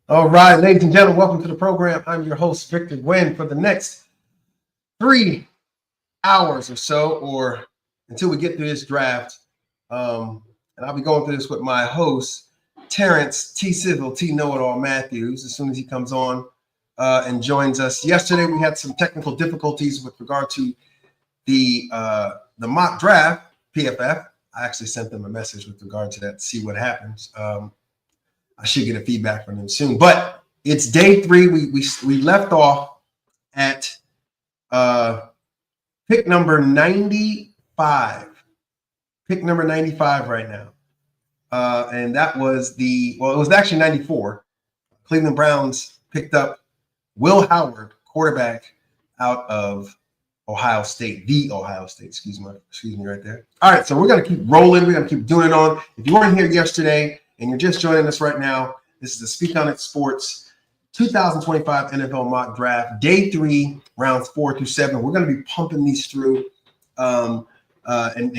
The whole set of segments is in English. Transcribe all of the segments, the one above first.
All right, ladies and gentlemen, welcome to the program. I'm your host, Victor Nguyen. For the next 3 hours or so, or until we get through this draft, and I'll be going through this with my host, Terrence T. Civil, T. Know-It-All Matthews, as soon as he comes on and joins us. Yesterday, we had some technical difficulties with regard to the mock draft, PFF. I actually sent them a message with regard to that to see what happens. I should get a feedback from them soon, but it's day 3. We left off at pick number 95. Pick number 95 right now, and that was it was actually 94. Cleveland Browns picked up Will Howard, quarterback out of Ohio State, excuse me right there. All right, so we're gonna keep rolling. We're gonna keep doing it on. If you weren't here yesterday and you're just joining us right now, this is the Speak On It Sports 2025 NFL Mock Draft, Day 3, rounds 4 through 7. We're going to be pumping these through and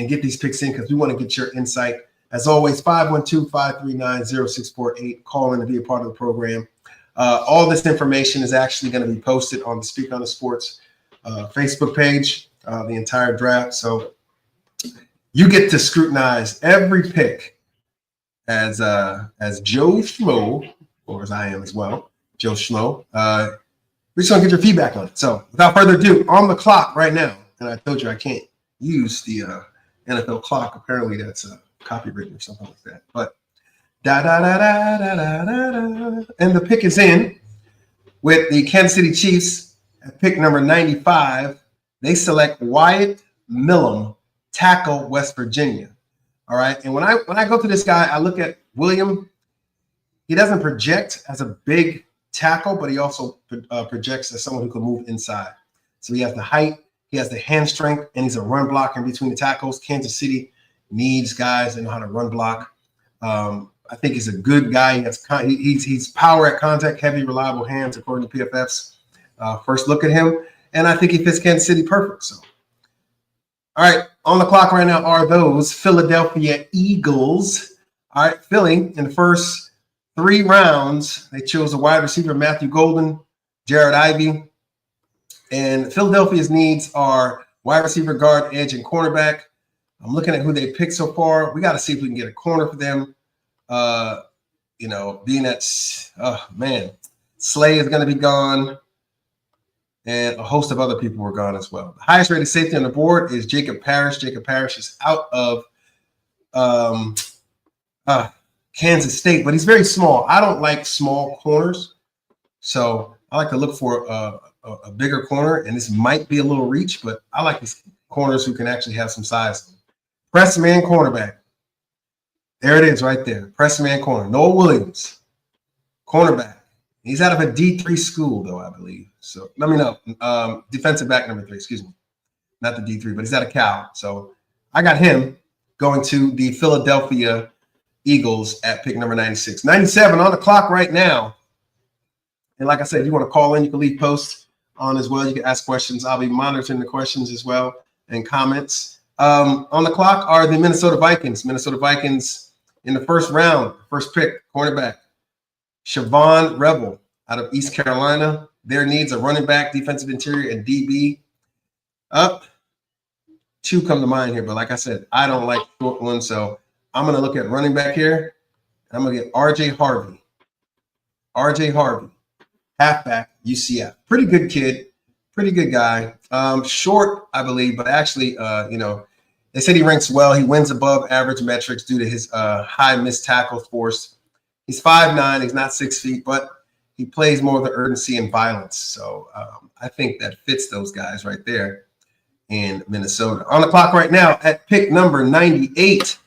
get these picks in because we want to get your insight. As always, 512-539-0648. Call in to be a part of the program. All this information is actually going to be posted on the Speak On It Sports Facebook page, the entire draft. So you get to scrutinize every pick as Joe Schmo, or as I am as well, Joe Schmo. We're just gonna get your feedback on it. So without further ado, on the clock right now, and I told you I can't use the NFL clock. Apparently that's copywritten or something like that. But and the pick is in with the Kansas City Chiefs at pick number 95. They select Wyatt Millum, tackle, West Virginia. All right. And when I go to this guy, I look at William. He doesn't project as a big tackle, but he also projects as someone who can move inside. So he has the height, he has the hand strength, and he's a run blocker in between the tackles. Kansas City needs guys that know how to run block. I think he's a good guy. He's power at contact, heavy, reliable hands, according to PFF's first look at him. And I think he fits Kansas City perfect. So, all right, on the clock right now are those Philadelphia Eagles. All right, Philly, in the first 3 rounds, they chose a wide receiver, Matthew Golden, Jared Ivey. And Philadelphia's needs are wide receiver, guard, edge, and cornerback. I'm looking at who they picked so far. We got to see if we can get a corner for them. Being that, Slay is going to be gone. And a host of other people were gone as well. The highest rated safety on the board is Jacob Parrish. Jacob Parrish is out of Kansas State, but he's very small. I don't like small corners, so I like to look for a bigger corner, and this might be a little reach, but I like these corners who can actually have some size. Press man cornerback. There it is right there. Press man corner. Noah Williams, cornerback. He's out of a D3 school, though, I believe. So let me know. Defensive back number 3, excuse me. Not the D3, but he's out of Cal. So I got him going to the Philadelphia Eagles at pick number 96. 97 on the clock right now. And like I said, if you want to call in, you can leave posts on as well. You can ask questions. I'll be monitoring the questions as well and comments. On the clock are the Minnesota Vikings. Minnesota Vikings in the first round, first pick, cornerback, Siobhan Rebel out of East Carolina. Their needs are running back, defensive interior, and DB. Up, 2 come to mind here, but like I said, I don't like short ones, so I'm going to look at running back here. I'm going to get RJ Harvey. RJ Harvey, halfback, UCF. Pretty good kid, pretty good guy. Short, I believe, but actually, they said he ranks well. He wins above average metrics due to his high missed tackles force. He's 5'9", he's not 6 feet, but he plays more of the urgency and violence. So I think that fits those guys right there in Minnesota. On the clock right now at pick number 98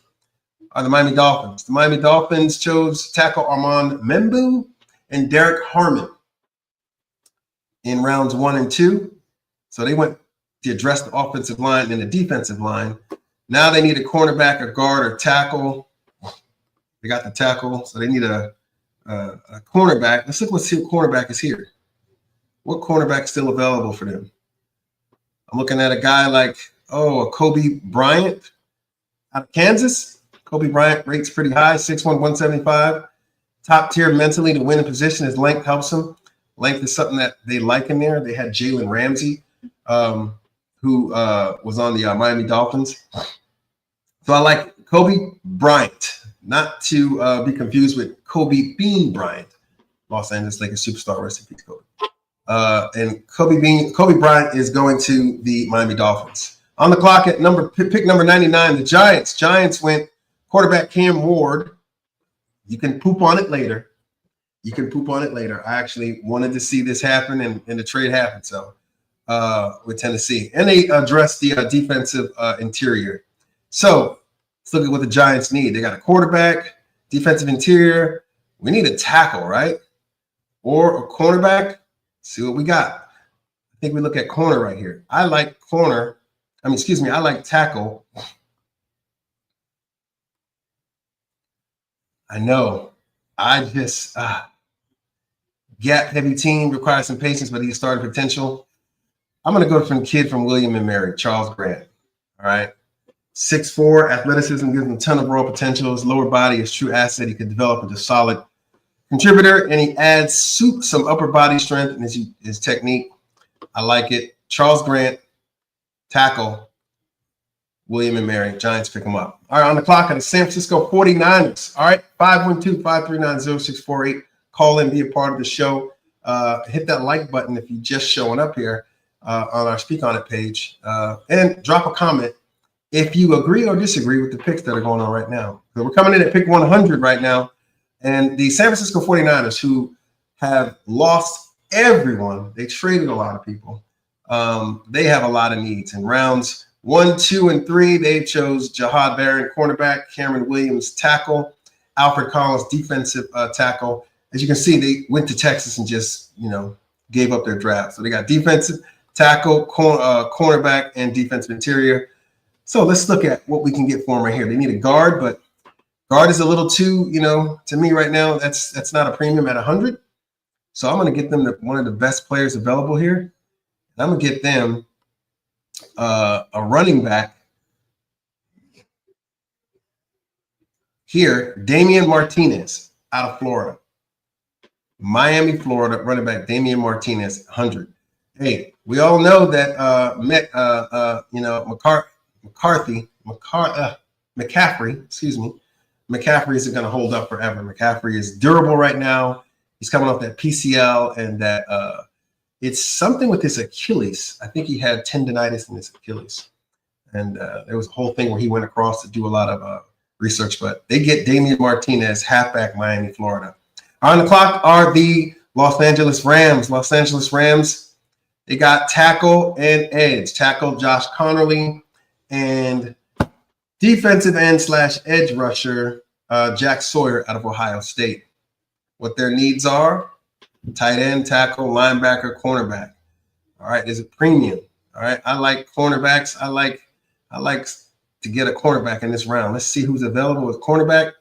are the Miami Dolphins. The Miami Dolphins chose tackle Armand Membu and Derek Harmon in rounds 1 and 2. So they went to address the offensive line and the defensive line. Now they need a cornerback, a guard, or tackle. They got the tackle, so they need a cornerback. Let's see what cornerback is here. What cornerback is still available for them? I'm looking at a guy like, a Kobe Bryant out of Kansas. Kobe Bryant rates pretty high, 6'1", 175. Top tier mentally to win a position. His length helps him. Length is something that they like in there. They had Jalen Ramsey, who was on the Miami Dolphins. So I like Kobe Bryant, not to be confused with Kobe Bean Bryant, Los Angeles Lakers superstar. Rest in peace, Kobe. And Kobe Bryant is going to the Miami Dolphins. On the clock at pick number 99, the Giants. Giants went quarterback Cam Ward. You can poop on it later. I actually wanted to see this happen and the trade happen. So with Tennessee. And they addressed the defensive interior. So let's look at what the Giants need. They got a quarterback, defensive interior. We need a tackle, right? Or a cornerback. See what we got. I think we look at corner right here. I like tackle. I know. I just gap heavy team requires some patience, but he's starting potential. I'm going to go from kid from William and Mary, Charles Grant. All right. 6'4", athleticism gives him a ton of raw potential. His lower body is true asset. He could develop into a solid contributor, and he adds some upper body strength and his technique. I like it. Charles Grant, tackle, William and Mary. Giants pick him up. All right, on the clock are the San Francisco 49ers. All right, 512-539-0648. Call in, be a part of the show. Hit that like button if you're just showing up here on our Speak On It page. And drop a comment if you agree or disagree with the picks that are going on right now. So we're coming in at pick 100 right now. And the San Francisco 49ers, who have lost everyone, they traded a lot of people. They have a lot of needs. In rounds 1, 2, and 3, they chose Jahad Barron, cornerback, Cameron Williams, tackle, Alfred Collins, defensive tackle. As you can see, they went to Texas and just, gave up their draft. So they got defensive tackle, cornerback, and defensive interior. So let's look at what we can get for them right here. They need a guard, but guard is a little too, to me right now, that's not a premium at 100. So I'm going to get them one of the best players available here. And I'm going to get them a running back here, Damian Martinez out of Florida. Miami, Florida, running back Damian Martinez, 100. Hey, we all know that McCaffrey isn't going to hold up forever. McCaffrey is durable right now. He's coming off that PCL and that it's something with his Achilles. I think he had tendonitis in his Achilles. And there was a whole thing where he went across to do a lot of research. But they get Damian Martinez, halfback, Miami, Florida. On the clock are the Los Angeles Rams. Los Angeles Rams, they got tackle and edge. Tackle Josh Connerly and defensive end / edge rusher Jack Sawyer out of Ohio State. What their needs are: tight end, tackle, linebacker, cornerback. All right, there's a premium. All right, I like cornerbacks. I like to get a cornerback in this round. Let's see who's available with cornerback.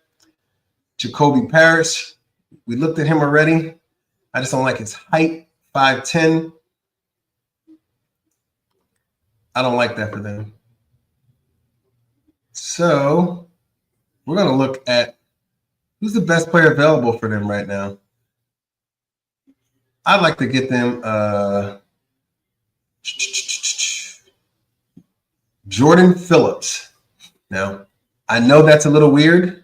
Jacoby Parrish. We looked at him already. I just don't like his height, 5'10". I don't like that for them. So we're going to look at who's the best player available for them right now. I'd like to get them Jordan Phillips. Now, I know that's a little weird,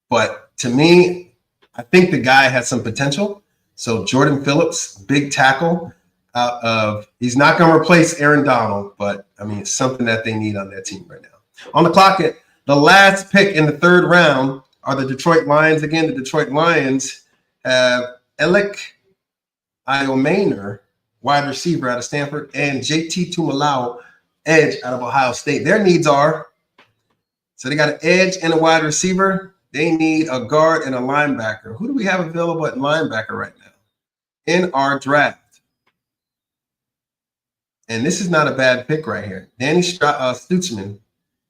but to me, I think the guy has some potential. So Jordan Phillips, big tackle. He's not going to replace Aaron Donald, but I mean, it's something that they need on their team right now. On the clock, at the last pick in the third round are the Detroit Lions. Again, the Detroit Lions have Alec Iomaner, wide receiver out of Stanford, and JT Tumalao, edge out of Ohio State. Their needs are, so they got an edge and a wide receiver. They need a guard and a linebacker. Who do we have available at linebacker right now in our draft? And this is not a bad pick right here. Danny Stutzman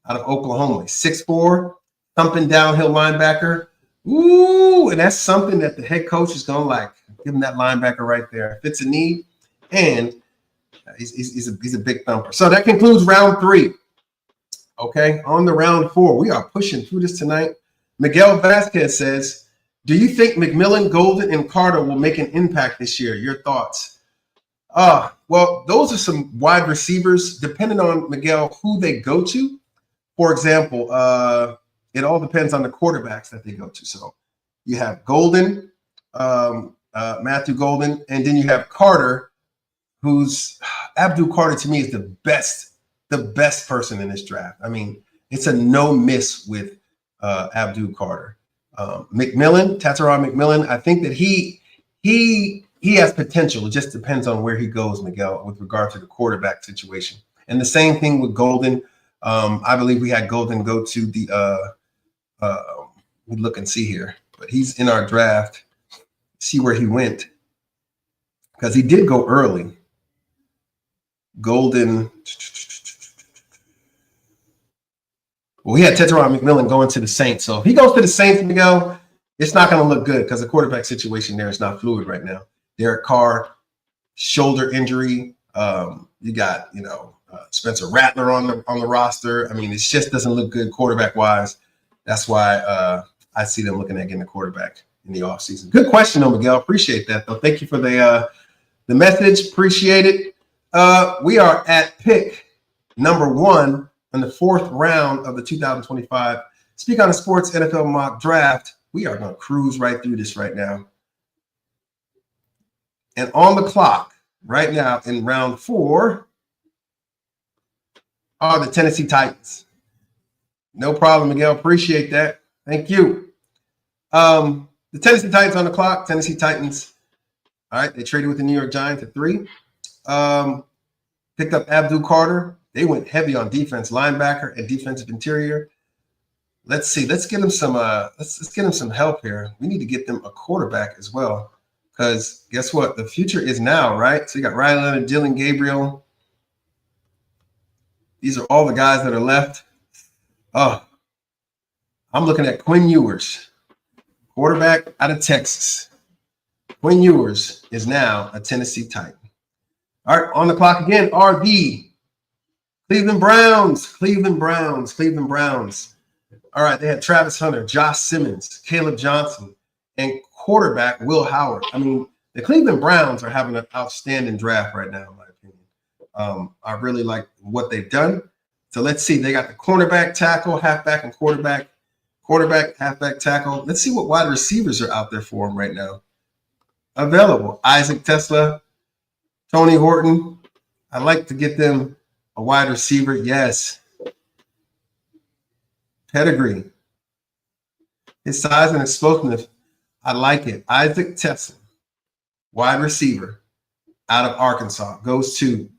out of Oklahoma, 6'4", thumping downhill linebacker. Ooh, and that's something that the head coach is going to like. Give him that linebacker right there. Fits a need, and he's a big thumper. So that concludes round 3. Okay, on the round 4, we are pushing through this tonight. Miguel Vasquez says, do you think McMillan, Golden, and Carter will make an impact this year? Your thoughts? Well, those are some wide receivers, depending on, Miguel, who they go to. For example, it all depends on the quarterbacks that they go to. So you have Golden, Matthew Golden, and then you have Carter, who's Abdul Carter to me is the best person in this draft. I mean, it's a no miss with Abdul Carter. McMillan, Tattaron McMillan, I think that he has potential. It just depends on where he goes, Miguel, with regard to the quarterback situation. And the same thing with Golden. I believe we had Golden go to the we look and see here, but he's in our draft. See where he went, because he did go early. Golden. Well, we had Teteron McMillan going to the Saints. So if he goes to the Saints, Miguel, it's not going to look good because the quarterback situation there is not fluid right now. Derek Carr, shoulder injury. You got, Spencer Rattler on the roster. I mean, it just doesn't look good quarterback wise. That's why I see them looking at getting a quarterback in the offseason. Good question, though, Miguel. Appreciate that, though. Thank you for the message. Appreciate it. We are at pick number 1 in the 4th round of the 2025 Speak on the Sports NFL Mock Draft. We are going to cruise right through this right now. And on the clock right now in round 4 are the Tennessee Titans. No problem, Miguel. Appreciate that. Thank you. The Tennessee Titans on the clock. Tennessee Titans. All right. They traded with the New York Giants at 3. Picked up Abdul Carter. They went heavy on defense, linebacker, and defensive interior. Let's see. Let's get them some. Let's get them some help here. We need to get them a quarterback as well, because guess what? The future is now, right? So you got Ryan Leonard, Dylan Gabriel. These are all the guys that are left. Oh, I'm looking at Quinn Ewers, quarterback out of Texas. Quinn Ewers is now a Tennessee Titan. All right, on the clock again are the Cleveland Browns. All right, they had Travis Hunter, Josh Simmons, Caleb Johnson, and quarterback Will Howard. I mean, the Cleveland Browns are having an outstanding draft right now, in my opinion. I really like what they've done. So let's see. They got the cornerback, tackle, halfback, and quarterback. Quarterback, halfback, tackle. Let's see what wide receivers are out there for them right now. Available. Isaac Tesla, Tony Horton. I'd like to get them a wide receiver. Yes. Pedigree. His size and explosiveness. I like it. Isaac Tesla, wide receiver out of Arkansas, goes to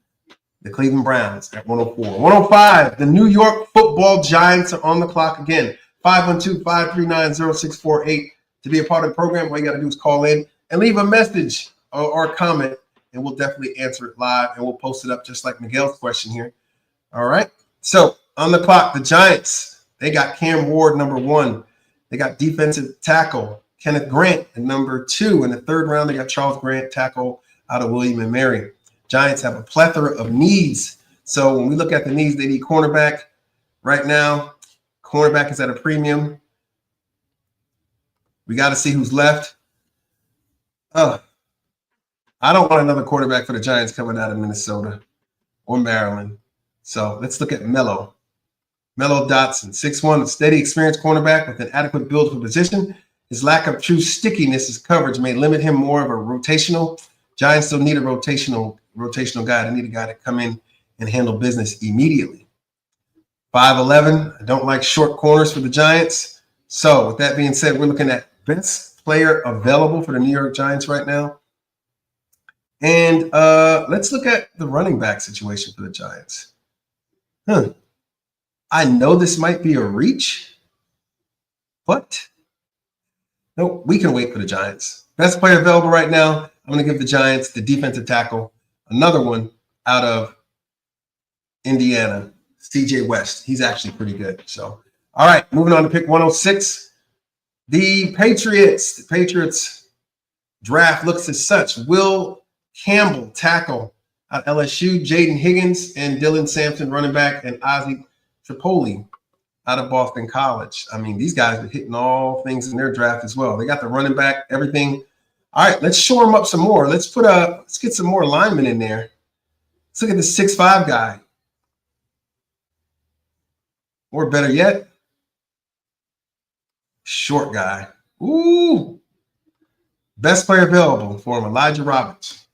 the Cleveland Browns at 104. 105, the New York Football Giants are on the clock again. 512-539-0648. To be a part of the program, all you got to do is call in and leave a message or a comment, and we'll definitely answer it live, and we'll post it up just like Miguel's question here. All right. So on the clock, the Giants, they got Cam Ward, number 1. They got defensive tackle Kenneth Grant at number 2. In the 3rd round, they got Charles Grant, tackle out of William & Mary. Giants have a plethora of needs. So when we look at the needs, they need cornerback. Right now, cornerback is at a premium. We got to see who's left. I don't want another quarterback for the Giants coming out of Minnesota or Maryland. So let's look at Mello Dotson, 6'1", a steady, experienced cornerback with an adequate build for position. His lack of true stickiness as coverage may limit him more of a rotational. Giants still need a rotational guy. They need a guy to come in and handle business immediately. 5'11". I don't like short corners for the Giants. So with that being said, we're looking at best player available for the New York Giants right now. And let's look at the running back situation for the Giants. I know this might be a reach, but no, we can wait for the Giants. Best player available right now. I'm going to give the Giants the defensive tackle. Another one out of Indiana, CJ West. He's actually pretty good. So, all right, moving on to pick 106. The Patriots draft looks as such. Will Campbell, tackle at LSU, Jaden Higgins and Dylan Sampson, running back, and Ozzie Tripoli out of Boston College. I mean, these guys are hitting all things in their draft as well. They got the running back, everything. All right, let's shore them up some more. Let's get some more linemen in there. Let's look at the 6'5" guy. Or better yet, short guy. Ooh. Best player available for him, Elijah Roberts.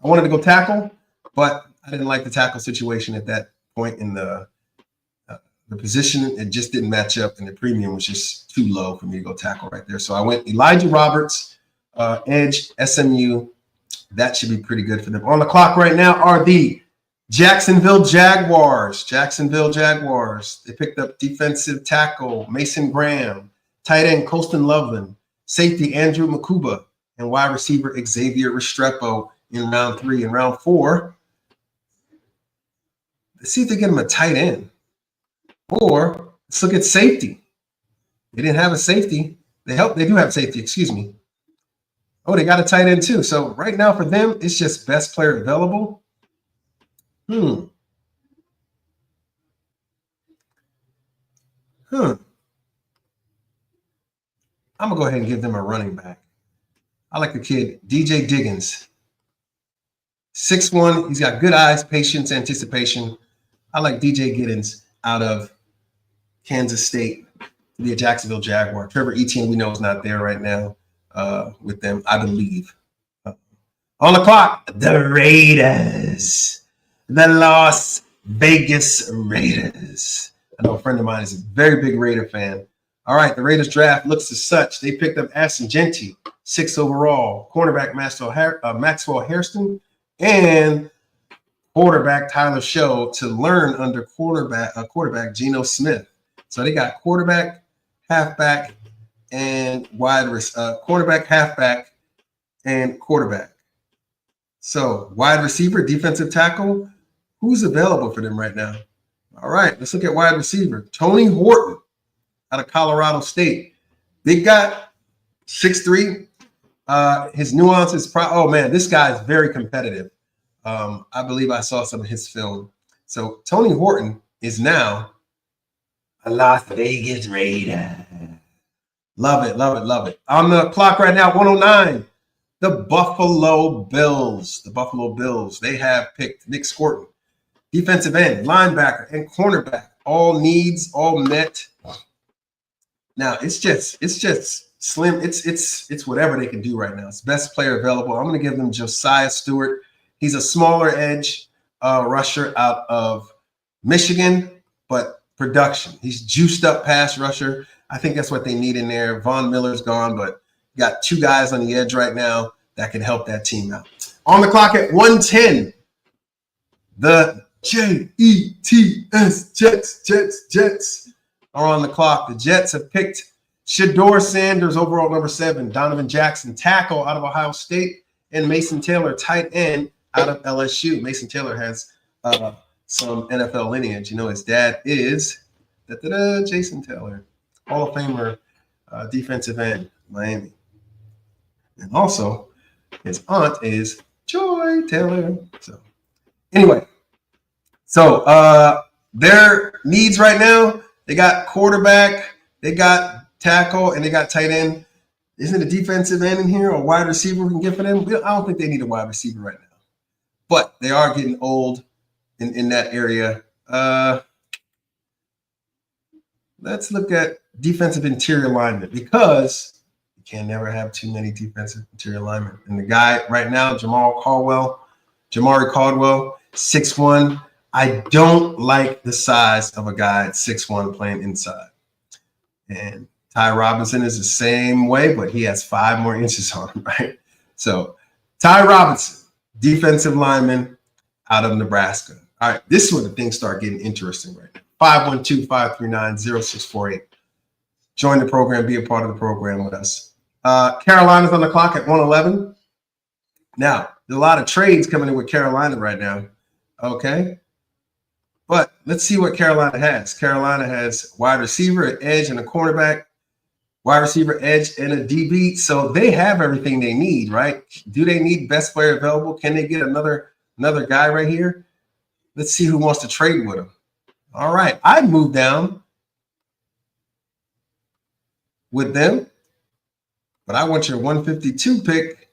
I wanted to go tackle, but I didn't like the tackle situation at that point in the position. It just didn't match up, and the premium was just too low for me to go tackle right there. So I went Elijah Roberts, edge, SMU. That should be pretty good for them. On the clock right now are the Jacksonville Jaguars. They picked up defensive tackle Mason Graham, tight end Colston Loveland, safety Andrew Makuba, and wide receiver Xavier Restrepo in round 3. In round 4, let's see if they get him a tight end. Or let's look at safety. They didn't have a safety. They do have safety, excuse me. Oh, they got a tight end too. So right now for them, it's just best player available. I'm going to go ahead and give them a running back. I like the kid, DJ Diggins. 6'1", he's got good eyes, patience, anticipation. I like DJ Giddens out of Kansas State, the Jacksonville Jaguar. Trevor Etienne, we know, is not there right now with them, I believe. On the clock, the Raiders. The Las Vegas Raiders. I know a friend of mine is a very big Raider fan. All right, the Raiders draft looks as such. They picked up Ashton Genty, 6th overall, cornerback Maxwell Hairston, and quarterback Tyler Show to learn under quarterback Geno Smith. So they got quarterback, halfback, and cornerback, halfback, and quarterback. So wide receiver, defensive tackle, who's available for them right now? All right, let's look at wide receiver. Tony Horton out of Colorado State. Big guy, 6'3". His nuances, oh man, this guy is very competitive. I believe I saw some of his film. So Tony Horton is now a Las Vegas Raider. Love it, love it, love it. On the clock right now, 109. The Buffalo Bills. They have picked Nick Scorton, defensive end, linebacker, and cornerback. All needs, all met. Now it's just slim. It's whatever they can do right now. It's best player available. I'm going to give them Josiah Stewart. He's a smaller edge rusher out of Michigan, but production. He's juiced up pass rusher. I think that's what they need in there. Von Miller's gone, but got 2 guys on the edge right now that can help that team out. On the clock at 110, the Jets are on the clock. The Jets have picked Shador Sanders, overall number 7, Donovan Jackson, tackle out of Ohio State, and Mason Taylor, tight end out of LSU. Mason Taylor has some NFL lineage. You know, his dad is Jason Taylor, Hall of Famer, defensive end, Miami. And also, his aunt is Joy Taylor. So, anyway, their needs right now, they got quarterback, they got tackle, and they got tight end. Isn't a defensive end in here or wide receiver we can get for them? I don't think they need a wide receiver right now. But they are getting old in that area. Let's look at defensive interior linemen, because you can never have too many defensive interior linemen. And the guy right now, Jamari Caldwell, 6'1". I don't like the size of a guy at 6'1" playing inside. And Ty Robinson is the same way, but he has 5 more inches on him, right? So Ty Robinson, defensive lineman out of Nebraska. All right, this is where the things start getting interesting right now. 512-539-0648. Join the program, be a part of the program with us. Carolina's on the clock at 111. Now, there's a lot of trades coming in with Carolina right now. Okay. But let's see what Carolina has. Carolina has wide receiver, an edge, and a cornerback. Wide receiver, edge, and a DB. So they have everything they need, right? Do they need best player available? Can they get another guy right here? Let's see who wants to trade with him. All right. I'd move down with them, but I want your 152 pick.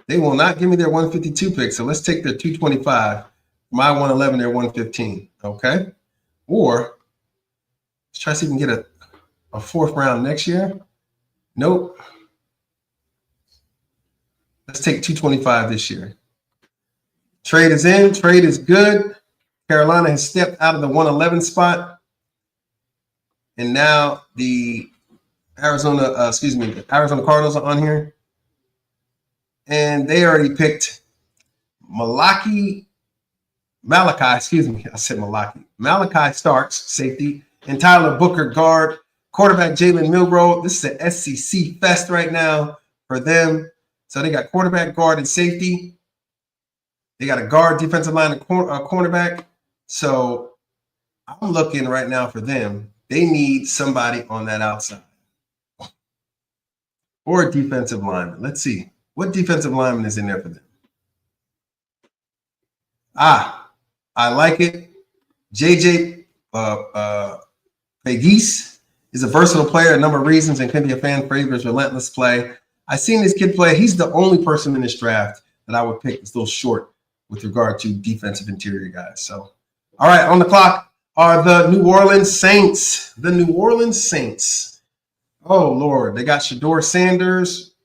They will not give me their 152 pick, so let's take their 225. My 111, their 115, okay? Or let's try to see if we can get a fourth round next year. Nope. Let's take 225 this year. Trade is in. Trade is good. Carolina has stepped out of the 111 spot. And now the Arizona Cardinals are on here. And they already picked Malachi Starks, safety, and Tyler Booker, guard. Quarterback Jalen Milroe. This is an SEC fest right now for them. So they got quarterback, guard, and safety. They got a guard, defensive line, and cornerback. So I'm looking right now for them. They need somebody on that outside. Or a defensive lineman. Let's see. What defensive lineman is in there for them? I like it. JJ Pegues is a versatile player, a number of reasons, and can be a fan favorite for his relentless play. I've seen this kid play. He's the only person in this draft that I would pick that's a little short with regard to defensive interior guys. So, all right, on the clock are the New Orleans Saints. The New Orleans Saints. Oh, Lord. They got Shador Sanders.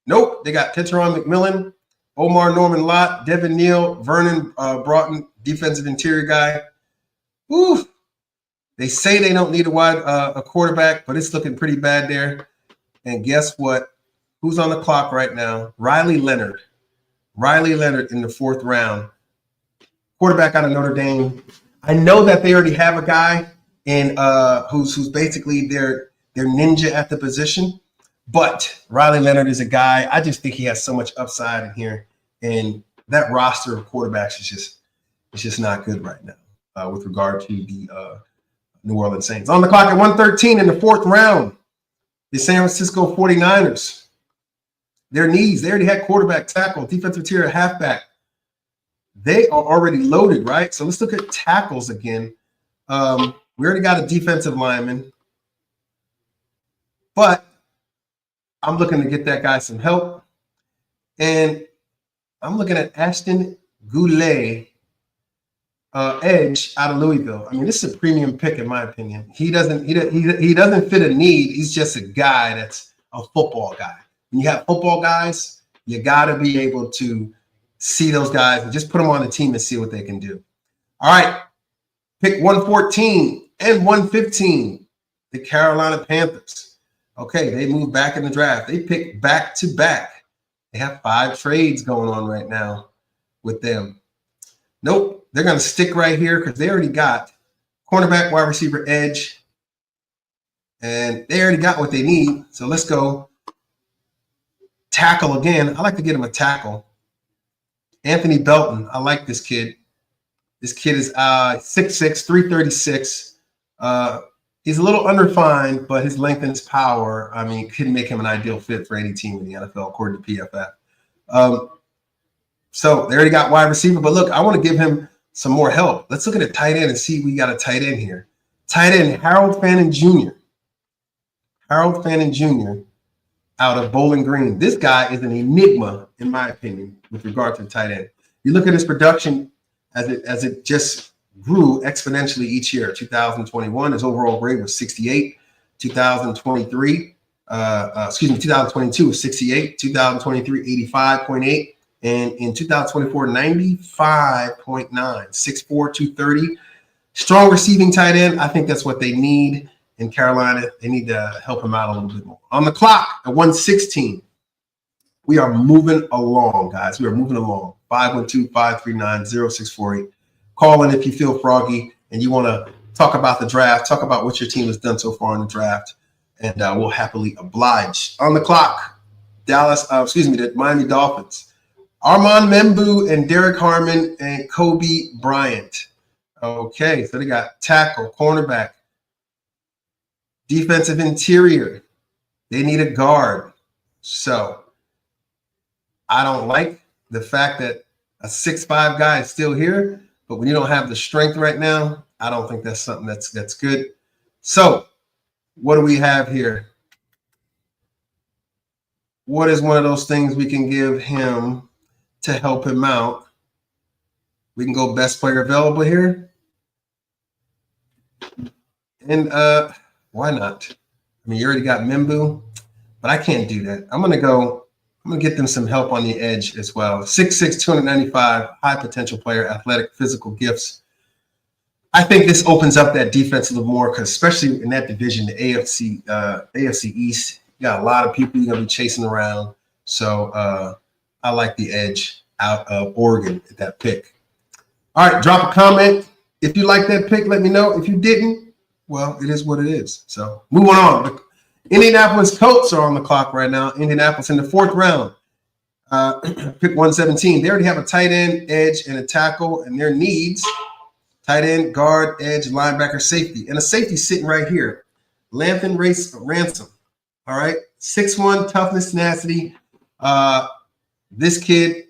Nope. They got Tetron McMillan, Omar Norman Lott, Devin Neal, Vernon Broughton, defensive interior guy. Ooh. They say they don't need a quarterback, but it's looking pretty bad there. And guess what? Who's on the clock right now? Riley Leonard. Riley Leonard in the fourth round. Quarterback out of Notre Dame. I know that they already have a guy in who's basically their ninja at the position. But Riley Leonard is a guy. I just think he has so much upside in here. And that roster of quarterbacks is just not good right now with regard to the New Orleans Saints. On the clock at 113 in the fourth round, the San Francisco 49ers. Their needs. They already had quarterback, tackle, defensive interior, halfback. They are already loaded, right? So let's look at tackles again. We already got a defensive lineman. But I'm looking to get that guy some help. And I'm looking at Ashton Goulet, edge out of Louisville. I mean, this is a premium pick in my opinion. He doesn't fit a need. He's just a guy that's a football guy. When you have football guys, you got to be able to see those guys and just put them on the team and see what they can do. All right, pick 114 and 115, the Carolina Panthers. Okay, they moved back in the draft. They picked back-to-back. They have 5 trades going on right now with them. Nope, they're going to stick right here because they already got cornerback, wide receiver, edge, and they already got what they need. So let's go tackle again. I like to get him a tackle. Anthony Belton, I like this kid. This kid is 6'6", 336. He's a little underfined, but his length and his power, I mean, could make him an ideal fit for any team in the NFL, according to PFF. So they already got wide receiver, but look, I want to give him some more help. Let's look at a tight end and see if we got a tight end here. Tight end, Harold Fannin Jr. Harold Fannin Jr. out of Bowling Green. This guy is an enigma, in my opinion, with regard to the tight end. You look at his production as it just grew exponentially each year. 2021, his overall grade was 68. 2022 was 68. 2023, 85.8. And in 2024, 95.9. 6'4", 230. Strong receiving tight end. I think that's what they need in Carolina. They need to help him out a little bit more. On the clock at 116, We are moving along, guys. We are moving along. 512-539-0648. Call in if you feel froggy and you want to talk about the draft, talk about what your team has done so far in the draft, and we'll happily oblige. On the clock, the Miami Dolphins. Armand Membu and Derek Harmon and Kobe Bryant. Okay, so they got tackle, cornerback, defensive interior. They need a guard. So I don't like the fact that a 6'5" guy is still here, but when you don't have the strength right now, I don't think that's something that's good. So what do we have here? What is one of those things we can give him to help him out? We can go best player available here. And why not? I mean, you already got Membu, but I can't do that. I'm gonna get them some help on the edge as well. 6'6", 295, high potential player, athletic, physical gifts. I think this opens up that defense a little more, because especially in that division, the AFC East, you got a lot of people you're gonna be chasing around. So I like the edge out of Oregon at that pick. All right, drop a comment. If you like that pick, let me know. If you didn't, well, it is what it is. So moving on. The Indianapolis Colts are on the clock right now. Indianapolis in the 4th round. Pick 117. They already have a tight end, edge, and a tackle, and their needs: tight end, guard, edge, linebacker, safety. And a safety sitting right here. Lathan Ransom. All right. 6'1", toughness, tenacity. This kid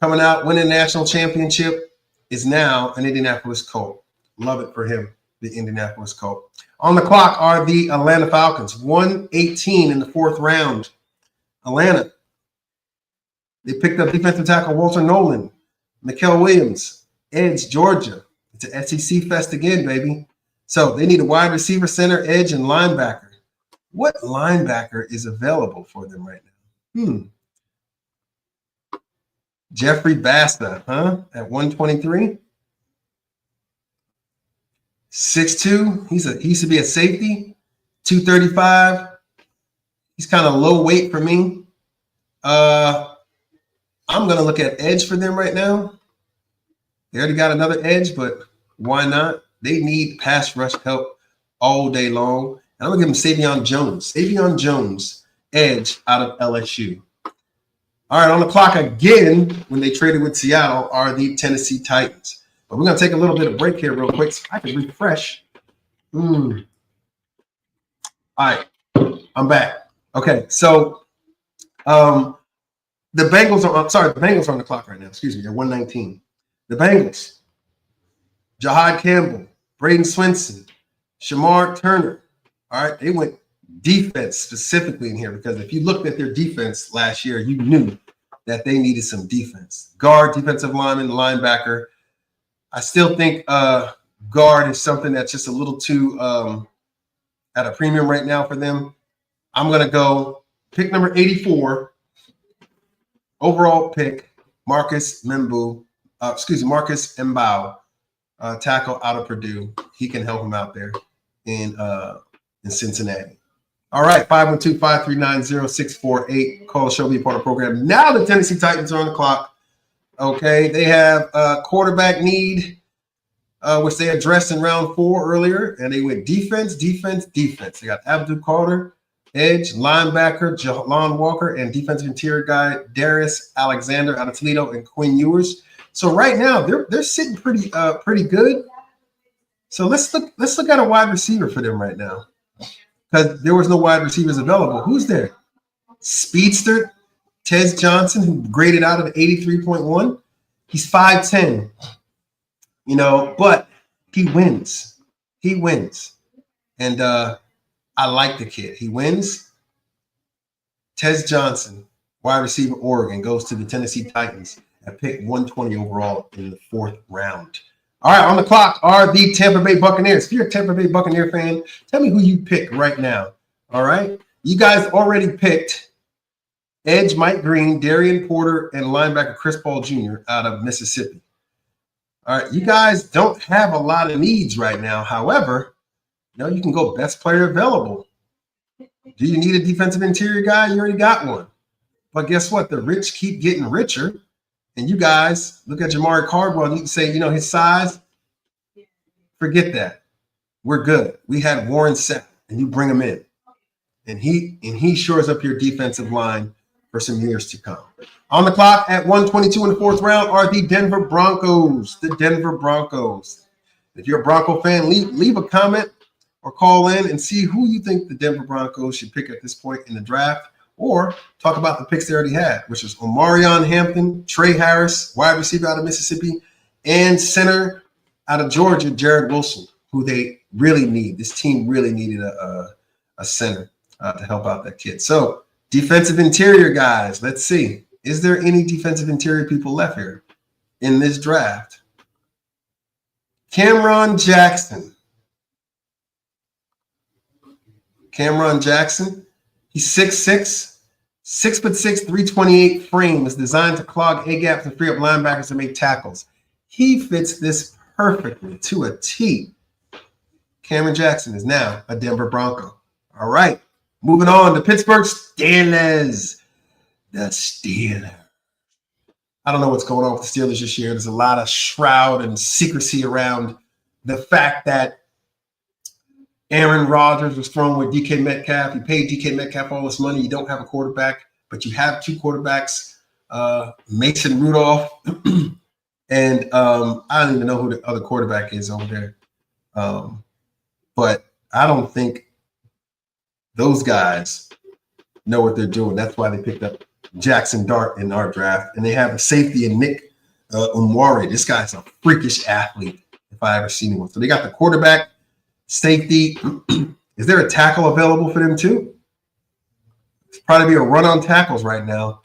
coming out, winning a national championship, is now an Indianapolis Colt. Love it for him, the Indianapolis Colt. On the clock are the Atlanta Falcons. 118 in the 4th round. Atlanta. They picked up defensive tackle Walter Nolan, Mikael Williams, edge, Georgia. It's an SEC fest again, baby. So they need a wide receiver, center, edge, and linebacker. What linebacker is available for them right now? Jeffrey Basta, at 123. 6'2", he used to be a safety. 235. He's kind of low weight for me. I'm going to look at edge for them right now. They already got another edge, but why not? They need pass rush help all day long. And I'm going to give them Savion Jones. Savion Jones, edge out of LSU. All right, on the clock again, when they traded with Seattle, are the Tennessee Titans. But we're going to take a little bit of break here real quick so I can refresh. All right, I'm back. Okay, so the Bengals are on the clock right now. Excuse me, they're 119. The Bengals, Jahad Campbell, Braden Swinson, Shamar Turner. All right, they went defense specifically in here, because if you looked at their defense last year, you knew that they needed some defense. Guard, defensive lineman, linebacker. I still think guard is something that's just a little too at a premium right now for them. I'm going to go pick number 84, overall pick, Marcus Mbau, tackle out of Purdue. He can help him out there in Cincinnati. All right, 512-539-0648. Call the show, be a part of the program. Now the Tennessee Titans are on the clock. Okay, they have a quarterback need, which they addressed in round 4 earlier, and they went defense. They got Abdul Carter, edge, linebacker, Jalon Walker, and defensive interior guy Darius Alexander out of Toledo, and Quinn Ewers. So right now they're sitting pretty good. So let's look at a wide receiver for them right now, because there was no wide receivers available. Who's there? Speedster Tez Johnson, who graded out of 83.1. He's 5'10", but he wins. And I like the kid. He wins. Tez Johnson, wide receiver, Oregon, goes to the Tennessee Titans at pick 120 overall in the 4th round. All right, on the clock are the Tampa Bay Buccaneers. If you're a Tampa Bay Buccaneer fan, tell me who you pick right now. All right, you guys already picked edge Mike Green, Darian Porter, and linebacker Chris Paul Jr. out of Mississippi. All right, you guys don't have a lot of needs right now. However, you can go best player available. Do you need a defensive interior guy? You already got one. But guess what? The rich keep getting richer. And you guys look at Jamari Cardwell and you can say, you know, his size, forget that. We're good. We had Warren Sapp, and you bring him in. And he shores up your defensive line for some years to come. On the clock at 1:22 in the fourth round are the Denver Broncos. The Denver Broncos. If you're a Bronco fan, leave a comment or call in and see who you think the Denver Broncos should pick at this point in the draft, or talk about the picks they already had, which is Omarion Hampton, Trey Harris, wide receiver out of Mississippi, and center out of Georgia, Jared Wilson, who they really need. This team really needed a center to help out that kid. So defensive interior guys, let's see. Is there any defensive interior people left here in this draft? Cameron Jackson. Cameron Jackson. He's 6'6", 6'6", 328 frame. Is designed to clog A-gaps and free up linebackers to make tackles. He fits this perfectly to a T. Cameron Jackson is now a Denver Bronco. All right. Moving on to Pittsburgh Steelers. The Steelers. I don't know what's going on with the Steelers this year. There's a lot of shroud and secrecy around the fact that Aaron Rodgers was thrown with DK Metcalf. You paid DK Metcalf all this money. You don't have a quarterback, but you have two quarterbacks, Mason Rudolph, and I don't even know who the other quarterback is over there. But I don't think those guys know what they're doing. That's why they picked up Jackson Dart in our draft. And they have a safety in Nick Umwari. This guy's a freakish athlete, if I ever seen one. So they got the quarterback, safety. Is there a tackle available for them too? It's probably be a run on tackles right now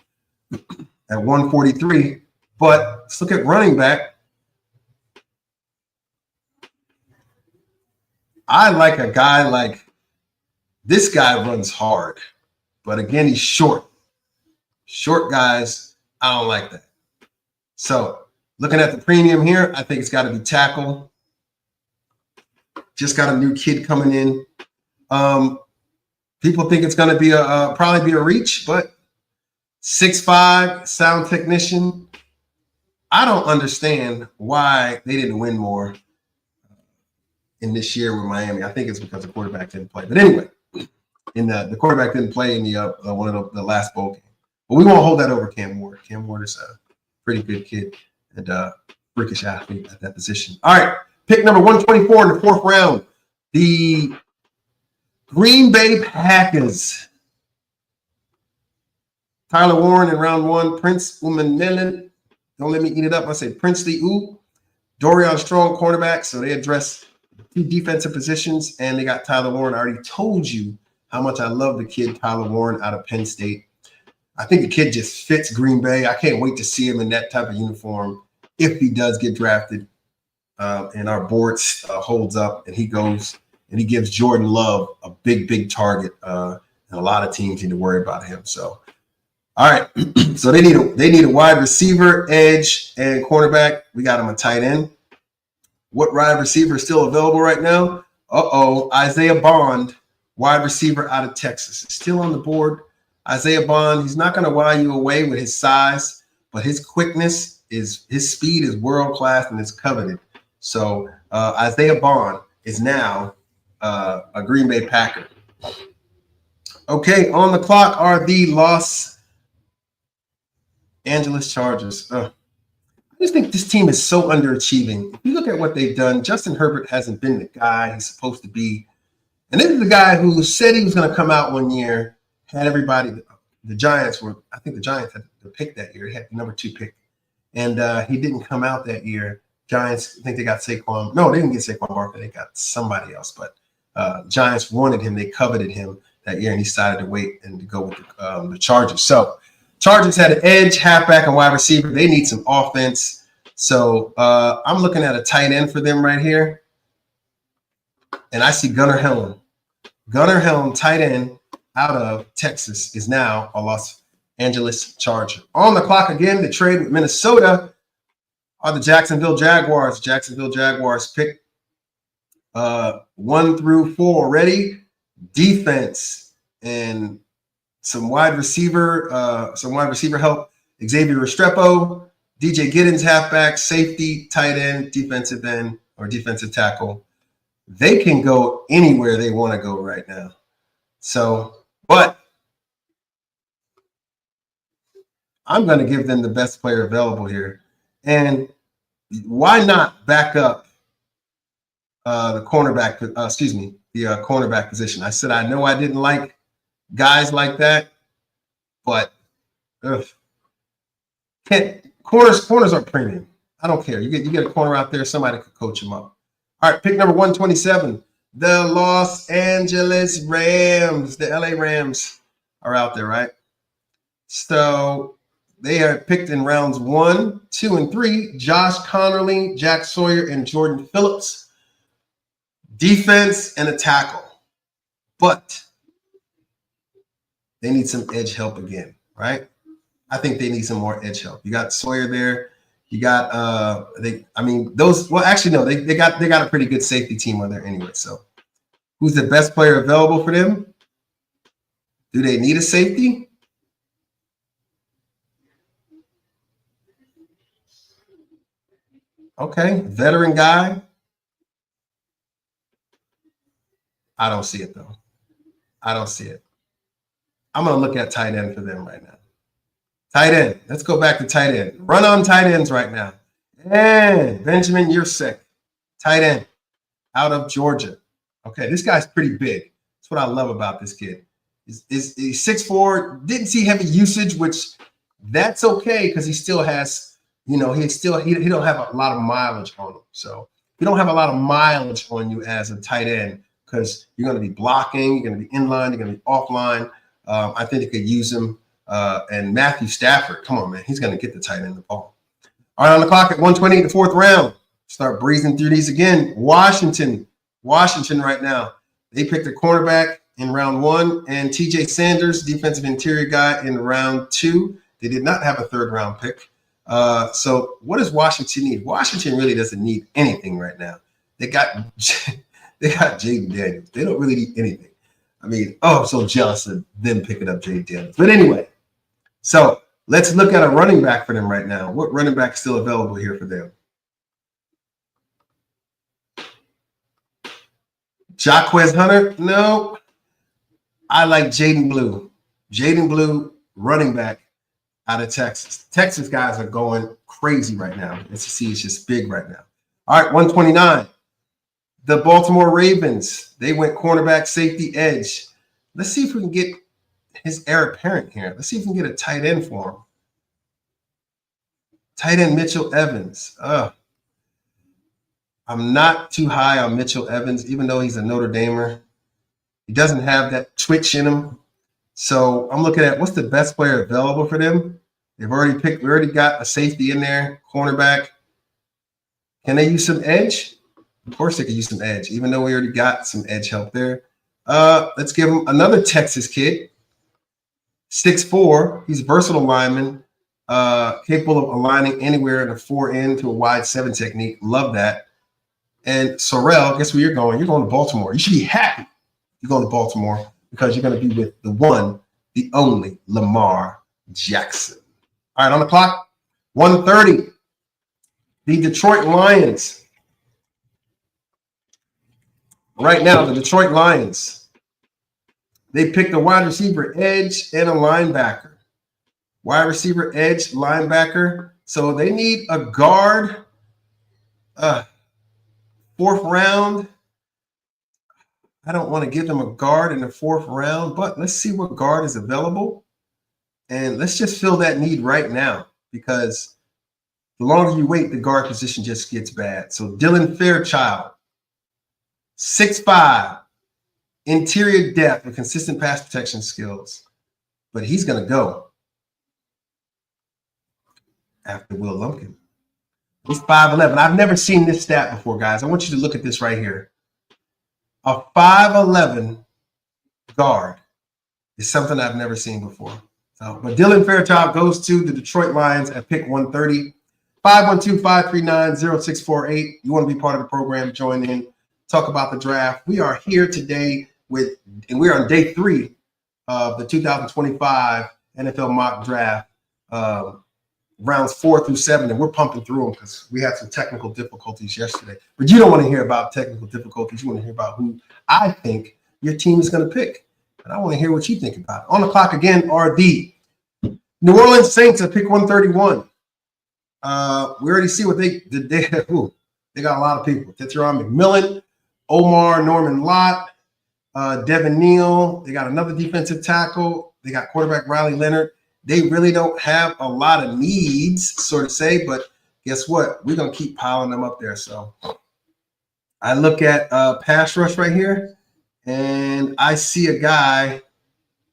at 143. But let's look at running back. I like a guy like this guy runs hard, but again, he's short. Short guys, I don't like that. So looking at the premium here, I think it's got to be tackle. Just got a new kid coming in. People think it's going to be probably be a reach, but 6'5", sound technician. I don't understand why they didn't win more in this year with Miami. I think it's because the quarterback didn't play. But anyway, in the quarterback didn't play in the one of the last bowl games. But we won't hold that over Cam Ward. Cam Ward is a pretty good kid and freakish athlete at that position. All right, pick number 124 in the fourth round. The Green Bay Packers. Tyler Warren in round one. Prince Umanelen. Don't let me eat it up. I say Princely U. Dorian Strong, cornerback. So they address two defensive positions, and they got Tyler Warren. I already told you how much I love the kid Tyler Warren out of Penn State. I think the kid just fits Green Bay. I can't wait to see him in that type of uniform if he does get drafted and our board holds up and he goes and he gives Jordan Love a big target. And a lot of teams need to worry about him. So, all right. So they need a wide receiver, edge, and cornerback. We got him a tight end. What wide receiver is still available right now? Isaiah Bond, wide receiver out of Texas. Still on the board. Isaiah Bond, he's not going to wow you away with his size, but his quickness his speed is world class and it's coveted. So Isaiah Bond is now a Green Bay Packer. Okay, on the clock are the Los Angeles Chargers. I just think this team is so underachieving. If you look at what they've done, Justin Herbert hasn't been the guy he's supposed to be. And this is the guy who said he was going to come out one year, had everybody, the Giants had the pick that year. He had the number 2 pick. And he didn't come out that year. Giants, I think they got Saquon. No, they didn't get Saquon Barkley. They got somebody else. But Giants wanted him. They coveted him that year, and he decided to wait and to go with the Chargers. So Chargers had an edge, halfback, and wide receiver. They need some offense. So I'm looking at a tight end for them right here. And I see Gunnar Helm. Gunnar Helm, tight end out of Texas, is now a Los Angeles Charger. On the clock again, the trade with Minnesota are the Jacksonville Jaguars. Jacksonville Jaguars pick 1 through 4 already. Defense. And some wide receiver help. Xavier Restrepo, DJ Giddens, halfback, safety, tight end, defensive end, or defensive tackle. They can go anywhere they want to go right now. So, but I'm going to give them the best player available here. And why not back up the cornerback position? I said I know I didn't like guys like that, but corners are premium. I don't care. You get a corner out there, somebody could coach him up. All right, pick number 127. The Los Angeles Rams, the LA Rams are out there, right? So they are picked in rounds 1, 2, and 3. Josh Connerly, Jack Sawyer, and Jordan Phillips. Defense and a tackle. But they need some edge help again, right? I think they need some more edge help. You got Sawyer there. You got they got a pretty good safety team on there anyway. So who's the best player available for them? Do they need a safety? Okay, veteran guy. I don't see it though. I don't see it. I'm gonna look at tight end for them right now. Tight end. Let's go back to tight end. Run on tight ends right now. And Benjamin Yurcek, tight end out of Georgia. Okay, this guy's pretty big. That's what I love about this kid. He's 6'4", didn't see heavy usage, which that's okay because he still has, he don't have a lot of mileage on him. So you don't have a lot of mileage on you as a tight end because you're going to be blocking, you're going to be inline, you're going to be offline. I think you could use him. And Matthew Stafford, come on, man. He's going to get the tight end the ball. All right, on the clock at 120, the 4th round. Start breezing through these again. Washington right now. They picked a cornerback in round 1 and TJ Sanders, defensive interior guy, in round 2. They did not have a 3rd round pick. So what does Washington need? Washington really doesn't need anything right now. They got Jaden Daniels. They don't really need anything. I mean, I'm so jealous of them picking up Jaden Daniels. But anyway, so let's look at a running back for them right now. What running back is still available here for them? Jaquez Hunter? No. I like Jaden Blue. Jaden Blue, running back out of Texas. Texas guys are going crazy right now. SEC is just big right now. All right, 129. The Baltimore Ravens. They went cornerback, safety, edge. Let's see if we can get his heir apparent here. Let's see if we can get a tight end for him. Tight end Mitchell Evans. I'm not too high on Mitchell Evans, even though he's a Notre Damer. He doesn't have that twitch in him. So I'm looking at what's the best player available for them. We already got a safety in there, cornerback. Can they use some edge? Of course they could use some edge, even though we already got some edge help there. Let's give him another Texas kid. 6'4", he's a versatile lineman, capable of aligning anywhere in a 4-in to a wide 7 technique. Love that. And Sorrell, guess where you're going? You're going to Baltimore. You should be happy you're going to Baltimore because you're going to be with the one, the only Lamar Jackson. All right, on the clock, 1:30. The Detroit Lions. Right now, the Detroit Lions, they picked a wide receiver, edge, and a linebacker. Wide receiver, edge, linebacker. So they need a guard. 4th round. I don't want to give them a guard in the 4th round, but let's see what guard is available. And let's just fill that need right now because the longer you wait, the guard position just gets bad. So Dylan Fairchild, 6'5", interior depth with consistent pass protection skills. But he's going to go after Will Lumpkin. He's 5'11". I've never seen this stat before, guys. I want you to look at this right here. A 5'11" guard is something I've never seen before. So, but Dylan Fairchild goes to the Detroit Lions at pick 130. 512-539-0648. You want to be part of the program, join in, talk about the draft. We are here today and we're on day 3 of the 2025 NFL mock draft, rounds 4 through 7, and we're pumping through them because we had some technical difficulties yesterday. But you don't want to hear about technical difficulties. You want to hear about who I think your team is going to pick. And I want to hear what you think about it. On the clock again are the New Orleans Saints at pick 131. We already see what they did. They got a lot of people. Tetron McMillan, Omar Norman Lott, Devin Neal. They got another defensive tackle. They got quarterback Riley Leonard. They really don't have a lot of needs, sort of say, but guess what? We're going to keep piling them up there. So I look at pass rush right here, and I see a guy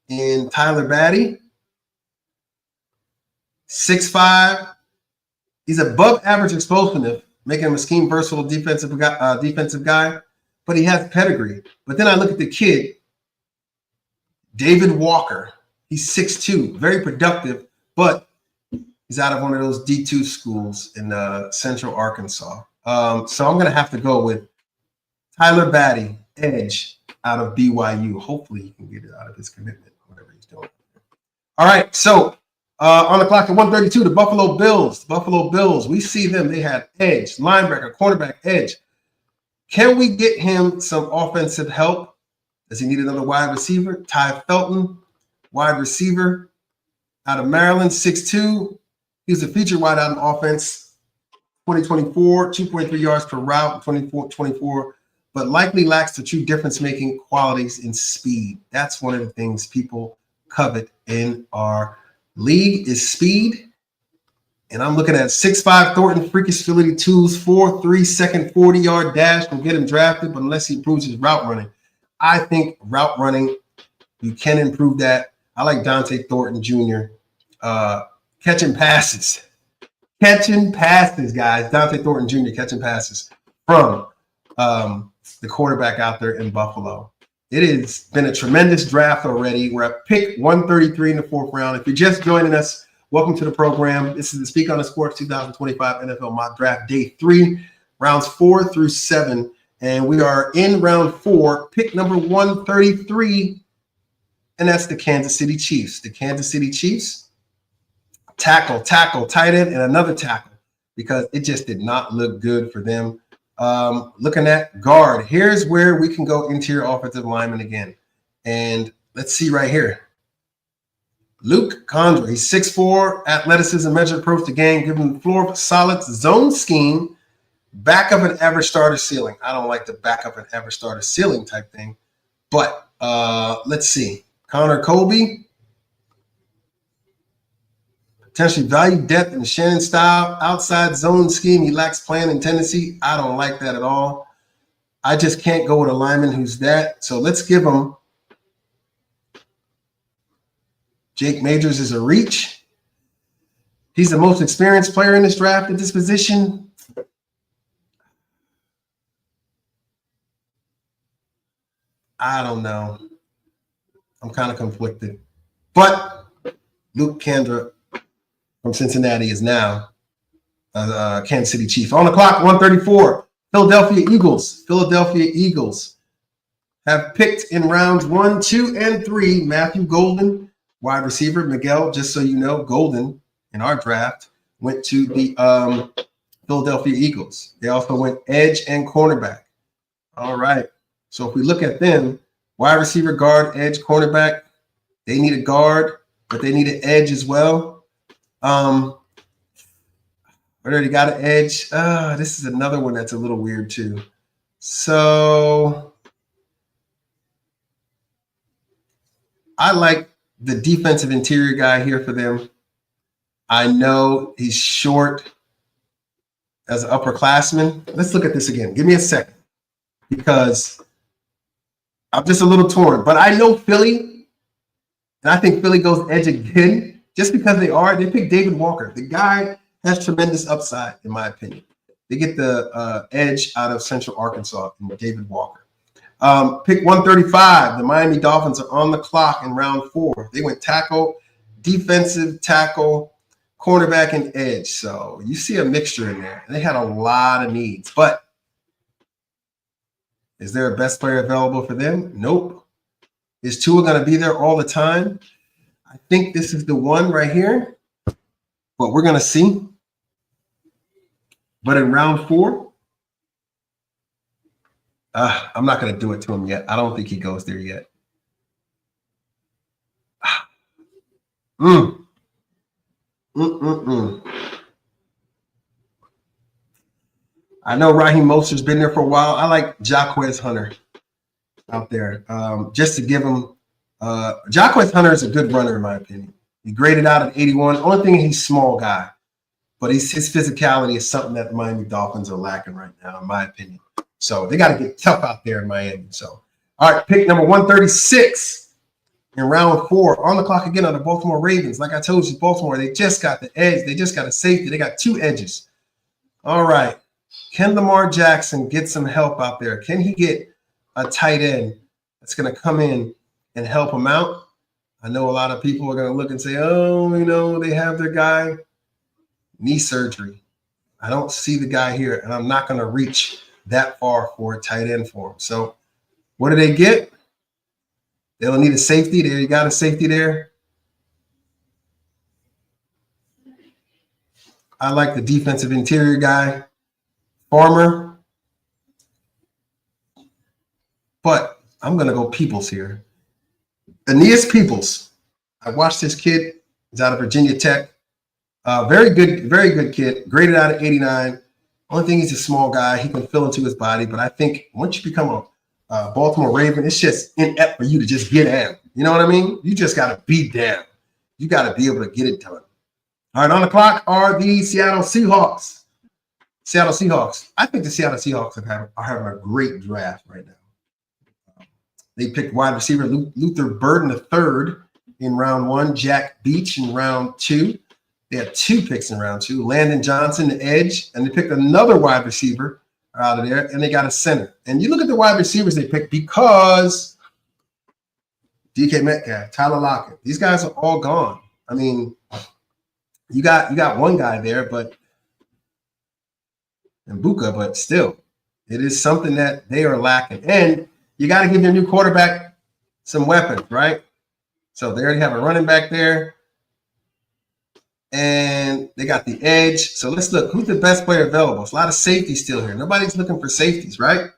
in Tyler Batty, 6'5". He's above average explosiveness, making him a scheme versatile defensive guy, but he has pedigree. But then I look at the kid, David Walker. He's 6'2", very productive, but he's out of one of those D2 schools in Central Arkansas. So I'm going to have to go with Tyler Batty, edge, out of BYU. Hopefully he can get it out of his commitment, whatever he's doing. All right, so on the clock at 132, the Buffalo Bills. Buffalo Bills, we see them. They had edge, linebacker, cornerback, edge. Can we get him some offensive help? Does he need another wide receiver? Ty Felton, wide receiver out of Maryland, 6'2". He was a featured wide out in offense, 2024, 2.3 yards per route, 24, but likely lacks the true difference-making qualities in speed. That's one of the things people covet in our league is speed. And I'm looking at 6'5" Thornton, freakish ability tools, 4.3 second 40-yard dash will get him drafted, but unless he improves his route running. I think route running, you can improve that. I like Dante Thornton Jr. Catching passes, guys. Dante Thornton Jr. catching passes from the quarterback out there in Buffalo. It has been a tremendous draft already. We're at pick 133 in the 4th round. If you're just joining us, welcome to the program. This is the Speak on the Sports 2025 NFL Mock Draft Day 3, rounds 4 through 7. And we are in round 4, pick number 133. And that's the Kansas City Chiefs. The Kansas City Chiefs, tackle, tight end, and another tackle because it just did not look good for them. Looking at guard, here's where we can go interior offensive lineman again. And let's see right here. Luke Condra, he's 6'4", athleticism, measured approach to game, giving the floor solid zone scheme, back up an average starter ceiling. I don't like the back up an average starter ceiling type thing, but let's see. Connor Colby, potentially value depth in the Shannon style, outside zone scheme. He lacks plan and tendency. I don't like that at all. I just can't go with a lineman who's that. So let's give him Jake Majors is a reach. He's the most experienced player in this draft at this position. I don't know. I'm kind of conflicted. But Luke Kendra from Cincinnati is now Kansas City Chief. On the clock, 134. Philadelphia Eagles. Philadelphia Eagles have picked in rounds 1, 2, and 3 Matthew Golden, wide receiver. Miguel, just so you know, Golden in our draft went to the Philadelphia Eagles. They also went edge and cornerback. All right. So if we look at them, wide receiver, guard, edge, cornerback, they need a guard, but they need an edge as well. I already got an edge. This is another one that's a little weird too. So I like the defensive interior guy here for them. I know he's short as an upperclassman. Let's look at this again. Give me a second because I'm just a little torn. But I know Philly, and I think Philly goes edge again just because they picked David Walker. The guy has tremendous upside, in my opinion. They get the edge out of Central Arkansas in David Walker. Pick 135. The Miami Dolphins are on the clock in round 4. They went tackle, defensive tackle, cornerback, and edge. So you see a mixture in there. They had a lot of needs. But is there a best player available for them? Nope. Is Tua going to be there all the time? I think this is the one right here, but we're going to see. But in round 4, I'm not going to do it to him yet. I don't think he goes there yet. I know Raheem Mostert's been there for a while. I like Jaquez Hunter out there, just to give him. Jaquez Hunter is a good runner, in my opinion. He graded out at 81. Only thing, he's a small guy, but his physicality is something that the Miami Dolphins are lacking right now, in my opinion. So they got to get tough out there in Miami. So, all right, pick number 136 in round 4. On the clock again are the Baltimore Ravens. Like I told you, Baltimore, they just got the edge. They just got a safety. They got 2 edges. All right. Can Lamar Jackson get some help out there? Can he get a tight end that's going to come in and help him out? I know a lot of people are going to look and say, oh, they have their guy. Knee surgery. I don't see the guy here, and I'm not going to reach that far for a tight end for him. So what do they get? They'll need a safety. There, you got a safety there. I like the defensive interior guy, Farmer. But I'm going to go Peoples here. Aeneas Peoples. I watched this kid. He's out of Virginia Tech. Very good kid. Graded out at 89. Only thing, he's a small guy. He can fill into his body. But I think once you become a Baltimore Raven, it's just inept for you to just get down. You know what I mean? You just got to be down. You got to be able to get it done. All right, on the clock are the Seattle Seahawks. I think the Seattle Seahawks are having a great draft right now. They picked wide receiver Luther Burden III in round 1, Jack Beach in round 2. They had 2 picks in round 2, Landon Johnson, the edge, and they picked another wide receiver out of there, and they got a center. And you look at the wide receivers they picked because DK Metcalf, Tyler Lockett, these guys are all gone. I mean, you got one guy there, but still, it is something that they are lacking. And you got to give your new quarterback some weapons, right? So they already have a running back there. And they got the edge. So let's look. Who's the best player available? It's a lot of safeties still here. Nobody's looking for safeties, right?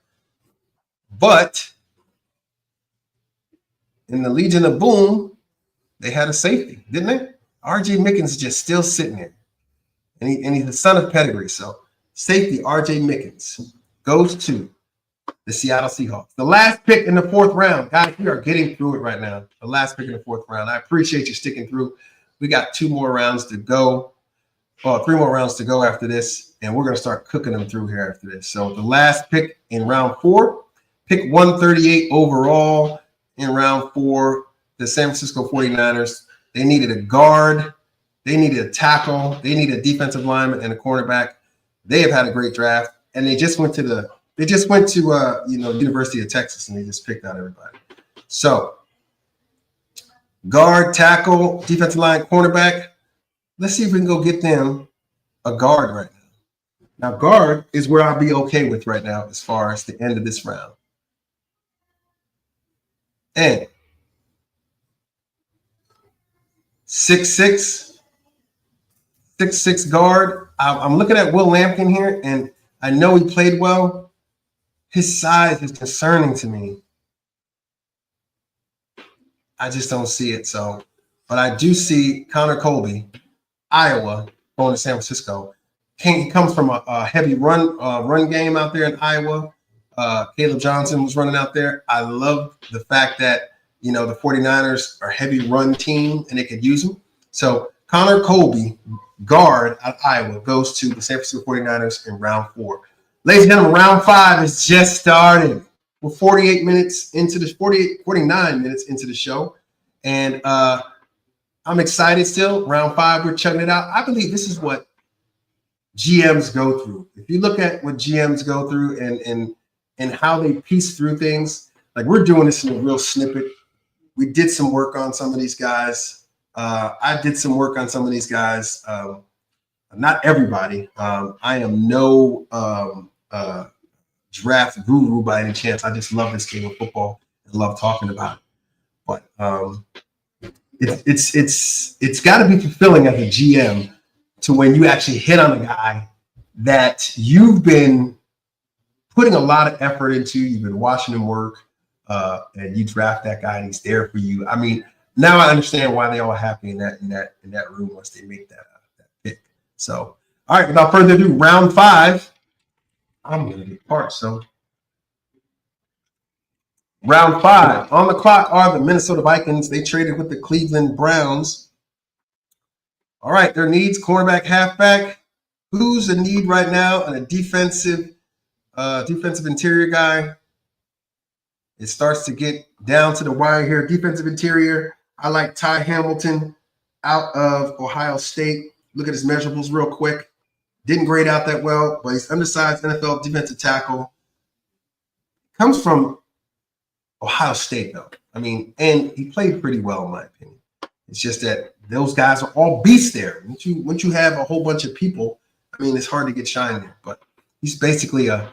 But in the Legion of Boom, they had a safety, didn't they? R.J. Mickens is just still sitting there. And he's the son of pedigree. So safety, R.J. Mickens, goes to the Seattle Seahawks. The last pick in the 4th round. Guys, we are getting through it right now. The last pick in the 4th round. I appreciate you sticking through. We got 2 more rounds to go. 3 more rounds to go after this, and we're going to start cooking them through here after this. So the last pick in round 4, pick 138 overall in round 4, the San Francisco 49ers. They needed a guard. They needed a tackle. They needed a defensive lineman and a cornerback. They have had a great draft, and they just went to University of Texas, and they just picked out everybody. So guard, tackle, defensive line, cornerback. Let's see if we can go get them a guard right now. Now, guard is where I'll be okay with right now as far as the end of this round. And 6'6", guard. I'm looking at Will Lampkin here, and I know he played well. His size is concerning to me. I just don't see it. So, but I do see Connor Colby, Iowa, going to San Francisco. He comes from a heavy run game out there in Iowa. Caleb Johnson was running out there. I love the fact that, the 49ers are a heavy run team and they could use him. So Connor Colby, guard at Iowa, goes to the San Francisco 49ers in round 4. Ladies and gentlemen, round 5 is just starting. We're 49 minutes into the show. And I'm excited still. Round 5, we're chugging it out. I believe this is what GMs go through. If you look at what GMs go through and how they piece through things, like we're doing this in a real snippet. We did some work on some of these guys. I did some work on some of these guys. Not everybody. I am no draft guru by any chance. I just love this game of football and love talking about it. But it's got to be fulfilling as a GM to when you actually hit on a guy that you've been putting a lot of effort into, you've been watching him work, and you draft that guy and he's there for you. I mean, now I understand why they all happy in that room once they make that pick. So, all right, without further ado, round 5. I'm gonna get parched. So, round 5 on the clock are the Minnesota Vikings. They traded with the Cleveland Browns. All right, their needs: cornerback, halfback. Who's the need right now? And a defensive interior guy. It starts to get down to the wire here. Defensive interior. I like Ty Hamilton out of Ohio State. Look at his measurables real quick. Didn't grade out that well, but he's undersized NFL defensive tackle. Comes from Ohio State, though. I mean, and he played pretty well, in my opinion. It's just that those guys are all beasts there. Once you have a whole bunch of people, I mean, it's hard to get shine there. But he's basically a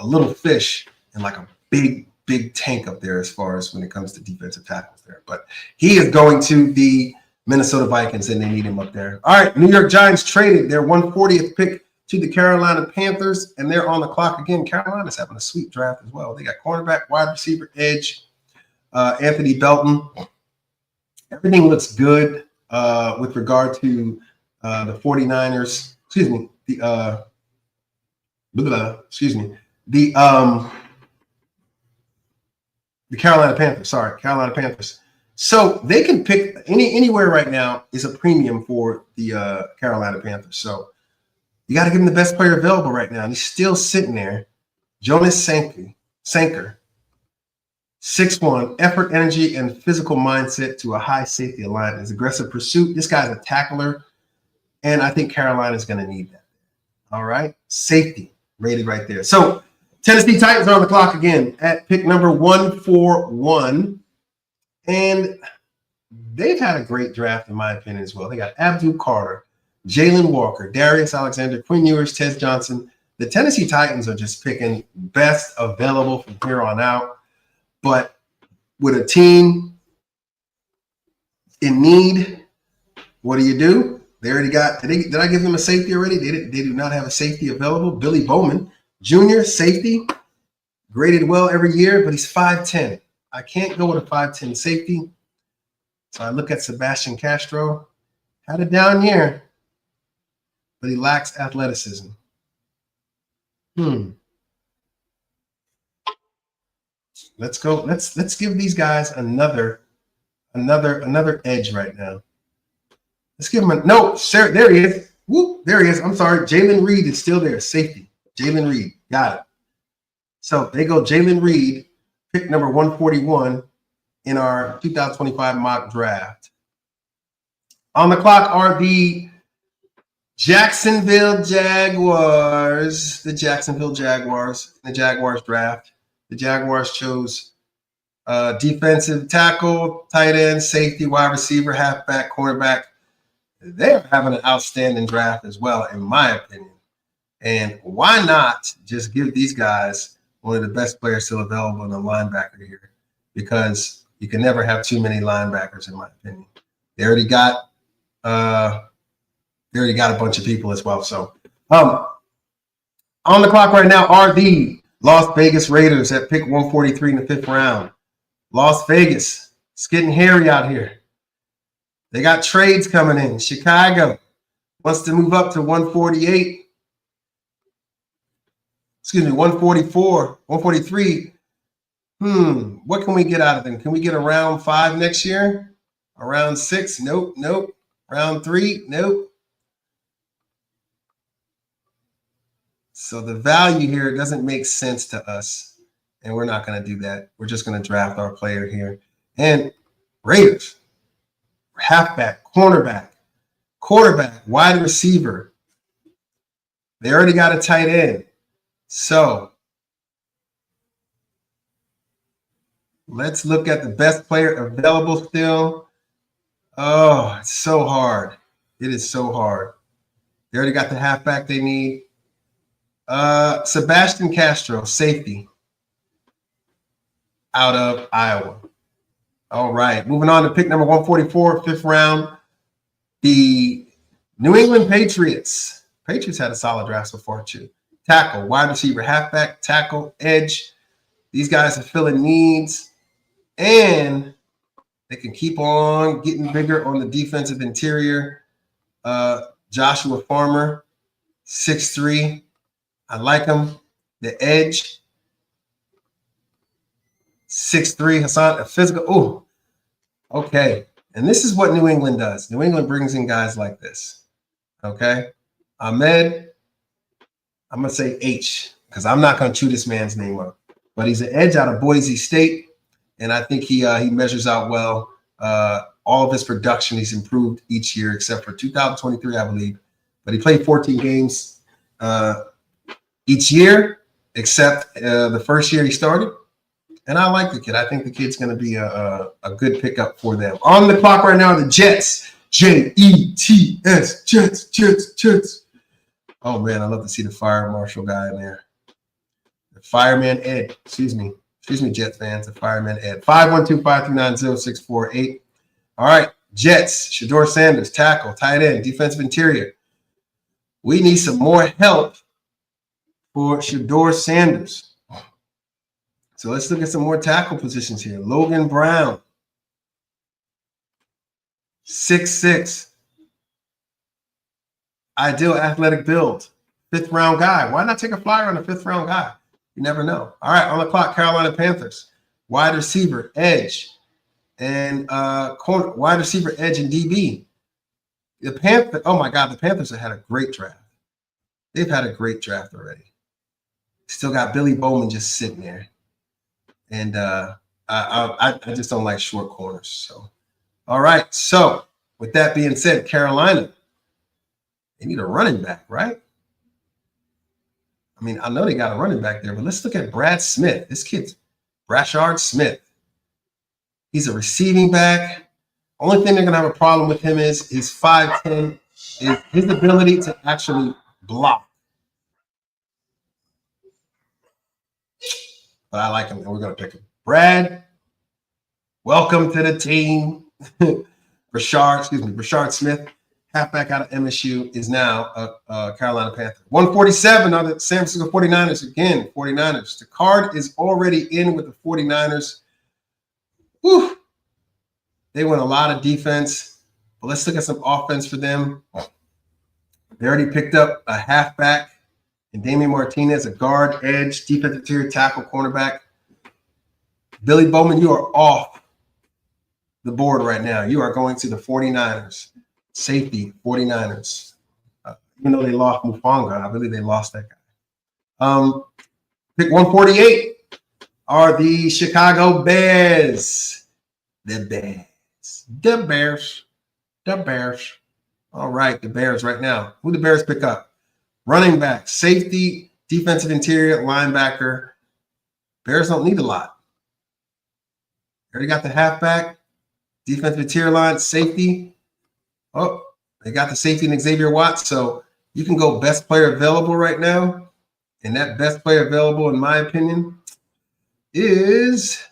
little fish in like a big tank up there as far as when it comes to defensive tackles there. But he is going to the Minnesota Vikings, and they need him up there. All right, New York Giants traded their 140th pick to the Carolina Panthers, and they're on the clock again. Carolina's having a sweet draft as well. They got cornerback, wide receiver, edge, Anthony Belton. Everything looks good with regard to the 49ers. Excuse me. The Carolina Panthers. Sorry, Carolina Panthers. So they can pick anywhere right now is a premium for the Carolina Panthers. So you got to give him the best player available right now. And he's still sitting there. Jonas Sanker, 6'1", effort, energy, and physical mindset to a high safety alignment. His aggressive pursuit. This guy's a tackler, and I think Carolina's going to need that. All right, safety rated right there. So Tennessee Titans are on the clock again at pick number 141. And they've had a great draft, in my opinion, as well. They got Abdul Carter, Jalen Walker, Darius Alexander, Quinn Ewers, Ted Johnson. The Tennessee Titans are just picking best available from here on out. But with a team in need, what do? They already got – did I give them a safety already? They do not have a safety available. Billy Bowman, Jr., safety, graded well every year, but he's 5'10". I can't go with a 5'10 safety. So I look at Sebastian Castro. Had a down year, but he lacks athleticism. Let's go. Let's give these guys another edge right now. Let's give him a no. There he is. Whoop, there he is. I'm sorry. Jalen Reed is still there. Safety. Jalen Reed. Got it. So they go Jalen Reed, pick number 141 in our 2025 mock draft. On the clock are the Jacksonville Jaguars. The Jacksonville Jaguars. The Jaguars draft. The Jaguars chose defensive tackle, tight end, safety, wide receiver, halfback, quarterback. They're having an outstanding draft as well, in my opinion. And why not just give these guys one of the best players still available in the linebacker here? Because you can never have too many linebackers, in my opinion. They already got a bunch of people as well. So on the clock right now are the Las Vegas Raiders at pick 143 in the 5th round. Las Vegas, it's getting hairy out here. They got trades coming in. Chicago wants to move up to 148. Excuse me, 144, 143. What can we get out of them? Can we get a round 5 next year? A round 6? Nope. Round 3? Nope. So the value here doesn't make sense to us, and we're not going to do that. We're just going to draft our player here. And Raiders, halfback, cornerback, quarterback, wide receiver. They already got a tight end. So let's look at the best player available still. Oh, it's so hard. It is so hard. They already got the halfback they need. Sebastian Castro, safety. out of Iowa. All right, moving on to pick number 144, 5th round. The New England Patriots. Patriots had a solid draft so far too. Tackle, wide receiver, halfback, tackle, edge. These guys are filling needs, and they can keep on getting bigger on the defensive interior. Joshua Farmer, 6'3". I like him. The edge, 6'3". Hassan, a physical. Oh, okay. And this is what New England does. New England brings in guys like this. Okay. Ahmed, I'm going to say H because I'm not going to chew this man's name up. But he's an edge out of Boise State. And I think he measures out well. All of his production, he's improved each year except for 2023, I believe. But he played 14 games each year except the first year he started. And I like the kid. I think the kid's going to be a good pickup for them. On the clock right now are the Jets. Jets, Jets. Oh, man, I love to see the fire marshal guy in there. The fireman Ed. Excuse me, Jets fans. The fireman Ed. 512-539-0648. All right, Jets. Shedeur Sanders, tackle, tight end, defensive interior. We need some more help for Shedeur Sanders. So let's look at some more tackle positions here. Logan Brown, 6'6". Ideal athletic build. 5th round guy. Why not take a flyer on a 5th round guy? You never know. All right, on the clock, Carolina Panthers. Wide receiver, edge, and corner, wide receiver, edge, and DB. The Panthers have had a great draft. They've had a great draft already. Still got Billy Bowman just sitting there. And I just don't like short corners. So, all right. So, with that being said, Carolina, they need a running back, right? I mean, I know they got a running back there, but let's look at Brad Smith. This kid's Brashard Smith. He's a receiving back. Only thing they're going to have a problem with him is 5'10", is his ability to actually block. But I like him, and we're going to pick him. Brad, welcome to the team. Brashard Smith, halfback out of MSU, is now a Carolina Panther. 147 on the San Francisco 49ers again. 49ers. The card is already in with the 49ers. Whew. They won a lot of defense, but let's look at some offense for them. They already picked up a halfback and Damian Martinez, a guard, edge, defensive interior, tackle, cornerback. Billy Bowman, you are off the board right now. You are going to the 49ers. Safety, 49ers. Even though they lost Mufanga, I believe they lost that guy. Pick 148 are the Chicago Bears. The Bears. All right, the Bears right now. Who the Bears pick up? Running back, safety, defensive interior, linebacker. Bears don't need a lot. Already got the halfback, defensive interior line, safety. Oh, they got the safety in Xavier Watts. So you can go best player available right now. And that best player available, in my opinion, is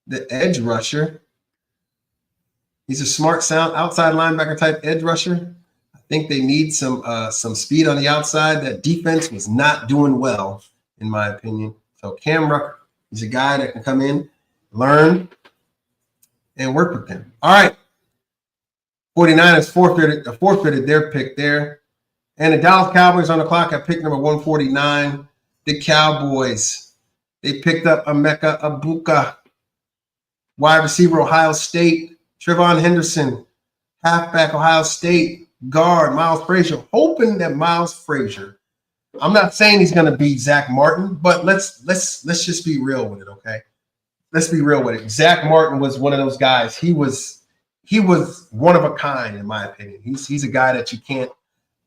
the edge rusher. He's a smart, sound, outside linebacker type edge rusher. I think they need some speed on the outside. That defense was not doing well, in my opinion. So Cam Rucker, he's a guy that can come in, learn, and work with them. All right. 49ers forfeited their pick there. And the Dallas Cowboys on the clock at pick number 149. The Cowboys, they picked up Emeka Egbuka, wide receiver, Ohio State. Trevon Henderson, halfback, Ohio State. Guard, Miles Frazier. Hoping that Miles Frazier, I'm not saying he's going to be Zach Martin, but let's just be real with it, okay? Let's be real with it. Zach Martin was one of those guys. He was one of a kind, in my opinion. He's a guy that you can't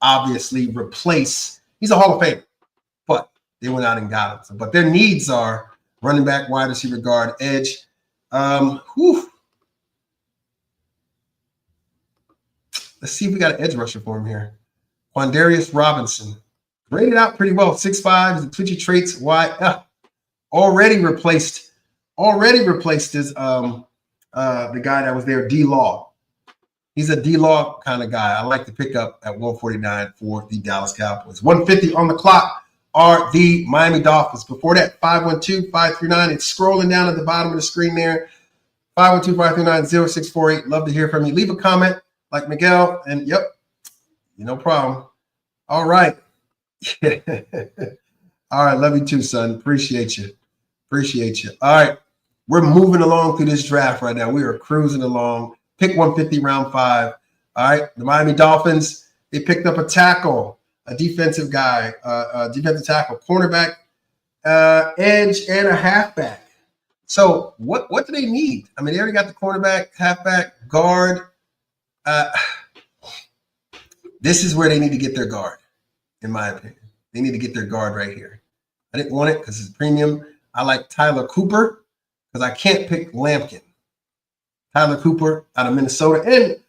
obviously replace. He's a Hall of Famer, but they went out and got him. But their needs are running back, wide receiver, guard, edge. Let's see if we got an edge rusher for him here. Quandarius Robinson. Graded out pretty well. 6'5", the twitchy traits, wide. already replaced his the guy that was there, D Law. He's a D Law kind of guy. I like to pick up at 149 for the Dallas Cowboys. 150 on the clock are the Miami Dolphins. Before that, 512-539. It's scrolling down at the bottom of the screen there. 512-539-0648. Love to hear from you. Leave a comment like Miguel. And yep, no problem. All right. All right. Love you too, son. Appreciate you. Appreciate you. All right. We're moving along through this draft right now. We are cruising along. Pick 150, round 5. All right. The Miami Dolphins, they picked up a tackle, a defensive guy, a defensive tackle, cornerback, edge, and a halfback. So what do they need? I mean, they already got the cornerback, halfback, guard. This is where they need to get their guard, in my opinion. They need to get their guard right here. I didn't want it because it's premium. I like Tyler Cooper because I can't pick Lampkin. Tyler Cooper out of Minnesota. And the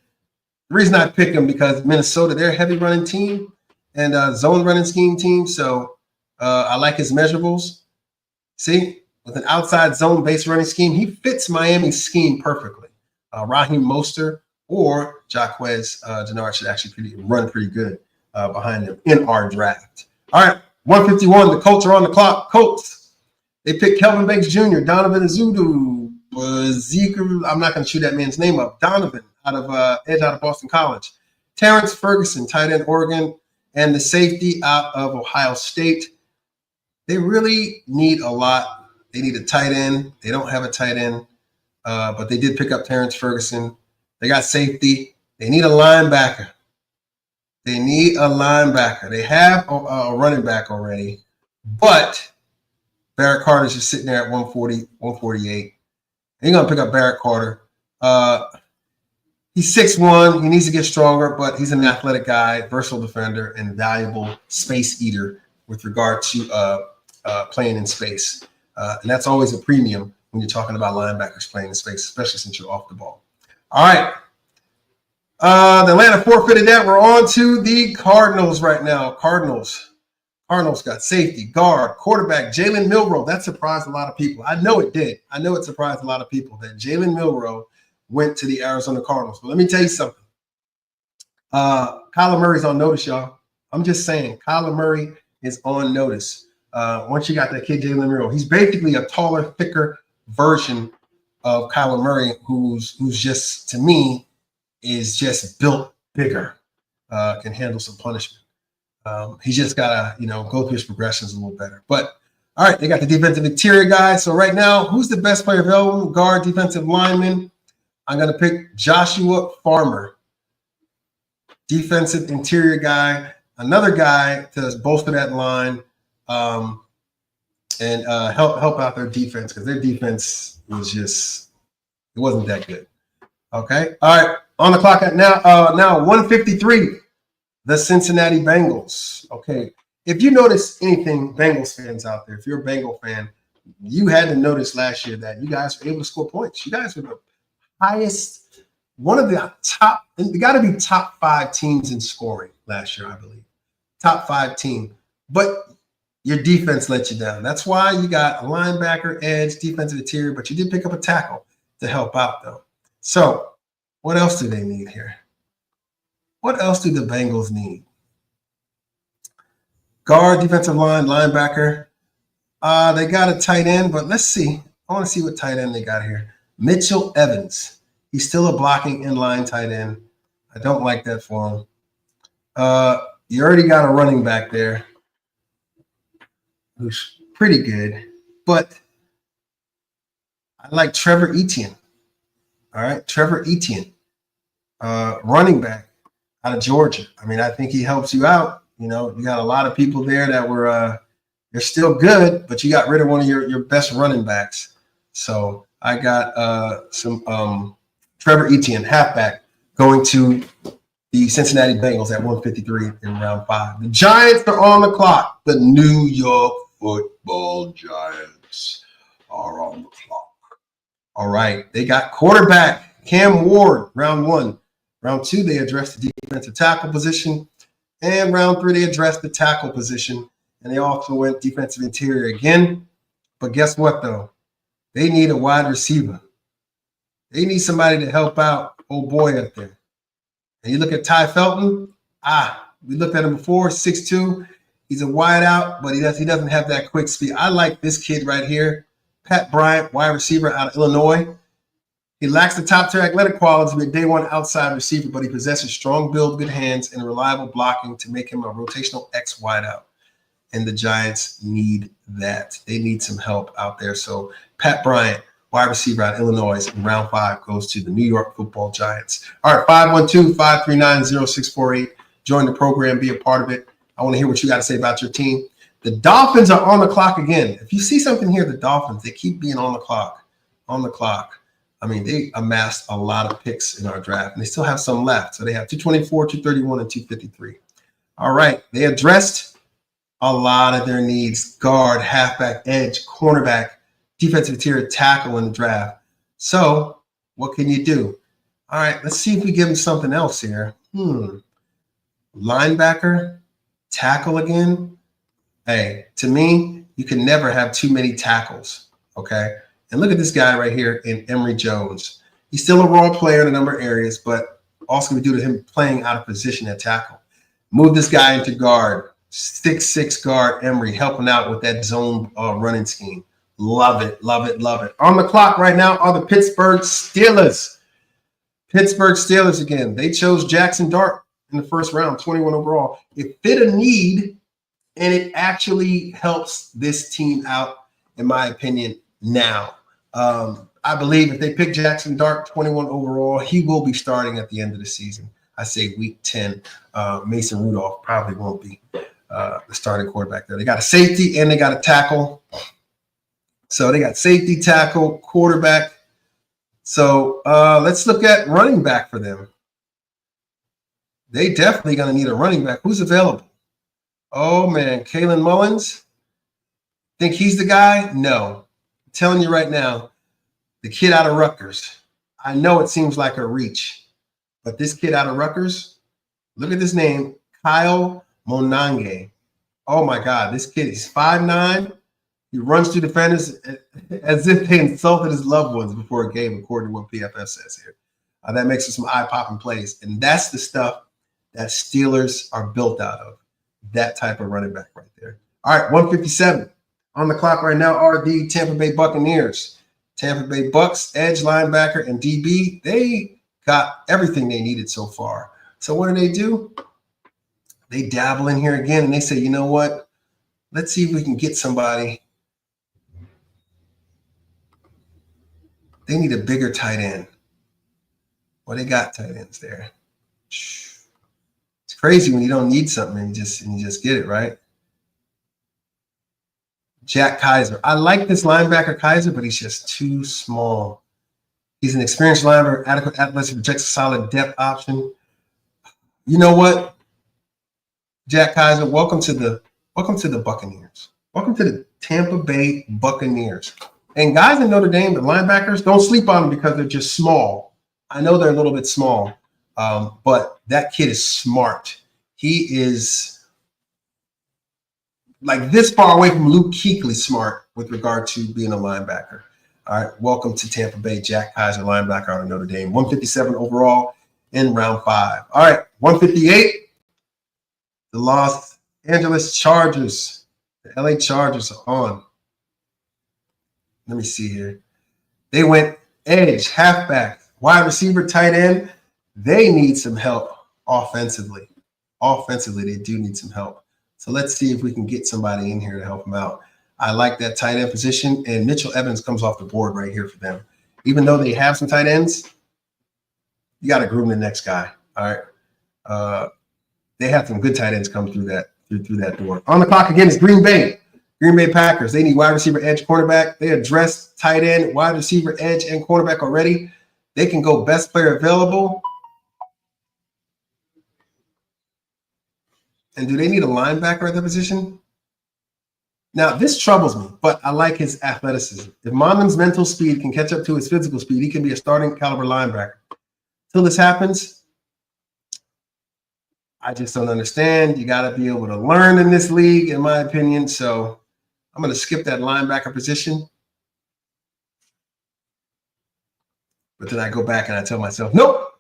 reason I picked him because Minnesota, they're a heavy running team and zone running scheme team. So I like his measurables. See, with an outside zone-based running scheme, he fits Miami's scheme perfectly. Raheem Mostert or Jaquez Jannard should actually run pretty good behind him in our draft. All right, 151, the Colts are on the clock. Colts, they picked Kelvin Banks Jr., Donovan Azudu, I'm not going to shoot that man's name up. Donovan out of Boston College. Terrence Ferguson, tight end Oregon, and the safety out of Ohio State. They really need a lot. They need a tight end. They don't have a tight end, but they did pick up Terrence Ferguson. They got safety. They need a linebacker. They need a linebacker. They have a running back already, but Barrett Carter's just sitting there at 140, 148. You're going to pick up Barrett Carter. He's 6'1". He needs to get stronger, but he's an athletic guy, versatile defender, and valuable space eater with regard to playing in space. And that's always a premium when you're talking about linebackers playing in space, especially since you're off the ball. All right. The Atlanta forfeited that. We're on to the Cardinals right now. Cardinals got safety, guard, quarterback, Jalen Milroe. That surprised a lot of people. I know it did. I know it surprised a lot of people that Jalen Milroe went to the Arizona Cardinals. But let me tell you something. Kyler Murray's on notice, y'all. I'm just saying, Kyler Murray is on notice. Once you got that kid, Jalen Milroe, he's basically a taller, thicker version of Kyler Murray, who's just, to me, is just built bigger, can handle some punishment. He's just got to, go through his progressions a little better. But, all right, they got the defensive interior guy. So right now, who's the best player available? Guard, defensive lineman. I'm going to pick Joshua Farmer, defensive interior guy, another guy to bolster that line and help out their defense because their defense was it wasn't that good. Okay. All right. On the clock at now 153. The Cincinnati Bengals. Okay. If you notice anything, Bengals fans out there, if you're a Bengal fan, you had to notice last year that you guys were able to score points. You guys were the highest, one of the top, and you got to be top 5 teams in scoring last year, I believe. Top 5 team. But your defense let you down. That's why you got a linebacker, edge, defensive interior, but you did pick up a tackle to help out, though. So what else do they need here? What else do the Bengals need? Guard, defensive line, linebacker. They got a tight end, but let's see. I want to see what tight end they got here. Mitchell Evans. He's still a blocking inline tight end. I don't like that for him. You already got a running back there who's pretty good, but I like Trevor Etienne. All right, Trevor Etienne, running back out of Georgia. I mean, I think he helps you out. You got a lot of people there that were they're still good, but you got rid of one of your best running backs. So I got some Trevor Etienne, halfback, going to the Cincinnati Bengals at 153 in round 5. The Giants are on the clock. The New York Football Giants are on the clock. All right. They got quarterback Cam Ward, round 1. Round 2, they addressed the defensive tackle position. And round 3, they addressed the tackle position. And they also went defensive interior again. But guess what, though? They need a wide receiver. They need somebody to help out old boy up there. And you look at Ty Felton. We looked at him before, 6'2". He's a wide out, but he doesn't have that quick speed. I like this kid right here, Pat Bryant, wide receiver out of Illinois. He lacks the top tier athletic qualities to be a day one outside receiver, but he possesses strong build, good hands, and reliable blocking to make him a rotational X wide out. And the Giants need that. They need some help out there. So Pat Bryant, wide receiver out of Illinois, in round 5 goes to the New York Football Giants. All right, 512-539-0648. Join the program, be a part of it. I want to hear what you got to say about your team. The Dolphins are on the clock again. If you see something here, the Dolphins, they keep being on the clock. I mean, they amassed a lot of picks in our draft, and they still have some left. So they have 224, 231, and 253. All right, they addressed a lot of their needs: guard, halfback, edge, cornerback, defensive interior tackle in the draft. So what can you do? All right, let's see if we give them something else here. Linebacker, tackle again. Hey, to me, you can never have too many tackles, okay? And look at this guy right here in Emory Jones. He's still a raw player in a number of areas, but also due to him playing out of position at tackle. Move this guy into guard, 6'6" guard Emory, helping out with that zone running scheme. Love it, love it, love it. On the clock right now are the Pittsburgh Steelers. Pittsburgh Steelers again. They chose Jackson Dart in the first round, 21 overall. It fit a need, and it actually helps this team out, in my opinion, now. I believe if they pick Jackson Dart, 21 overall, he will be starting at the end of the season. I say week 10. Mason Rudolph probably won't be the starting quarterback there. They got a safety and they got a tackle. So they got safety, tackle, quarterback. So let's look at running back for them. They definitely going to need a running back. Who's available? Oh, man, Kalen Mullins. Think he's the guy? No. I'm telling you right now, the kid out of Rutgers. I know it seems like a reach, but this kid out of Rutgers, look at this name, Kyle Monange. Oh, my God, this kid is 5'9". He runs through defenders as if they insulted his loved ones before a game, according to what PFF says here. That makes for some eye-popping plays, and that's the stuff that Steelers are built out of, that type of running back right there. All right, 157. On the clock right now are the Tampa Bay Buccaneers. Tampa Bay Bucks, edge, linebacker, and DB. They got everything they needed so far. So what do? They dabble in here again, and they say, you know what? Let's see if we can get somebody. They need a bigger tight end. Well, they got tight ends there. It's crazy when you don't need something and you just get it, right? Jack Kaiser. I like this linebacker Kaiser, but he's just too small. He's an experienced linebacker, adequate athleticism, projects a solid depth option. You know what, Jack Kaiser? Welcome to the Buccaneers. Welcome to the Tampa Bay Buccaneers. And guys in Notre Dame, the linebackers, don't sleep on them because they're just small. I know they're a little bit small, but that kid is smart. He is like this far away from Luke Kuechly smart with regard to being a linebacker. All right, welcome to Tampa Bay, Jack Kaiser, linebacker out of Notre Dame. 157 overall in round 5. All right, 158, the Los Angeles Chargers. The LA Chargers are on. Let me see here. They went edge, halfback, wide receiver, tight end. They need some help offensively. Offensively, they do need some help. So let's see if we can get somebody in here to help them out. I like that tight end position, and Mitchell Evans comes off the board right here for them. Even though they have some tight ends, you got to groom the next guy. All right. They have some good tight ends come through that door. On the clock again is Green Bay. Green Bay Packers. They need wide receiver, edge, cornerback. They addressed tight end, wide receiver, edge, and cornerback already. They can go best player available. And do they need a linebacker at that position? Now, this troubles me, but I like his athleticism. If Monden's mental speed can catch up to his physical speed, he can be a starting caliber linebacker. Until this happens, I just don't understand. You got to be able to learn in this league, in my opinion. So I'm going to skip that linebacker position. But then I go back and I tell myself, nope.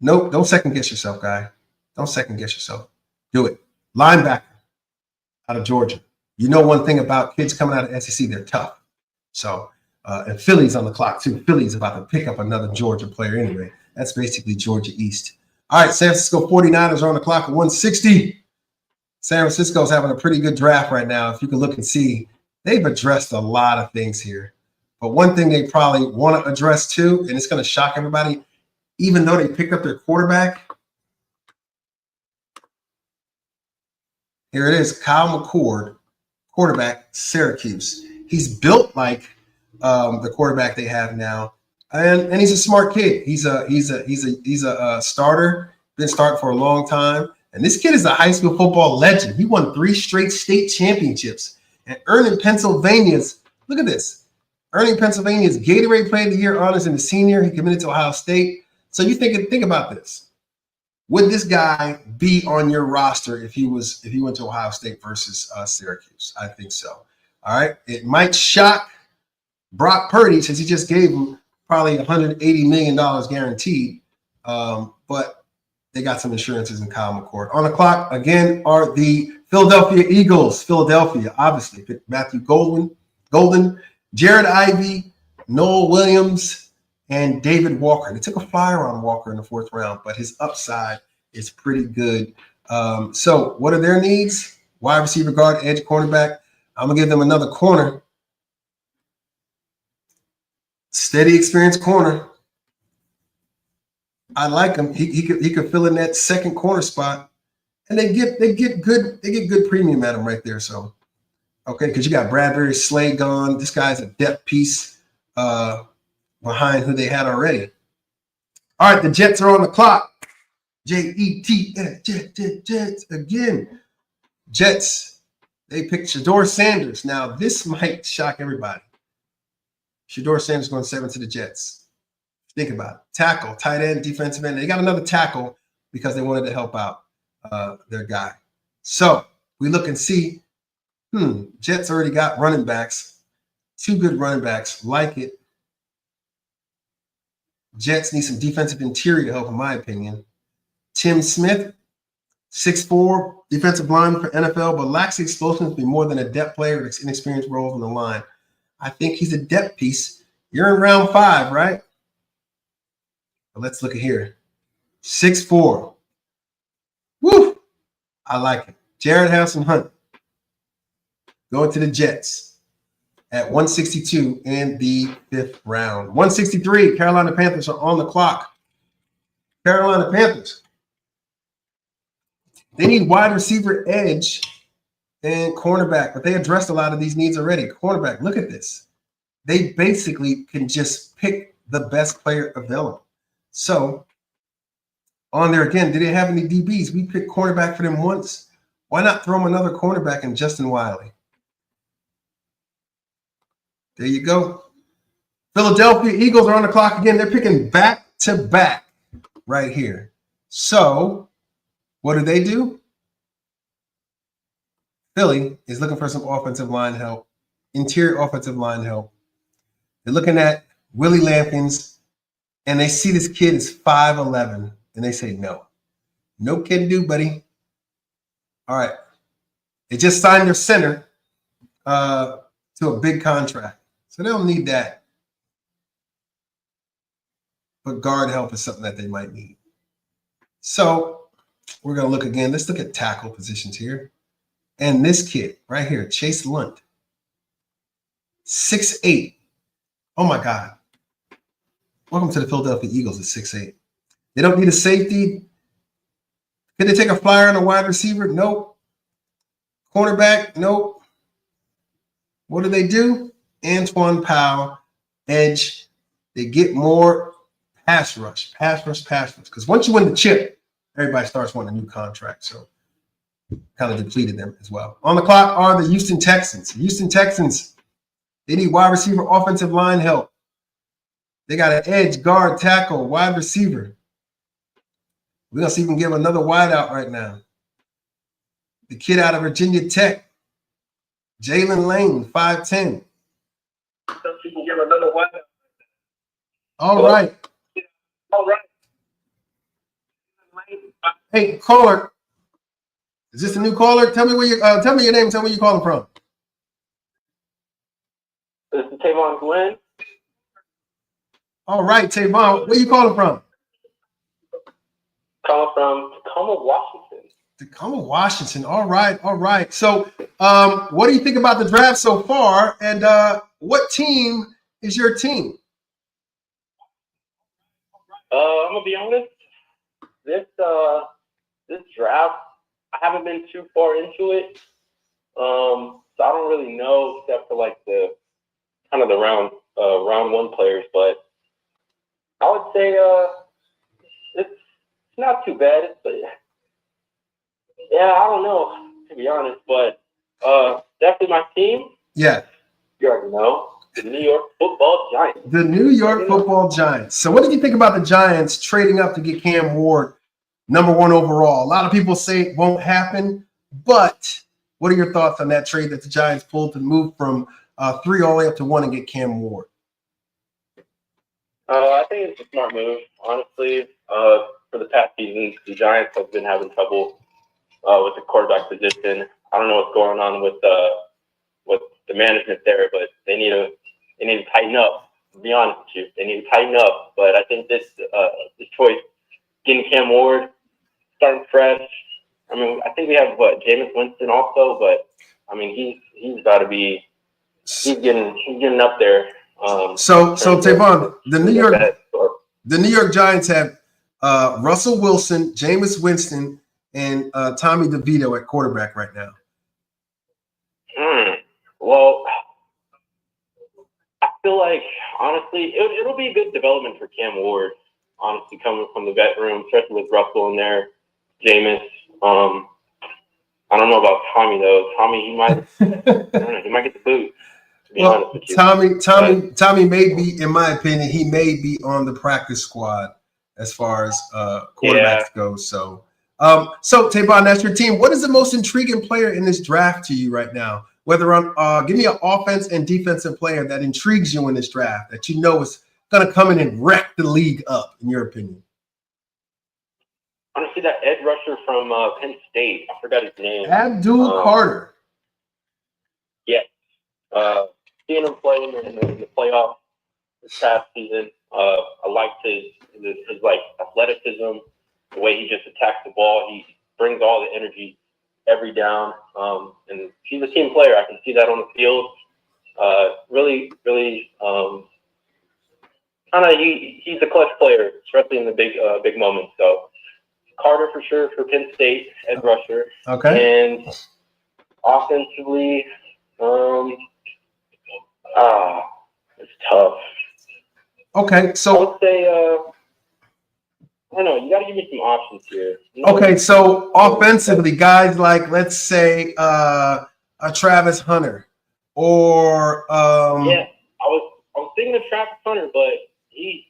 Nope. Don't second guess yourself, guy. Don't second guess yourself. Do it. Linebacker out of Georgia. You know one thing about kids coming out of SEC, they're tough. So, and Philly's on the clock too. Philly's about to pick up another Georgia player anyway. That's basically Georgia East. All right, San Francisco 49ers are on the clock at 160. San Francisco's having a pretty good draft right now. If you can look and see, they've addressed a lot of things here. But one thing they probably want to address too, and it's going to shock everybody, even though they picked up their quarterback, here it is, Kyle McCord, quarterback, Syracuse. He's built like the quarterback they have now, and he's a smart kid. He's a starter, been starting for a long time, and this kid is a high school football legend. He won 3 straight state championships and earning Pennsylvania's. Look at this, earning Pennsylvania's Gatorade Player of the Year honors in the senior. He committed to Ohio State. So you think about this. Would this guy be on your roster if he went to Ohio State versus Syracuse? I think so. All right. It might shock Brock Purdy since he just gave him probably $180 million guaranteed. But they got some insurances in Kyle McCord. On the clock again are the Philadelphia Eagles. Philadelphia, obviously, picked Matthew Golden, Jared Ivey, Noel Williams, and David Walker. They took a flyer on Walker in the 4th round, but his upside is pretty good. So what are their needs? Wide receiver, guard, edge, cornerback. I'm going to give them another corner. Steady, experienced corner. I like him. He could fill in that second corner spot, and they get good premium at him right there. So, okay, because you got Bradbury Slay gone. This guy's a depth piece behind who they had already. All right, the Jets are on the clock. Jets, Jets again. Jets. They picked Shedeur Sanders. Now, this might shock everybody. Shedeur Sanders going 7 to the Jets. Think about it. Tackle, tight end, defensive end. They got another tackle because they wanted to help out their guy. So we look and see, Jets already got running backs. 2 good running backs. Like it. Jets need some defensive interior to help, in my opinion. Tim Smith, 6'4", defensive lineman for NFL, but lacks the explosion to be more than a depth player with inexperienced roles on the line. I think he's a depth piece. You're in round 5, right? But let's look at here. 6'4". Woo! I like it. Jared Harrison Hunt going to the Jets at 162 in the 5th round. 163, Carolina Panthers are on the clock. Carolina Panthers. They need wide receiver, edge, and cornerback, but they addressed a lot of these needs already. Cornerback, look at this. They basically can just pick the best player available. So on there again, did they have any DBs? We picked cornerback for them once. Why not throw them another cornerback in Justin Wiley? There you go. Philadelphia Eagles are on the clock again. They're picking back-to-back right here. So what do? Philly is looking for some offensive line help, interior offensive line help. They're looking at Willie Lampkins, and they see this kid is 5'11", and they say no. No can do, buddy. All right. They just signed their center to a big contract. So they don't need that. But guard help is something that they might need. So we're going to look again. Let's look at tackle positions here. And this kid right here, Chase Lunt, 6'8". Oh, my God. Welcome to the Philadelphia Eagles at 6'8". They don't need a safety. Can they take a flyer on a wide receiver? Nope. Cornerback? Nope. What do? Antoine Powell, edge. They get more pass rush. Because once you win the chip, everybody starts wanting a new contract. So kind of depleted them as well. On the clock are the Houston Texans. Houston Texans, they need wide receiver, offensive line help. They got an edge, guard, tackle, wide receiver. We're going to see if we can give another wide out right now. The kid out of Virginia Tech, Jalen Lane, 5'10". Some people give another one. All right. All right. Hey, caller. Is this a new caller? Tell me where you tell me your name. Tell me where you're calling from. This is Tavon Glenn. All right, Tavon. Where you calling from? Calling from Tacoma, Washington. Tacoma, Washington. All right, all right. So, what do you think about the draft so far? And what team is your team? I'm gonna be honest. This draft, I haven't been too far into it. So I don't really know except for like the kind of the round one players, but I would say it's not too bad. But yeah, I don't know to be honest, but definitely my team. Yeah. You already know. The New York Football Giants. The New York Football Giants. So what did you think about the Giants trading up to get Cam Ward #1 overall? A lot of people say it won't happen, but what are your thoughts on that trade that the Giants pulled to move from 3 all the way up to 1 and get Cam Ward? I think it's a smart move, honestly. For the past seasons, the Giants have been having trouble with the quarterback position. I don't know what's going on with the management there, but they need to tighten up. To be honest with you, they need to tighten up. But I think this choice, getting Cam Ward, starting fresh. I mean, I think we have Jameis Winston also, but I mean he's got to be he's getting up there. So Tavon, the New York Giants have Russell Wilson, Jameis Winston, and Tommy DeVito at quarterback right now. Well, I feel like honestly, it'll be a good development for Cam Ward. Honestly, coming from the vet room, especially with Russell in there, Jameis. I don't know about Tommy though. Tommy, he might get the boot. To be honest with you. Tommy may be, in my opinion, he may be on the practice squad as far as quarterbacks go. So Tavon, that's your team. What is the most intriguing player in this draft to you right now? Whether on, give me an offense and defensive player that intrigues you in this draft that you know is going to come in and wreck the league up, in your opinion. Honestly, that edge rusher from Penn State, I forgot his name. Abdul Carter. Yeah. Seeing him play in the playoffs this past season, I liked his like athleticism, the way he just attacks the ball. He brings all the energy every down, and he's a team player. I can see that on the field. Really, kind of he's a clutch player, especially in the big moments. So Carter for sure for Penn State, edge rusher. Okay. And offensively, it's tough. Okay, so I would say I don't know. You got to give me some options here. Okay, so offensively, guys like, let's say a Travis Hunter, or yeah, I was thinking of Travis Hunter, but he's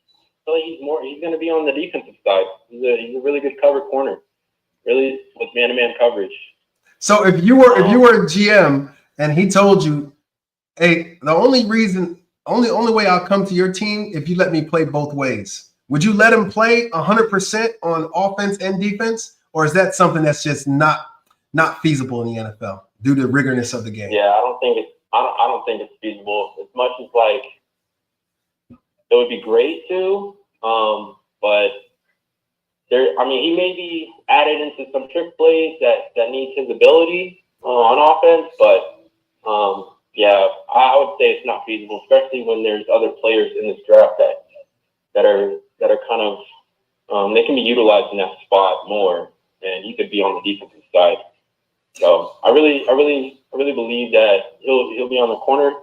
going to be on the defensive side. He's a really good cover corner, really with man-to-man coverage. So if you were a GM and he told you, hey, the only way I'll come to your team if you let me play both ways. Would you let him play 100% on offense and defense, or is that something that's just not feasible in the NFL due to the rigorousness of the game? Yeah, I don't think it's feasible. As much as like it would be great to, but he may be added into some trick plays that need his ability on offense, but yeah, I would say it's not feasible, especially when there's other players in this draft that are kind of they can be utilized in that spot more, and he could be on the defensive side. So I really believe that he'll be on the corner,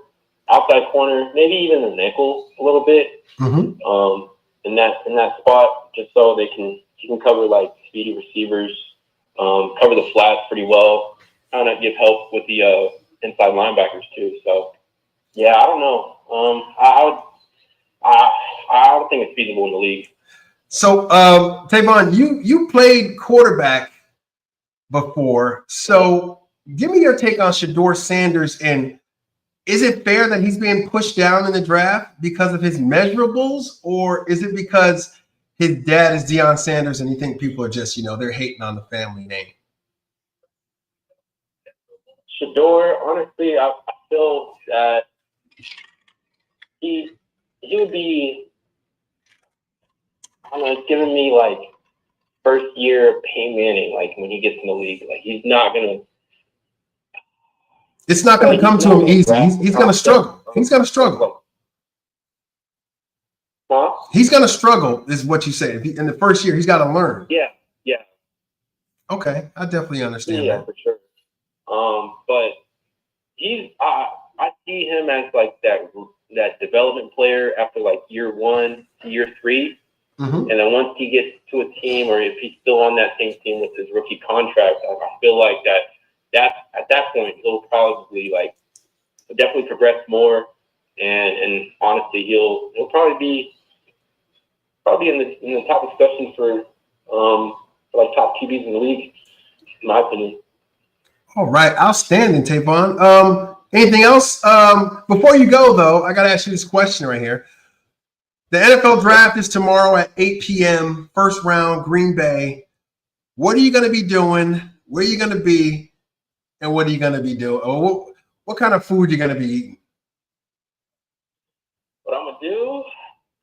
outside corner, maybe even the nickel a little bit, in that spot, just so he can cover like speedy receivers, cover the flats pretty well, kind of give help with the inside linebackers too. So yeah, I don't know. I would think it's feasible in the league. So, Tavon, you played quarterback before. So, Give me your take on Shedeur Sanders, and is it fair that he's being pushed down in the draft because of his measurables, or is it because his dad is Deion Sanders and you think people are just, they're hating on the family name? Shedeur, honestly, I feel that he would be, I don't know, it's giving me like first year Peyton Manning, like when he gets in the league. Like he's not gonna. It's not going to come to him easy. He's going to struggle. He's going to struggle. Huh? He's going to struggle, is what you say. In the first year, he's got to learn. Yeah. Okay, I definitely understand that. Yeah, for sure. But I see him as like that development player after like year 1 to year 3. Mm-hmm. And then once he gets to a team, or if he's still on that same team with his rookie contract, I feel like that at that point he'll probably definitely progress more, and honestly he'll probably be in the top discussion for like top QBs in the league, in my opinion. All right, outstanding, Tavon. Anything else? Before you go though, I got to ask you this question right here. The NFL draft is tomorrow at 8 p.m. First round, Green Bay. What are you going to be doing? Where are you going to be? And what are you going to be doing? Or what kind of food are you going to be eating? What I'm going to do,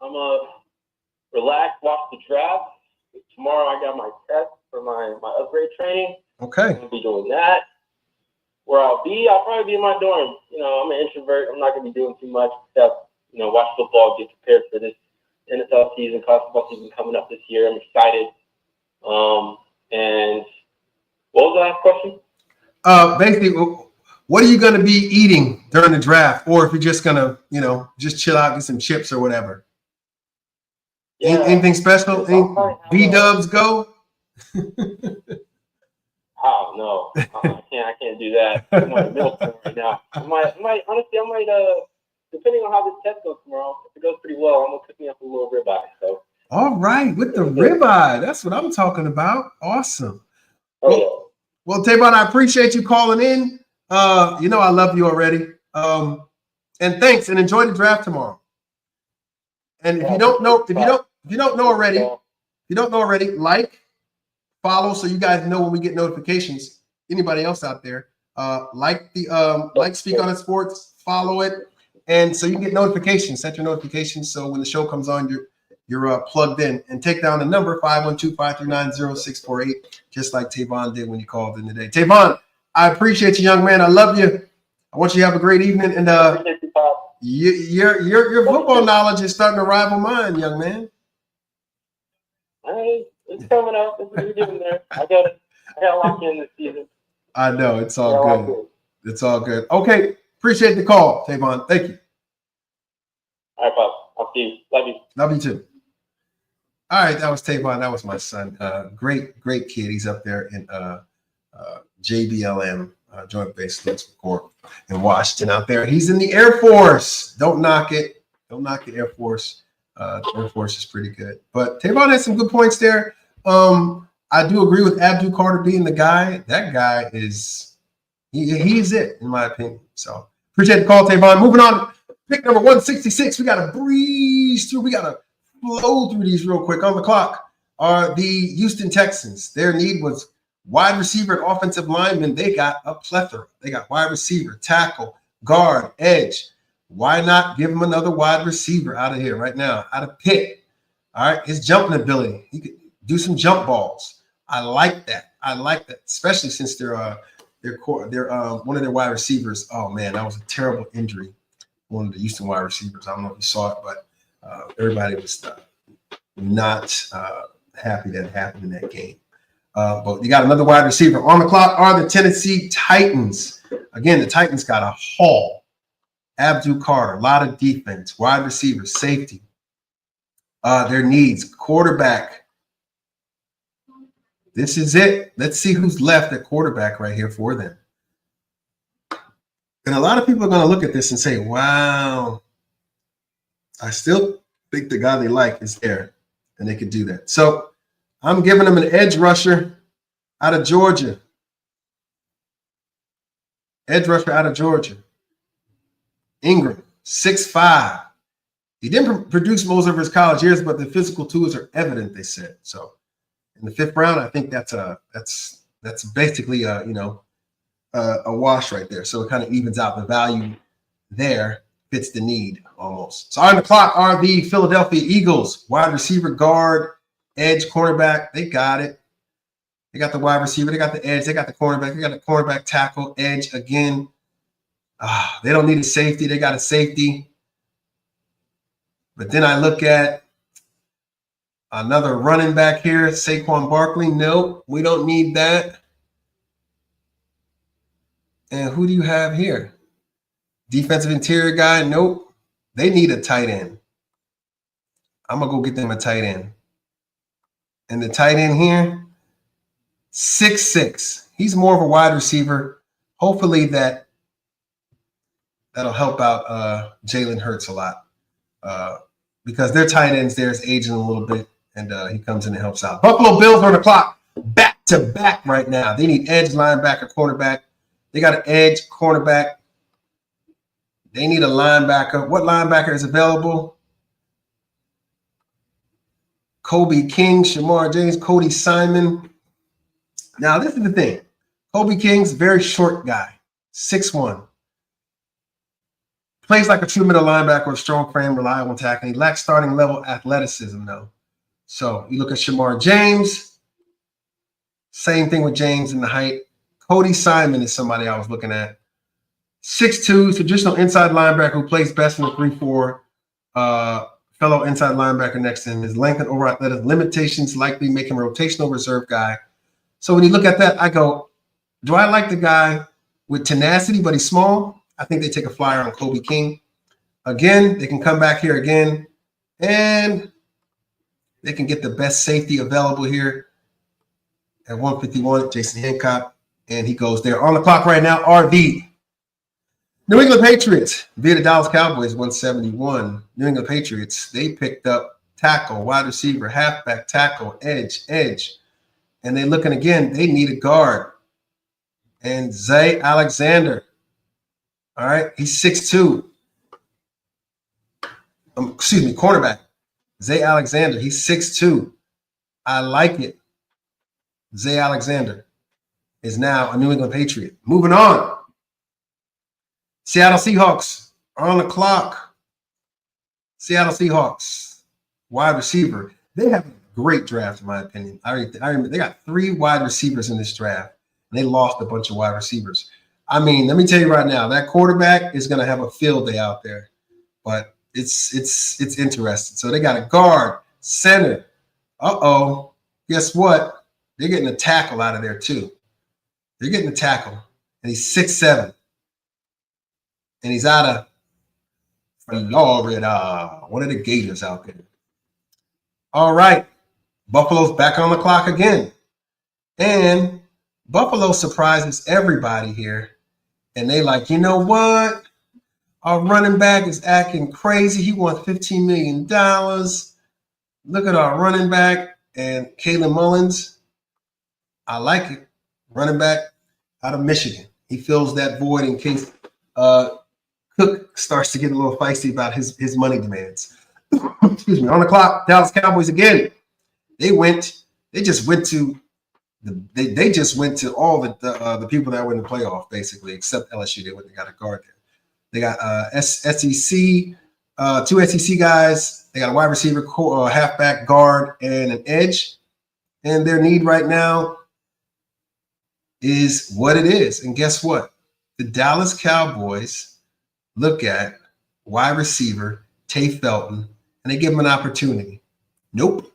I'm going to relax, watch the draft. Tomorrow I got my test for my upgrade training. Okay. I'm going to be doing that. Where I'll probably be in my dorm. I'm an introvert. I'm not going to be doing too much except, watch football, get prepared for this NFL season, college football season coming up this year. I'm excited. And what was the last question? Basically, what are you going to be eating during the draft? Or if you're just going to, just chill out, get some chips or whatever. Yeah. Anything special? B-dubs go? Oh, no. I can't do that. I'm on the middle school right now. I might, depending on how this test goes tomorrow, if it goes pretty well, I'm going to cook me up a little ribeye. So. All right, with the ribeye. That's what I'm talking about. Awesome. Well, Tavon, I appreciate you calling in. I love you already. And thanks, and enjoy the draft tomorrow. And if you don't know already, like, follow, so you guys know when we get notifications. Anybody else out there, like Speak on It Sports, follow it, and so you can get notifications. Set your notifications so when the show comes on, you're plugged in. And take down the number 512-539-0648, just like Tavon did when you called in today. Tavon, I appreciate you, young man. I love you. I want you to have a great evening. And your football knowledge is starting to rival mine, young man. Hey, it's coming up. We're getting there. I got to lock in this season. I know. It's all good. It's all good. Okay. Appreciate the call, Tavon. Thank you. All right, Pop. I'll see you. Love you. Love you too. All right. That was Tavon. That was my son. Great kid. He's up there in JBLM, Joint Base Lynchburg Court in Washington out there. He's in the Air Force. Don't knock it. Don't knock the Air Force. The Air Force is pretty good. But Tavon has some good points there. I do agree with Abdul Carter being the guy. That guy is he's it, in my opinion. So appreciate the call, Tavon. Moving on. Pick number 166. We got to breeze through. We got to flow through these real quick. On the clock are the Houston Texans. Their need was wide receiver and offensive lineman. They got a plethora. They got wide receiver, tackle, guard, edge. Why not give him another wide receiver out of here right now, out of Pitt? All right, his jumping ability. He could do some jump balls. I like that. Especially since they're one of their wide receivers. Oh man, that was a terrible injury. One of the Houston wide receivers. I don't know if you saw it, but everybody was not happy that it happened in that game. But you got another wide receiver. On the clock are the Tennessee Titans. Again, the Titans got a haul. Abdul Carter, a lot of defense, wide receiver, safety. Their needs, quarterback. This is it. Let's see who's left at quarterback right here for them. And a lot of people are going to look at this and say, wow, I still think the guy they like is there, and they could do that. So I'm giving them an edge rusher out of Georgia. edge rusher out of Georgia. Ingram, 6'5". He didn't produce most of his college years, but the physical tools are evident, they said. So in the 5th round, I think that's basically a wash right there. So it kind of evens out the value there, fits the need almost. So on the clock are the Philadelphia Eagles, wide receiver, guard, edge, cornerback. They got it. They got the wide receiver. They got the edge. They got the cornerback. They got the cornerback, tackle, edge again. They don't need a safety. They got a safety. But then I look at another running back here, Saquon Barkley. Nope, we don't need that. And who do you have here? Defensive interior guy? Nope. They need a tight end. I'm going to go get them a tight end. And the tight end here, 6'6". He's more of a wide receiver. Hopefully that'll help out Jalen Hurts a lot. Because their tight ends there is aging a little bit, and he comes in and helps out. Buffalo Bills are on the clock, back to back right now. They need edge, linebacker, cornerback. They got an edge, cornerback. They need a linebacker. What linebacker is available? Kobe King, Shamar James, Cody Simon. Now, this is the thing. Kobe King's a very short guy, 6'1". Plays like a true middle linebacker with a strong frame, reliable in tackling. He lacks starting level athleticism, though. So you look at Shamar James. Same thing with James in the height. Cody Simon is somebody I was looking at. 6'2", traditional inside linebacker who plays best in the 3-4. Fellow inside linebacker next to him. His length and over athletic limitations likely make him a rotational reserve guy. So when you look at that, I go, do I like the guy with tenacity, but he's small? I think they take a flyer on Kobe King. Again, they can come back here again, and they can get the best safety available here at 151, Jason Hancock, and he goes there. On the clock right now are the New England Patriots via the Dallas Cowboys, 171. New England Patriots, they picked up tackle, wide receiver, halfback, tackle, edge. And they're looking again. They need a guard. And Zay Alexander. All right, he's 6'2". Cornerback. Zay Alexander, he's 6'2". I like it. Zay Alexander is now a New England Patriot. Moving on. Seattle Seahawks are on the clock. Seattle Seahawks, wide receiver. They have a great draft, in my opinion. I remember they got 3 wide receivers in this draft, and they lost a bunch of wide receivers. I mean, let me tell you right now, that quarterback is going to have a field day out there, but it's interesting. So they got a guard, center. Guess what? They're getting a tackle out of there too. They're getting a tackle, and he's 6'7". And he's out of Florida, one of the Gators out there. All right, Buffalo's back on the clock again. And Buffalo surprises everybody here. And they like, you know what? Our running back is acting crazy. He wants $15 million. Look at our running back and Kalen Mullins. I like it. Running back out of Michigan. He fills that void in case Cook starts to get a little feisty about his money demands. Excuse me. On the clock, Dallas Cowboys again. They just went to all the people that were in the playoff, basically, except LSU. They got a guard there. They got SEC, 2 SEC guys. They got a wide receiver, halfback, guard, and an edge. And their need right now is what it is. And guess what? The Dallas Cowboys look at wide receiver Tay Felton, and they give him an opportunity. Nope,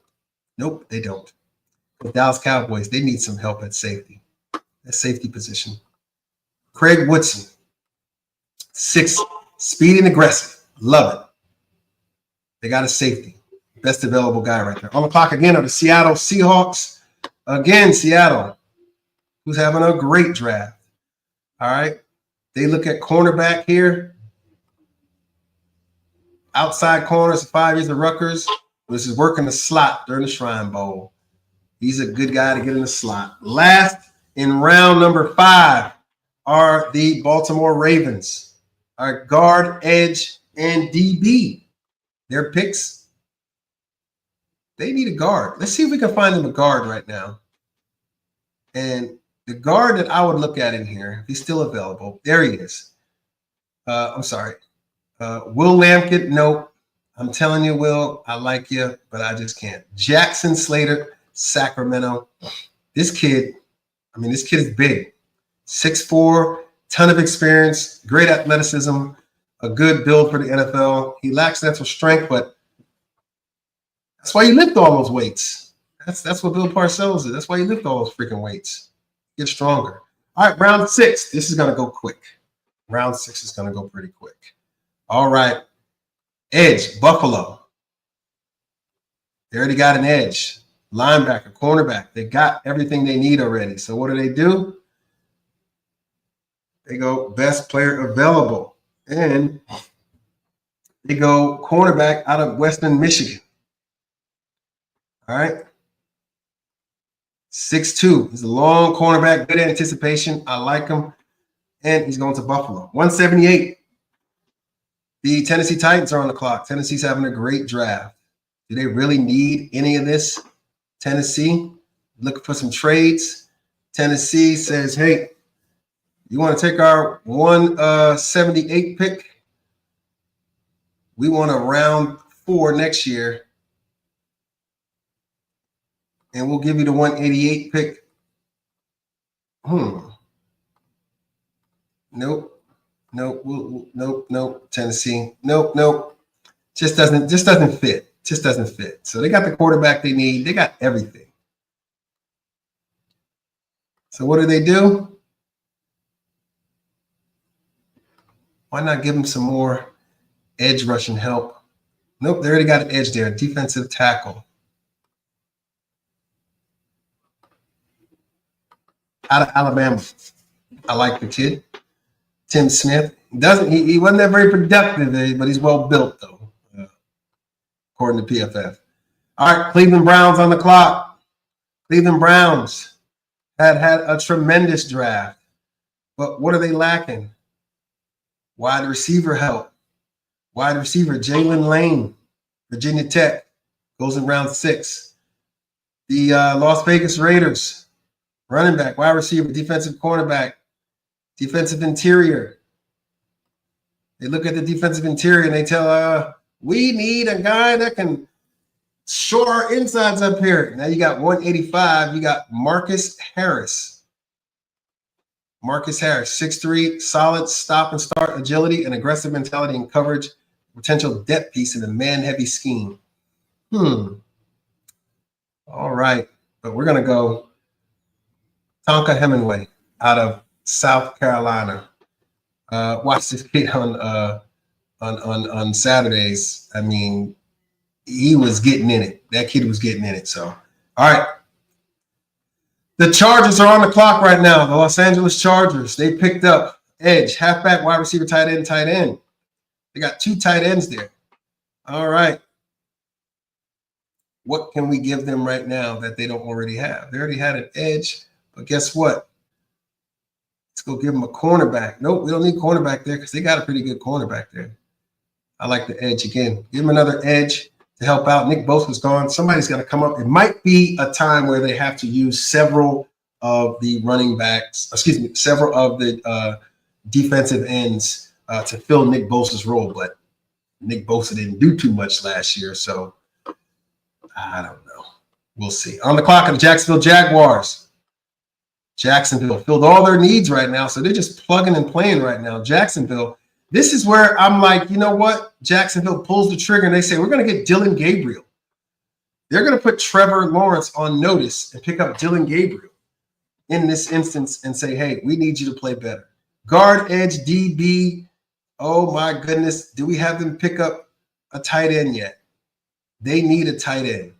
they don't. The Dallas Cowboys, they need some help at safety, that safety position. Craig Woodson, 6, speedy and aggressive. Love it. They got a safety. Best available guy right there. On the clock again are the Seattle Seahawks. Again, Seattle, who's having a great draft. All right. They look at cornerback here. Outside corners, 5 years of Rutgers. This is working the slot during the Shrine Bowl. He's a good guy to get in the slot. Last in round number 5 are the Baltimore Ravens. Our guard, edge, and DB. Their picks, they need a guard. Let's see if we can find them a guard right now. And the guard that I would look at in here, if he's still available, there he is. I'm sorry. Will Lampkin, nope. I'm telling you, Will, I like you, but I just can't. Jackson Slater, Sacramento. This kid is big. 6'4", ton of experience, great athleticism, a good build for the NFL. He lacks natural strength, but that's why you lift all those weights. That's what Bill Parcells is. That's why you lift all those freaking weights. Get stronger. All right, round 6. This is going to go quick. Round 6 is going to go pretty quick. All right. Edge, Buffalo. They already got an edge. Linebacker, cornerback. They got everything they need already. So what do? They go best player available. And they go cornerback out of Western Michigan. All right. 6'2". He's a long cornerback, good anticipation. I like him. And he's going to Buffalo. 178. The Tennessee Titans are on the clock. Tennessee's having a great draft. Do they really need any of this? Tennessee, looking for some trades. Tennessee says, hey, you want to take our 178 pick? We want a round 4 next year. And we'll give you the 188 pick. Nope. Nope. Tennessee. Nope. Just doesn't fit. So they got the quarterback they need. They got everything. So what do? Why not give them some more edge rushing help? Nope, they already got an edge there. Defensive tackle. Out of Alabama. I like the kid. Tim Smith. He wasn't that very productive, but he's well built, though, according to PFF. All right, Cleveland Browns on the clock. Cleveland Browns had a tremendous draft. But what are they lacking? Wide receiver help. Wide receiver Jalen Lane, Virginia Tech, goes in round 6. The Las Vegas Raiders, running back, wide receiver, defensive cornerback, defensive interior. They look at the defensive interior and they tell, we need a guy that can shore our insides up here. Now you got 185. You got Marcus Harris. 6'3", solid stop and start agility and aggressive mentality and coverage, potential depth piece in a man-heavy scheme. All right, but we're going to go Tonka Hemingway out of South Carolina. Watch this kid on Saturdays. I mean, he was getting in it. That kid was getting in it. So, all right. The Chargers are on the clock right now. The Los Angeles Chargers. They picked up edge, halfback, wide receiver, tight end. They got 2 tight ends there. All right. What can we give them right now that they don't already have? They already had an edge, but guess what? Let's go give them a cornerback. Nope, we don't need cornerback there because they got a pretty good cornerback there. I like the edge again. Give them another edge to help out. Nick Bosa's gone. Somebody's got to come up. It might be a time where they have to use several of the several of the defensive ends to fill Nick Bosa's role. But Nick Bosa didn't do too much last year, so I don't know. We'll see. On the clock of the Jacksonville Jaguars. Jacksonville filled all their needs right now, so they're just plugging and playing right now. Jacksonville, this is where I'm like, you know what? Jacksonville pulls the trigger and they say, we're going to get Dylan Gabriel. They're going to put Trevor Lawrence on notice and pick up Dylan Gabriel in this instance and say, hey, we need you to play better. Guard, edge, DB. Oh, my goodness. Do we have them pick up a tight end yet? They need a tight end.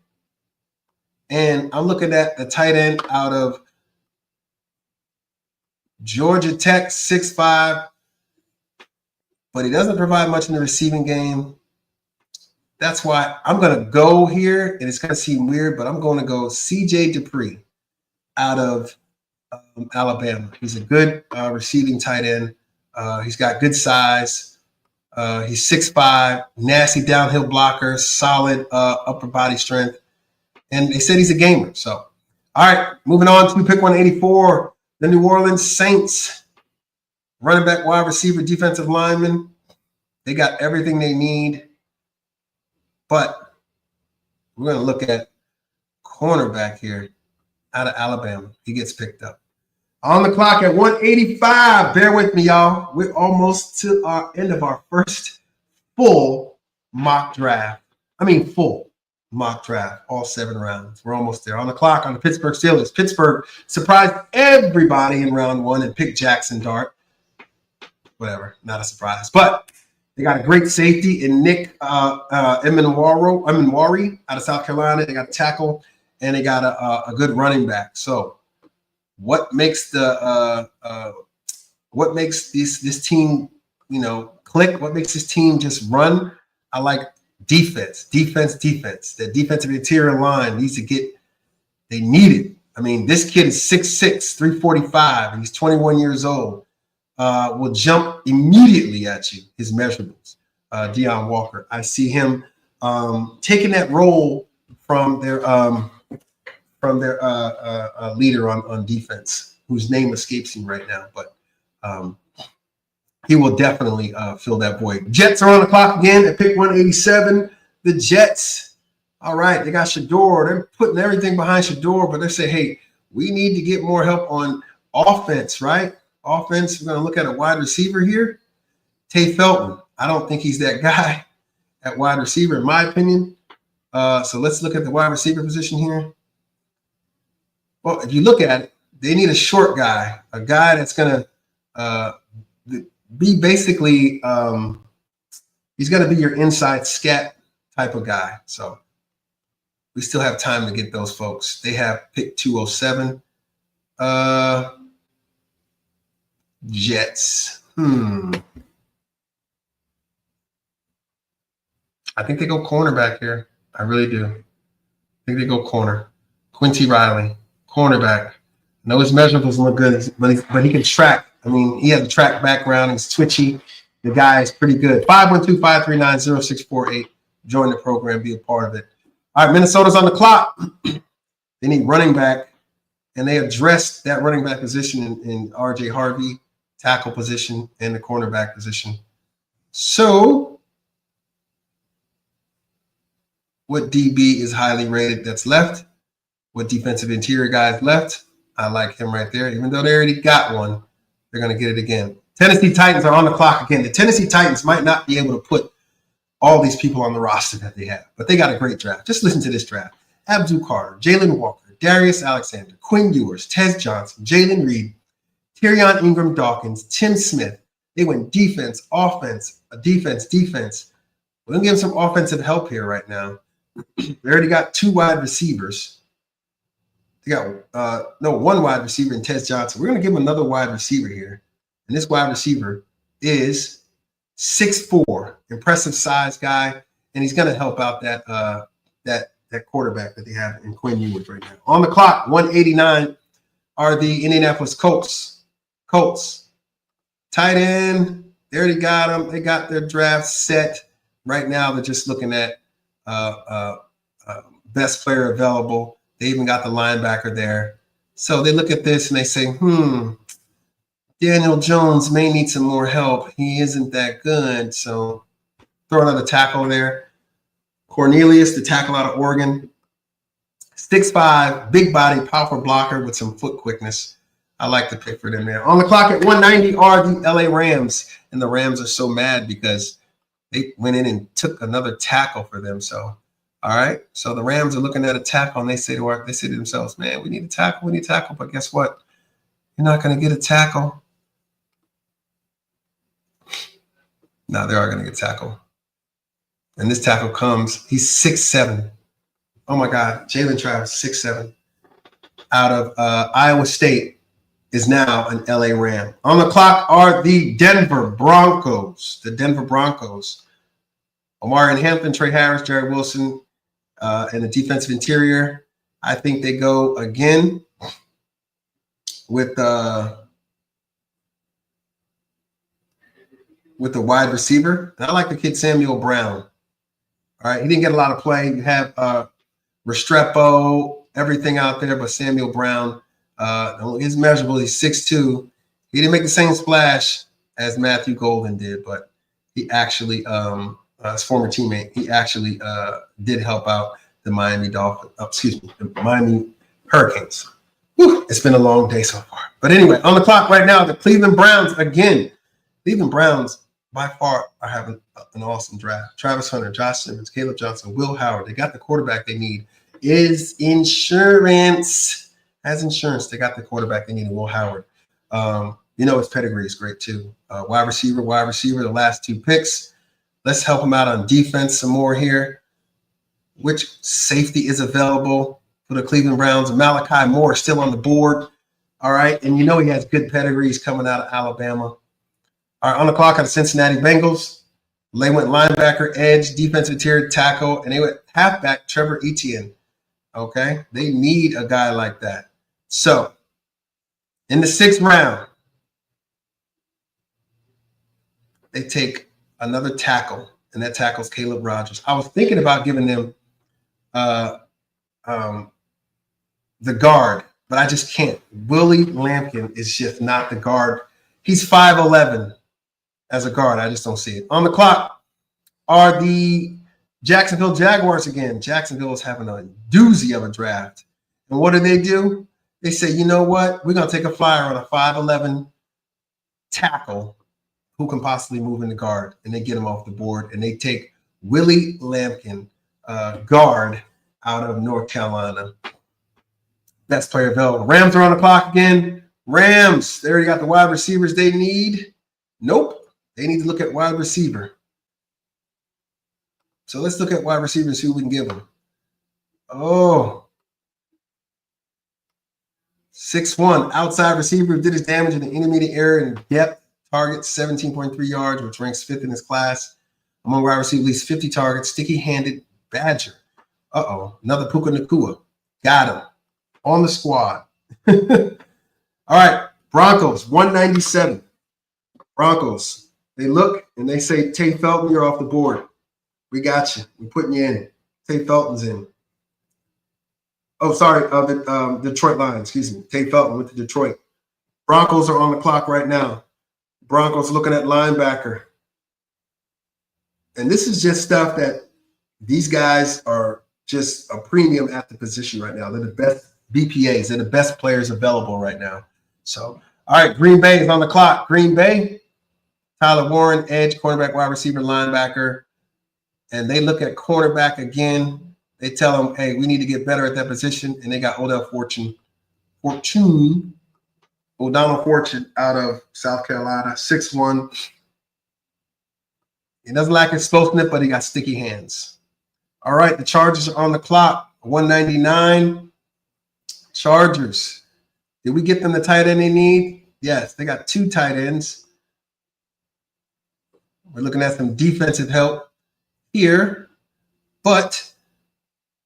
And I'm looking at the tight end out of Georgia Tech, 6'5", but he doesn't provide much in the receiving game. That's why I'm going to go here, and it's going to seem weird, but I'm going to go C.J. Dupree out of Alabama. He's a good receiving tight end. He's got good size. He's 6'5", nasty downhill blocker, solid upper body strength. And they said he's a gamer. So, all right, moving on to pick 184, the New Orleans Saints. Running back, wide receiver, defensive lineman. They got everything they need. But we're going to look at cornerback here out of Alabama. He gets picked up. On the clock at 185. Bear with me, y'all. We're almost to our end of our first full mock draft. Full mock draft, all 7 rounds. We're almost there. On the clock on the Pittsburgh Steelers. Pittsburgh surprised everybody in round 1 and picked Jackson Dart. Whatever, not a surprise. But they got a great safety in Nick Emenwari out of South Carolina. They got a tackle, and they got a good running back. So what makes this team, click? What makes this team just run? I like defense. The defensive interior line needs to get. They need it. This kid is 6'6", 345, and he's 21 years old. Will jump immediately at you. His measurables. Deion Walker. I see him taking that role from their leader on defense, whose name escapes me right now, but he will definitely fill that void. Jets are on the clock again at pick 187. The Jets, all right, they got Shador. They're putting everything behind Shador, but they say, hey, we need to get more help on offense, right? Offense, we're going to look at a wide receiver here. Tay Felton. I don't think he's that guy at wide receiver, in my opinion. So let's look at the wide receiver position here. Well, if you look at it, they need a short guy, a guy that's going to be basically, he's going to be your inside scat type of guy. So we still have time to get those folks. They have pick 207. Jets. I think they go cornerback here. I really do. I think they go corner. Quincy Riley, cornerback. No, his measurables look good, but he can track. He has a track background. He's twitchy. The guy is pretty good. 512-539-0648. Join the program. Be a part of it. All right, Minnesota's on the clock. They need running back, and they addressed that running back position in R.J. Harvey, tackle position, and the cornerback position. So what DB is highly rated that's left? What defensive interior guy is left? I like him right there. Even though they already got one, they're going to get it again. Tennessee Titans are on the clock again. The Tennessee Titans might not be able to put all these people on the roster that they have, but they got a great draft. Just listen to this draft. Abdul Carter, Jalen Walker, Darius Alexander, Quinn Ewers, Tez Johnson, Jalen Reed, Tyrion Ingram Dawkins, Tim Smith. They went defense, offense, defense. We're going to give them some offensive help here right now. They already got 2 wide receivers. They got one wide receiver in Tez Johnson. We're going to give them another wide receiver here. And this wide receiver is 6'4", impressive size guy, and he's going to help out that quarterback that they have in Quinn Ewers right now. On the clock, 189 are the Indianapolis Colts. Tight end, they already got them. They got their draft set. Right now, they're just looking at best player available. They even got the linebacker there. So they look at this and they say, Daniel Jones may need some more help. He isn't that good. So throw another tackle there. Cornelius, the tackle out of Oregon. 6'5", big body, powerful blocker with some foot quickness. I like the pick for them there. On the clock at 190 are the LA Rams. And the Rams are so mad because they went in and took another tackle for them. So, all right. So the Rams are looking at a tackle and they say to themselves, man, we need a tackle. But guess what? You're not going to get a tackle. No, they are going to get tackle. And this tackle comes, he's 6'7". Oh my God, Jalen Travis, 6'7", out of Iowa State, is now an LA Ram. On the clock are the Denver Broncos. Omarion Hampton, Trey Harris, Jared Wilson, and the defensive interior. I think they go again with the wide receiver. And I like the kid Samuel Brown. All right, he didn't get a lot of play. You have Restrepo, everything out there, but Samuel Brown, his measurable. He's 6'2". He didn't make the same splash as Matthew Golden did, but he actually, his former teammate, he actually did help out the Miami the Miami Hurricanes. Whew, it's been a long day so far. But anyway, on the clock right now, the Cleveland Browns again. Cleveland Browns by far are having an awesome draft. Travis Hunter, Josh Simmons, Caleb Johnson, Will Howard. They got the quarterback they need. Is insurance. As insurance, they got the quarterback they need, Will Howard. His pedigree is great too. Wide receiver, the last 2 picks. Let's help him out on defense some more here. Which safety is available for the Cleveland Browns? Malachi Moore still on the board. All right. And he has good pedigrees coming out of Alabama. All right, on the clock are the Cincinnati Bengals. They went linebacker, edge, defensive tier, tackle, and they went halfback, Trevor Etienne. Okay, they need a guy like that. So, in the 6th round, they take another tackle, and that tackle's Caleb Rogers. I was thinking about giving them the guard, but I just can't. Willie Lampkin is just not the guard. He's 5'11". As a guard, I just don't see it. On the clock are the Jacksonville Jaguars again. Jacksonville is having a doozy of a draft. And what do? They say, you know what? We're going to take a flyer on a 5'11" tackle who can possibly move in the guard. And they get him off the board. And they take Willie Lampkin, guard, out of North Carolina. Best player available. Rams are on the clock again. Rams, they already got the wide receivers they need. Nope. They need to look at wide receiver. So let's look at wide receiver and see who we can give them. 6'1", outside receiver, did his damage in the intermediate area and depth. Targets 17.3 yards, which ranks 5th in his class. Among wide receivers, at least 50 targets. Sticky-handed Badger. Another Puka Nacua. Got him. On the squad. All right, Broncos, 197. Broncos. They look and they say, Tate Felton, you're off the board. We got you. We're putting you in. Tate Felton's in. The Detroit Lions, excuse me. Tate Felton with the Detroit. Broncos are on the clock right now. Broncos looking at linebacker. And this is just stuff that these guys are just a premium at the position right now. They're the best BPAs. They're the best players available right now. So, all right, Green Bay is on the clock. Green Bay. Tyler Warren, edge, cornerback, wide receiver, linebacker. And they look at cornerback again. They tell them, hey, we need to get better at that position. And they got O'Donnell Fortune out of South Carolina, 6'1". He doesn't lack explosiveness, but he got sticky hands. All right, the Chargers are on the clock, 199. Chargers. Did we get them the tight end they need? Yes, they got 2 tight ends. We're looking at some defensive help here, but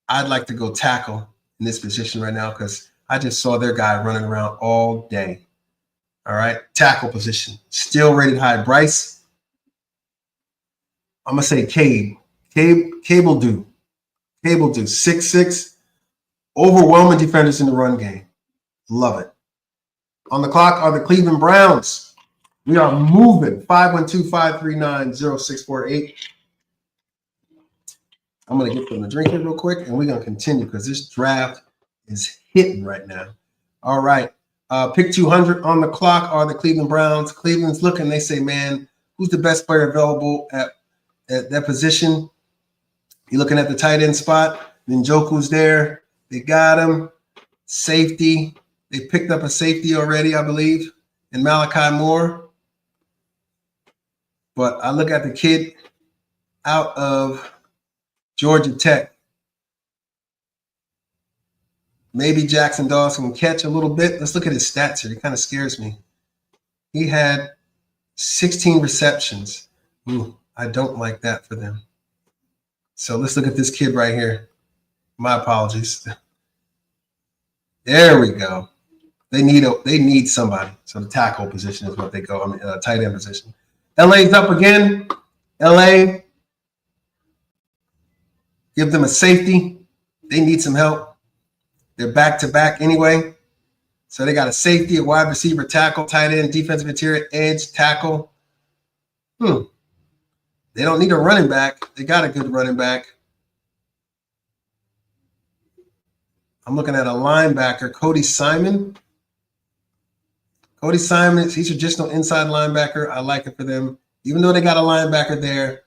I'd like to go tackle in this position right now because I just saw their guy running around all day. All right, tackle position. Still rated high. Bryce, I'm going to say Cabe. Cabe will do. Cabe will do. 6'6", overwhelming defenders in the run game. Love it. On the clock are the Cleveland Browns. We are moving. 512-539-0648. I'm going to get them a drink here real quick, and we're going to continue because this draft is hitting right now. All right. Pick 200 on the clock are the Cleveland Browns. Cleveland's looking. They say, man, who's the best player available at that position? You're looking at the tight end spot. Njoku's there. They got him. Safety. They picked up a safety already, I believe, in Malachi Moore. But I look at the kid out of Georgia Tech. Maybe Jackson Dawson can catch a little bit. Let's look at his stats here. He kind of scares me. He had 16 receptions. Ooh, I don't like that for them. So let's look at this kid right here. My apologies. There we go. They need somebody. So the tackle position is what they go. I mean, tight end position. LA's up again. LA, give them a safety. They need some help. They're back to back anyway. So they got a safety, a wide receiver, tackle, tight end, defensive interior, edge, tackle. They don't need a running back. They got a good running back. I'm looking at a linebacker, Cody Simon. Cody Simon, he's a traditional inside linebacker. I like it for them. Even though they got a linebacker there,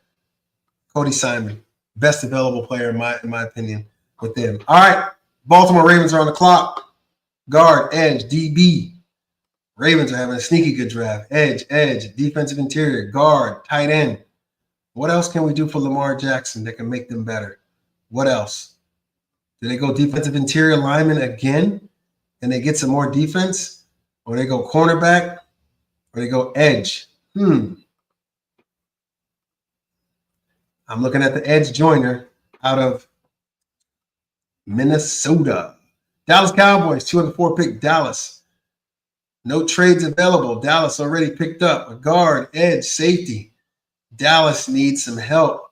Cody Simon, best available player in my opinion with them. All right, Baltimore Ravens are on the clock. Guard, edge, DB. Ravens are having a sneaky good draft. Edge, defensive interior, guard, tight end. What else can we do for Lamar Jackson that can make them better? What else? Do they go defensive interior lineman again and they get some more defense? Or they go cornerback? Or they go edge? I'm looking at the edge joiner out of Minnesota. Dallas Cowboys, 204 pick, Dallas. No trades available. Dallas already picked up a guard, edge, safety. Dallas needs some help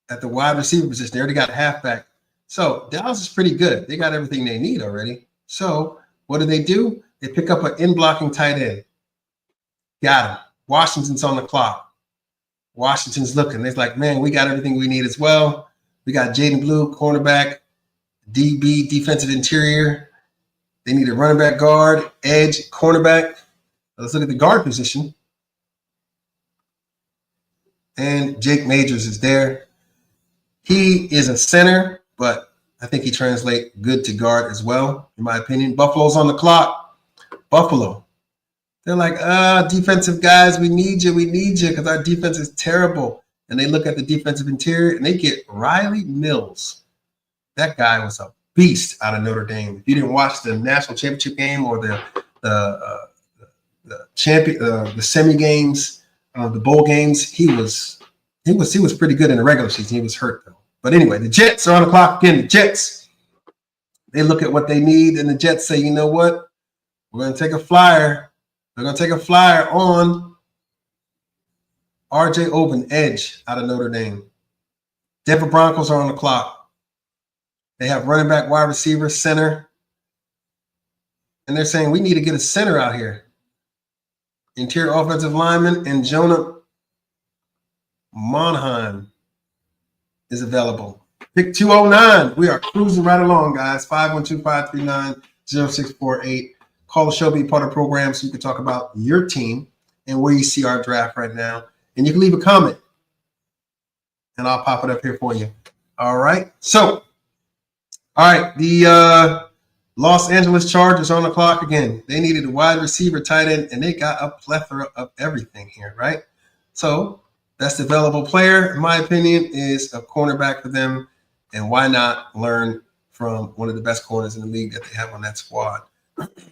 at the wide receiver position. They already got a halfback. So Dallas is pretty good. They got everything they need already. So what do? They pick up an in-blocking tight end. Got him. Washington's on the clock. Washington's looking. They're like, man, we got everything we need as well. We got Jaden Blue, cornerback, DB, defensive interior. They need a running back, guard, edge, cornerback. Let's look at the guard position. And Jake Majors is there. He is a center, but I think he translates good to guard as well, in my opinion. Buffalo's on the clock. Buffalo. They're like, defensive guys, we need you because our defense is terrible. And they look at the defensive interior and they get Riley Mills. That guy was a beast out of Notre Dame. If you didn't watch the national championship game or the semi games, the bowl games, he was pretty good in the regular season. He was hurt though. But anyway, the Jets are on the clock again. The Jets, they look at what they need, and the Jets say, you know what? We're going to take a flyer. They're going to take a flyer on R.J. Oben, edge out of Notre Dame. Denver Broncos are on the clock. They have running back, wide receiver, center. And they're saying, we need to get a center out here. Interior offensive lineman and Jonah Monheim is available. Pick 209. We are cruising right along, guys. 512-539-0648. Call the show, be part of the program so you can talk about your team and where you see our draft right now. And you can leave a comment, and I'll pop it up here for you. All right. So, all right. The Los Angeles Chargers on the clock again. They needed a wide receiver, tight end, and they got a plethora of everything here, right? So, best available player, in my opinion, is a cornerback for them. And why not learn from one of the best corners in the league that they have on that squad?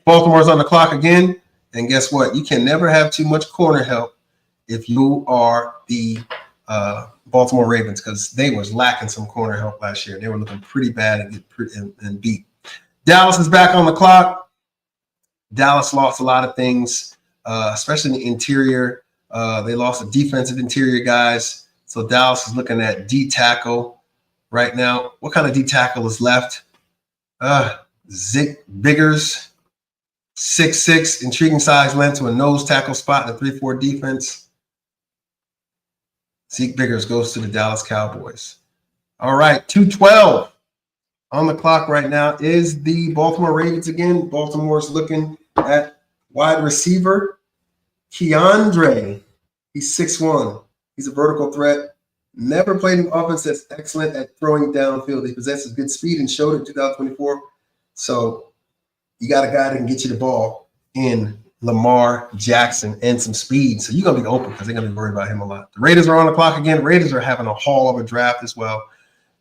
Baltimore's on the clock again. And guess what? You can never have too much corner help if you are the Baltimore Ravens, because they was lacking some corner help last year. They were looking pretty bad and beat. Dallas is back on the clock. Dallas lost a lot of things, especially in the interior. They lost the defensive interior guys. So Dallas is looking at D tackle right now. What kind of D tackle is left? Zig Biggers, 6'6", intriguing size, length to a nose tackle spot in a 3-4 defense. Zeke Biggers goes to the Dallas Cowboys. All right, 212 on the clock right now is the Baltimore Ravens again. Baltimore's looking at wide receiver Keandre. He's 6'1". He's a vertical threat. Never played an offense that's excellent at throwing downfield. He possesses good speed and showed it in 2024. So you got a guy that can get you the ball in Lamar Jackson and some speed. So you're going to be open because they're going to be worried about him a lot. The Raiders are on the clock again. Raiders are having a haul of a draft as well.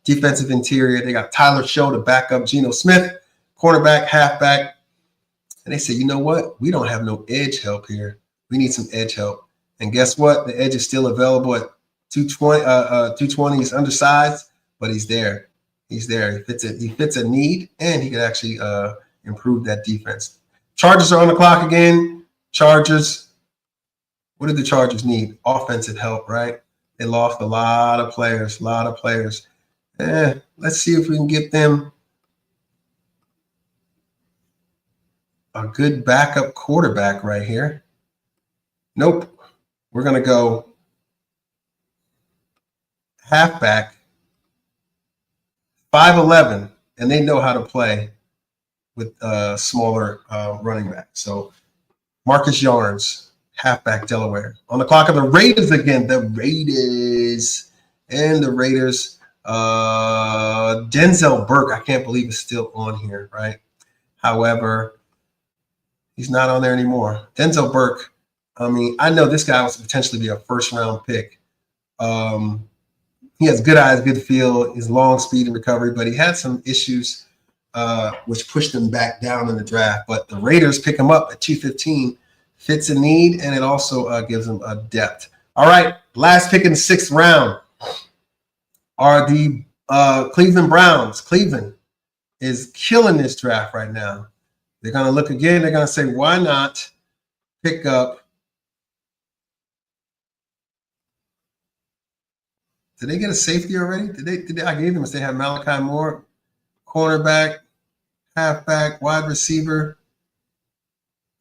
Defensive interior. They got Tyler Show to back up Geno Smith, cornerback, halfback. And they say, you know what? We don't have no edge help here. We need some edge help. And guess what? The edge is still available at 220. 220. He's undersized, but he's there. He's there. He fits a need, and he could actually improve that defense. Chargers are on the clock again. Chargers. What did the Chargers need? Offensive help, right? They lost a lot of players. Let's see if we can get them a good backup quarterback right here. Nope. We're going to go halfback, 5'11", and they know how to play with smaller running backs. So Marcus Yarns, halfback, Delaware. On the clock of the Raiders again. The Raiders. Denzel Burke, I can't believe is still on here, right? However, he's not on there anymore. Denzel Burke, I mean, I know this guy was potentially be a first-round pick. He has good eyes, good feel, his long speed and recovery, but he had some issues which pushed him back down in the draft. But the Raiders pick him up at 215, fits a need, and it also gives him a depth. All right, last pick in the 6th round are the Cleveland Browns. Cleveland is killing this draft right now. They're going to look again. They're going to say, why not pick up? Did they get a safety already? Did they? I gave them a. They have Malachi Moore, cornerback, halfback, wide receiver.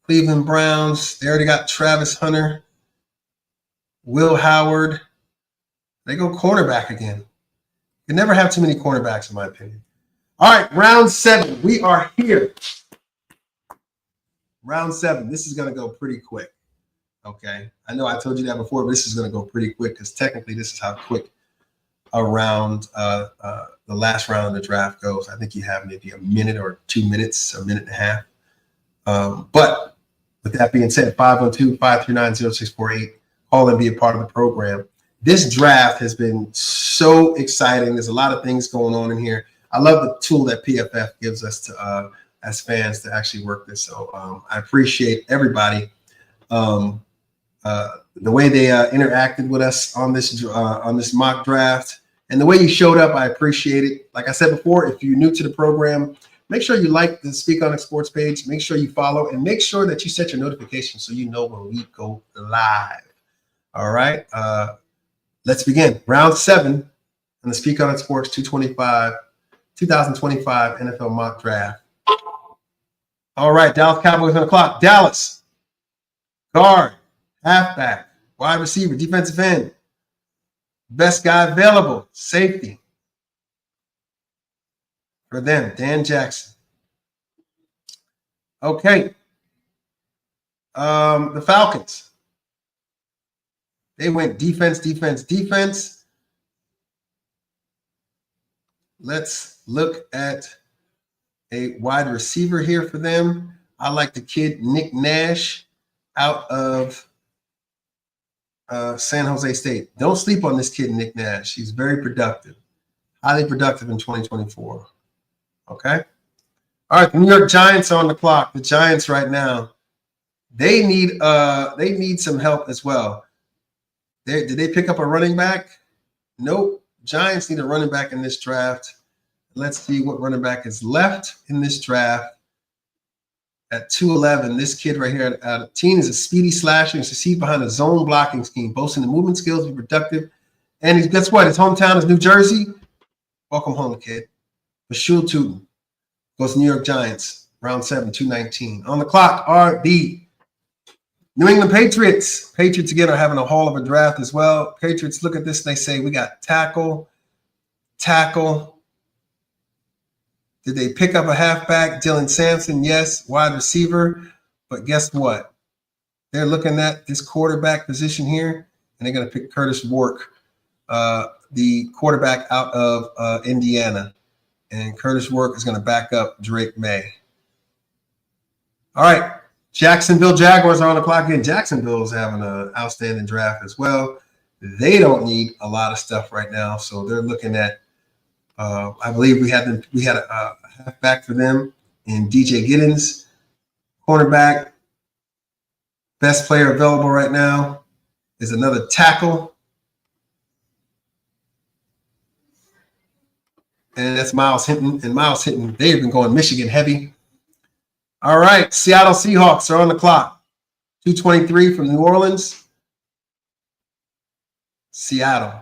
Cleveland Browns. They already got Travis Hunter, Will Howard. They go cornerback again. You never have too many cornerbacks, in my opinion. All right, round 7. We are here. Round 7. This is going to go pretty quick. Okay. I know I told you that before, but this is going to go pretty quick because technically this is how quick around the last round of the draft goes. I think you have maybe a minute or 2 minutes, a minute and a half. But with that being said, 502-539-0648, call and be a part of the program. This draft has been so exciting. There's a lot of things going on in here. I love the tool that PFF gives us to as fans to actually work this. So I appreciate everybody. The way they interacted with us on this mock draft and the way you showed up, I appreciate it. Like I said before, if you're new to the program, make sure you like the Speak on It Sports page. Make sure you follow and make sure that you set your notifications so you know when we go live. All right. Let's begin. Round 7 in the Speak on It Sports 2025 NFL mock draft. All right. Dallas Cowboys on the clock. Dallas. Guard. Halfback. Wide receiver. Defensive end. Best guy available. Safety. For them, Dan Jackson. Okay. The Falcons. They went defense. Let's look at a wide receiver here for them. I like the kid Nick Nash out of San Jose State. Don't sleep on this kid Nick Nash. He's very productive, highly productive in 2024. Okay. All right, the New York Giants are on the clock. The Giants right now, they need some help as well. Did they pick up a running back? Nope. Giants need a running back in this draft. Let's see what running back is left in this draft. At 211, this kid right here out of teen is a speedy slasher and succeed behind a zone blocking scheme, boasting the movement skills, be productive. And guess what? His hometown is New Jersey. Welcome home, kid. Bashul Tootin goes New York Giants, round 7, 219. On the clock are the New England Patriots. Patriots, again, are having a hall of a draft as well. Patriots look at this and they say, we got tackle. Did they pick up a halfback? Dylan Sampson, yes. Wide receiver. But guess what? They're looking at this quarterback position here, and they're going to pick Curtis Wark, the quarterback out of Indiana. And Curtis Wark is going to back up Drake May. All right. Jacksonville Jaguars are on the clock again. Jacksonville is having an outstanding draft as well. They don't need a lot of stuff right now, so they're looking at. I believe we had a halfback for them in DJ Giddens, cornerback. Best player available right now is another tackle. And that's Miles Hinton. And Miles Hinton, they've been going Michigan heavy. All right, Seattle Seahawks are on the clock. 223 from New Orleans. Seattle.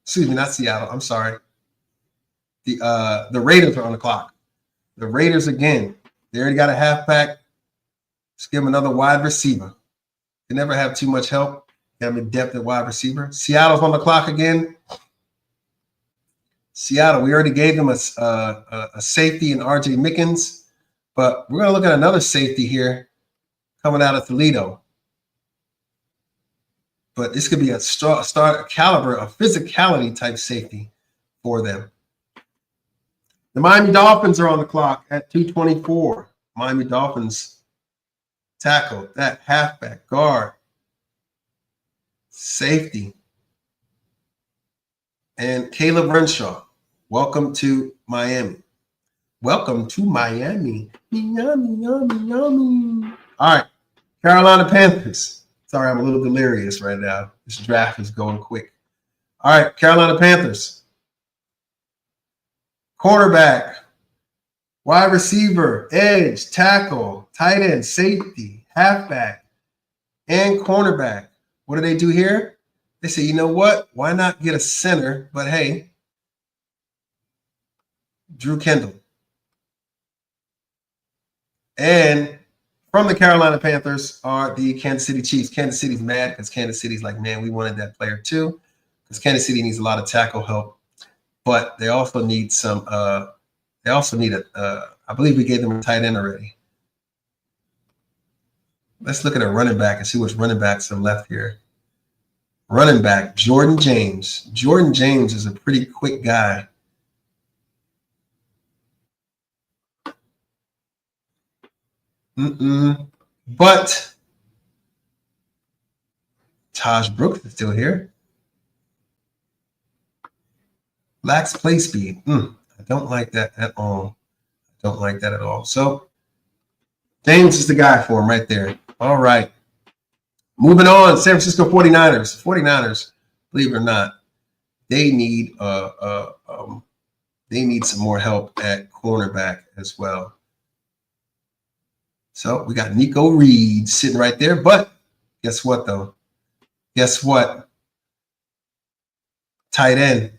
Excuse me, not Seattle. I'm sorry. The Raiders are on the clock. The Raiders again. They already got a halfback. Let's give them another wide receiver. They never have too much help. Got them in depth at wide receiver. Seattle's on the clock again. Seattle, we already gave them a safety in R.J. Mickens, but we're going to look at another safety here coming out of Toledo. But this could be a star caliber, a physicality type safety for them. The Miami Dolphins are on the clock at 224. Miami Dolphins tackle, that halfback, guard, safety. And Caleb Renshaw, welcome to Miami. Welcome to Miami. Miami, yummy, yummy. All right, Carolina Panthers. Sorry, I'm a little delirious right now. This draft is going quick. All right, Carolina Panthers. Quarterback, wide receiver, edge, tackle, tight end, safety, halfback, and cornerback. What do they do here? They say, you know what? Why not get a center? But hey, Drew Kendall. And from the Carolina Panthers are the Kansas City Chiefs. Kansas City's mad because Kansas City's like, man, we wanted that player too. Because Kansas City needs a lot of tackle help. But they also need some, I believe we gave them a tight end already. Let's look at a running back and see which running backs are left here. Running back, Jordan James. Jordan James is a pretty quick guy. But Taj Brooks is still here. Lacks play speed. I don't like that at all. Don't like that at all. So James is the guy for him right there. All right. Moving on, San Francisco 49ers. 49ers, believe it or not, they need some more help at cornerback as well. So we got Nico Reed sitting right there. But guess what, though? Guess what? Tight end.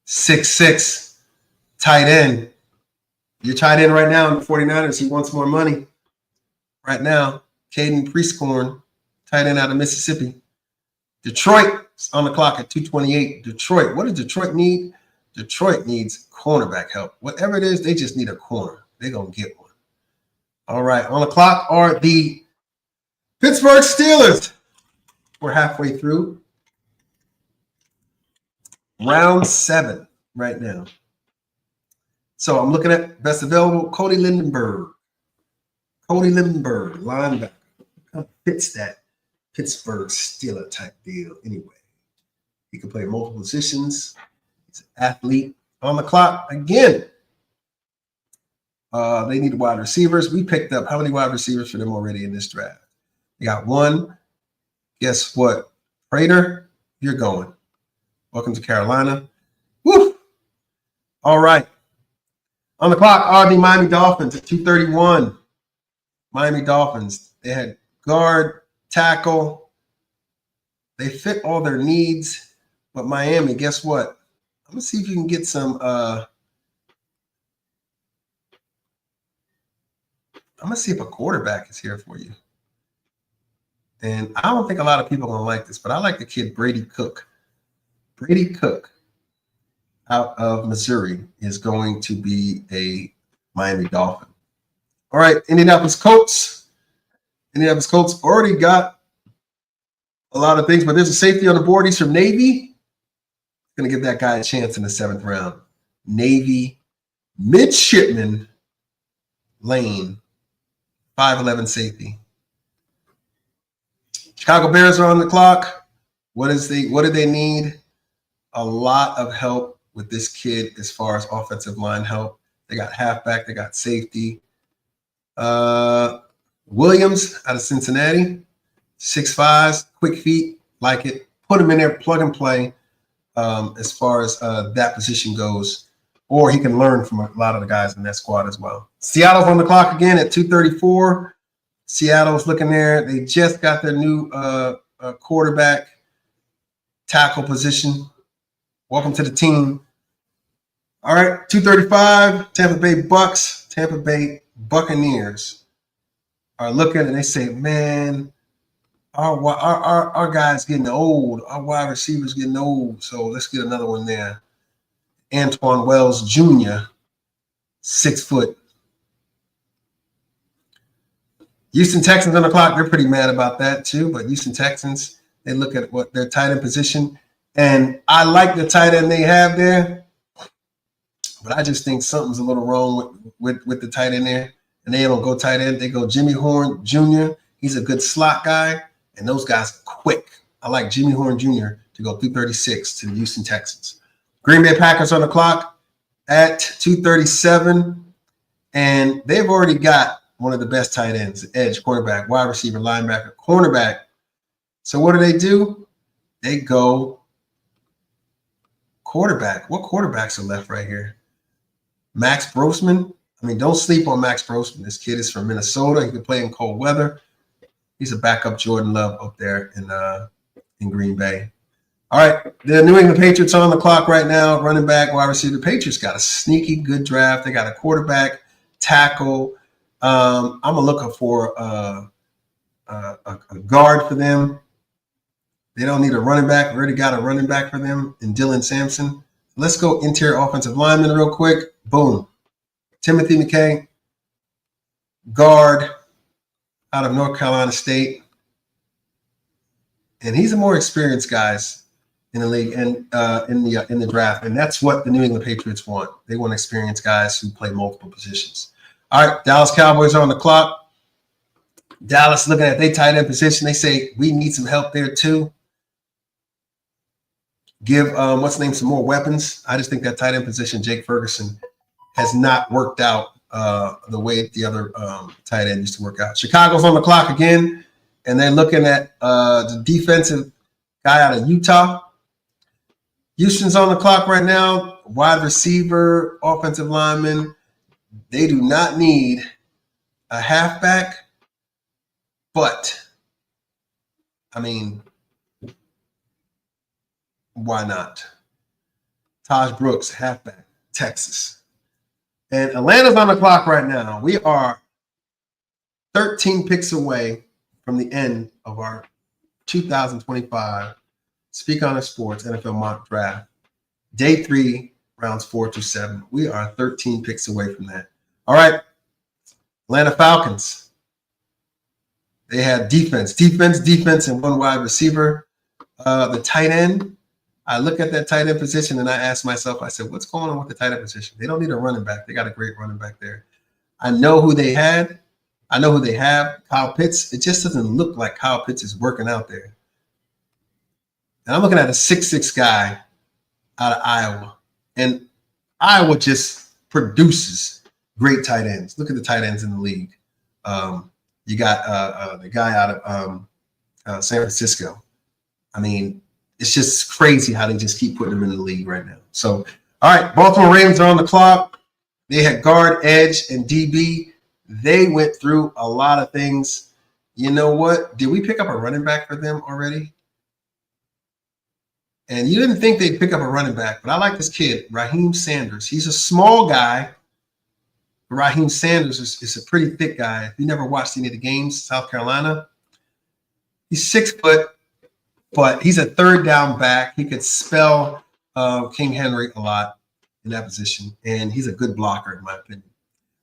6'6", tight end. Your tight end right now in the 49ers, he wants more money. Right now, Caden Prieskorn, tight end out of Mississippi. Detroit is on the clock at 228. Detroit, what does Detroit need? Detroit needs cornerback help. Whatever it is, they just need a corner. They're going to get one. All right, on the clock are the Pittsburgh Steelers. We're halfway through. Round 7 right now. So I'm looking at best available, Cody Lindenberg. Cody Lindenberg, linebacker. Kind of fits that Pittsburgh Steeler type deal anyway. He can play multiple positions. He's an athlete. On the clock again. They need wide receivers. We picked up how many wide receivers for them already in this draft? We got one. Guess what? Prater, you're going. Welcome to Carolina. Woo! All right. On the clock are the Miami Dolphins at 231. Miami Dolphins. They had guard, tackle. They fit all their needs. But Miami, guess what? I'm going to see if you can get some I'm going to see if a quarterback is here for you. And I don't think a lot of people are going to like this, but I like the kid Brady Cook. Brady Cook out of Missouri is going to be a Miami Dolphin. All right, Indianapolis Colts. Indianapolis Colts already got a lot of things, but there's a safety on the board. He's from Navy. Going to give that guy a chance in the 7th round. Navy midshipman Lane, 5'11" safety. Chicago Bears are on the clock. What do they need? A lot of help with this kid as far as offensive line help. They got halfback, they got safety. Williams out of Cincinnati, 6'5", quick feet, like it. Put him in there, plug and play. as far as that position goes, or he can learn from a lot of the guys in that squad as well. Seattle's on the clock again at 2:34. Seattle's looking there. They just got their new quarterback tackle position. Welcome to the team. All right, 2:35. Tampa Bay Bucks, Tampa Bay Buccaneers are looking and they say, man, our guys getting old. Our wide receivers getting old. So let's get another one there. Antoine Wells Jr., 6 foot. Houston Texans on the clock. They're pretty mad about that too. But Houston Texans, they look at what their tight end position. And I like the tight end they have there. But I just think something's a little wrong with the tight end there. And they don't go tight end. They go Jimmy Horn Jr. He's a good slot guy. And those guys are quick. I like Jimmy Horn Jr. to go 236 to the Houston Texans. Green Bay Packers on the clock at 2:37. And they've already got one of the best tight ends, edge, quarterback, wide receiver, linebacker, cornerback. So what do? They go quarterback. What quarterbacks are left right here? Max Grossman. I mean, don't sleep on Max Grossman. This kid is from Minnesota. He can play in cold weather. He's a backup Jordan Love up there in Green Bay. All right, the New England Patriots are on the clock right now. Running back, wide receiver. The Patriots got a sneaky good draft. They got a quarterback, tackle. I'm looking for a guard for them. They don't need a running back. We already got a running back for them in Dylan Sampson. Let's go interior offensive lineman real quick. Boom. Timothy McKay, guard out of North Carolina State. And he's a more experienced guys in the league and in the draft. And that's what the New England Patriots want. They want experienced guys who play multiple positions. All right, Dallas Cowboys are on the clock. Dallas looking at their tight end position. They say, we need some help there too. Give what's the name some more weapons. I just think that tight end position, Jake Ferguson, has not worked out the way the other tight end used to work out. Chicago's on the clock again, and they're looking at the defensive guy out of Utah. Houston's on the clock right now. Wide receiver, offensive lineman. They do not need a halfback, but, I mean, why not? Taj Brooks, halfback, Texas. And Atlanta's on the clock right now. We are 13 picks away from the end of our 2025 Speak Honor Sports NFL Mock Draft. Day 3, rounds 4 through 7. We are 13 picks away from that. All right. Atlanta Falcons. They had defense, and one wide receiver. The tight end. I look at that tight end position and I ask myself, I said, what's going on with the tight end position? They don't need a running back. They got a great running back there. I know who they had. I know who they have. Kyle Pitts. It just doesn't look like Kyle Pitts is working out there. And I'm looking at a 6'6" guy out of Iowa. And Iowa just produces great tight ends. Look at the tight ends in the league. You got the guy out of San Francisco. I mean, it's just crazy how they just keep putting them in the league right now. So, all right, Baltimore Ravens are on the clock. They had guard, edge, and DB. They went through a lot of things. You know what? Did we pick up a running back for them already? And you didn't think they'd pick up a running back, but I like this kid, Raheem Sanders. He's a small guy. Raheem Sanders is a pretty thick guy. If you never watched any of the games, South Carolina, he's 6 foot, but he's a third down back. He could spell King Henry a lot in that position, and he's a good blocker, in my opinion.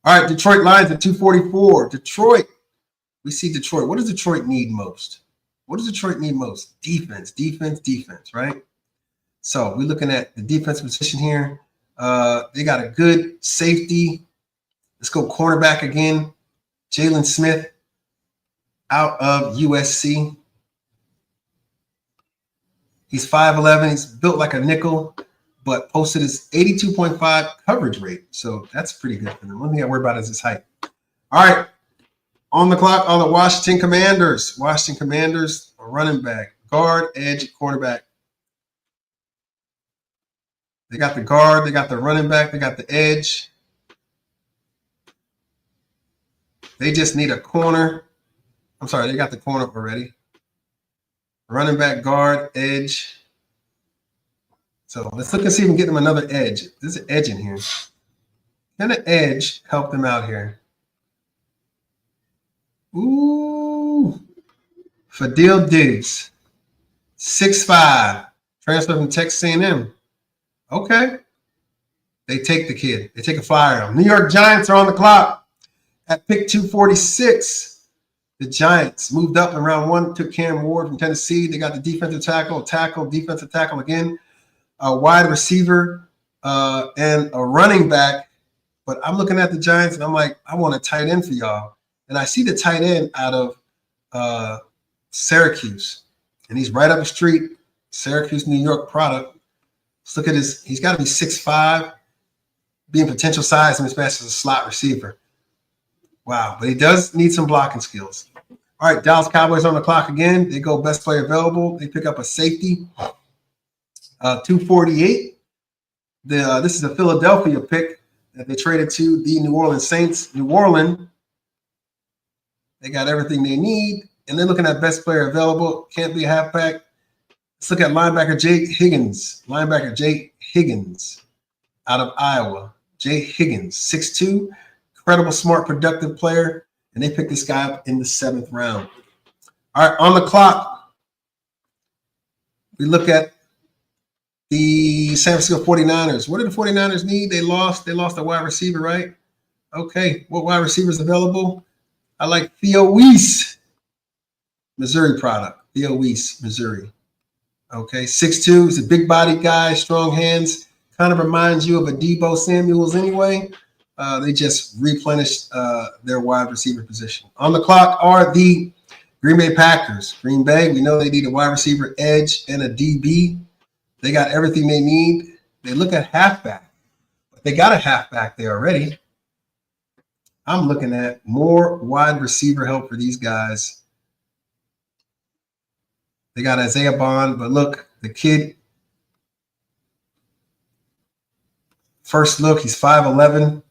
All right, Detroit Lions at 244. Detroit, we see Detroit. What does Detroit need most? What does Detroit need most? Defense, right? So we're looking at the defense position here. They got a good safety. Let's go cornerback again. Jalen Smith out of USC. He's 5'11". He's built like a nickel, but posted his 82.5 coverage rate. So that's pretty good for them. One thing I worry about is his height. All right. On the clock are the Washington Commanders. Washington Commanders, a running back, guard, edge, cornerback. They got the guard, they got the running back, they got the edge. They just need a corner. I'm sorry, they got the corner already. Running back, guard, edge. So let's look and see if we can get them another edge. There's an edge in here. Can an edge help them out here? Ooh. Fadil Diggs. 6'5". Transfer from Texas A&M. Okay. They take the kid. They take a flyer on him. New York Giants are on the clock at pick 246. The Giants moved up in round 1, took Cam Ward from Tennessee. They got the defensive tackle, defensive tackle again, a wide receiver, and a running back. But I'm looking at the Giants, and I'm like, I want a tight end for y'all. And I see the tight end out of Syracuse. And he's right up the street, Syracuse, New York product. Let's look at his. He's got to be 6'5", being potential size mismatch as a slot receiver. Wow, but he does need some blocking skills. All right, Dallas Cowboys on the clock again. They go best player available. They pick up a safety, 248. This is a Philadelphia pick that they traded to the New Orleans Saints. New Orleans, they got everything they need, and they're looking at best player available. Can't be a halfback. Let's look at linebacker Jake Higgins. Linebacker Jake Higgins out of Iowa. Jay Higgins, 6'2", incredible, smart, productive player. And they picked this guy up in the 7th round. All right, on the clock, we look at the San Francisco 49ers. What did the 49ers need? They lost a wide receiver, right? Okay, what wide receiver is available? I like Theo Weiss, Missouri product. Theo Weiss, Missouri. Okay, 6'2", he's a big body guy, strong hands. Kind of reminds you of a Deebo Samuels anyway. They just replenished their wide receiver position. On the clock are the Green Bay Packers. Green Bay, we know they need a wide receiver, edge, and a DB. They got everything they need. They look at halfback, but they got a halfback there already. I'm looking at more wide receiver help for these guys. They got Isaiah Bond, but look, the kid, first look, he's 5'11".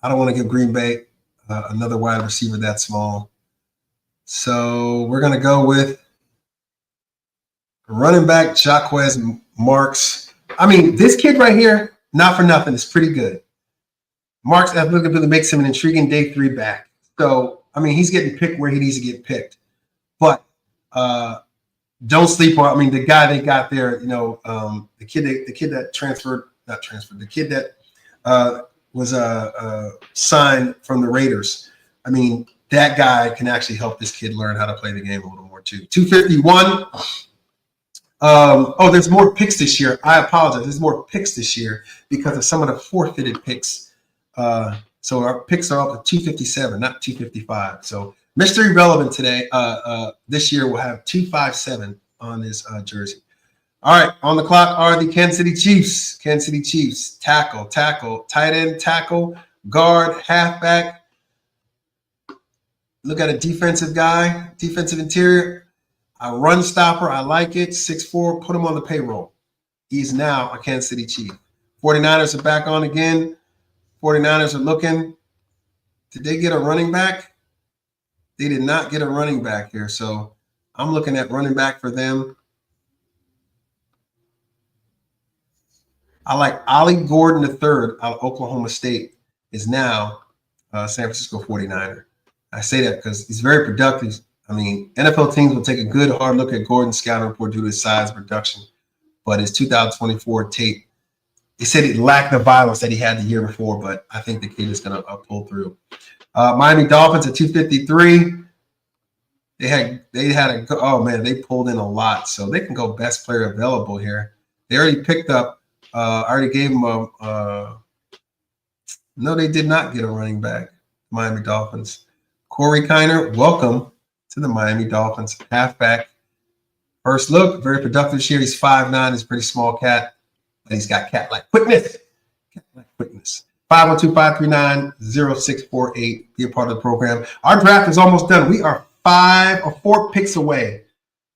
I don't want to give Green Bay another wide receiver that small. So we're going to go with running back Jacquez Marks. I mean, this kid right here, not for nothing, is pretty good. Marks athletic makes him an intriguing day 3 back. So, I mean, he's getting picked where he needs to get picked. But don't sleep on, I mean, the guy they got there, you know, the kid that the kid that was signed from the Raiders. I mean, that guy can actually help this kid learn how to play the game a little more too. 251. There's more picks this year. I apologize. There's more picks this year because of some of the forfeited picks. So our picks are up to 257, not 255. So Mystery Relevant today, this year will have 257 on his jersey. All right, on the clock are the Kansas City Chiefs. Kansas City Chiefs, tackle, tight end, tackle, guard, halfback. Look at a defensive guy, defensive interior, a run stopper. I like it. 6'4", put him on the payroll. He's now a Kansas City Chief. 49ers are back on again. 49ers are looking. Did they get a running back? They did not get a running back here. So I'm looking at running back for them. I like Ollie Gordon III out of Oklahoma State is now San Francisco 49er. I say that because he's very productive. I mean, NFL teams will take a good hard look at Gordon's scouting report due to his size and production. But his 2024 tape, he said it lacked the violence that he had the year before, but I think the kid is going to pull through. Miami Dolphins at 253. They pulled in a lot. So they can go best player available here. They already picked up, I already gave him no, they did not get a running back, Miami Dolphins. Corey Kiner, welcome to the Miami Dolphins. Halfback. First look, very productive this year. He's 5'9", he's a pretty small cat, but he's got cat-like quickness. Cat-like quickness. 512-539-0648. Be a part of the program. Our draft is almost done. We are 5 or 4 picks away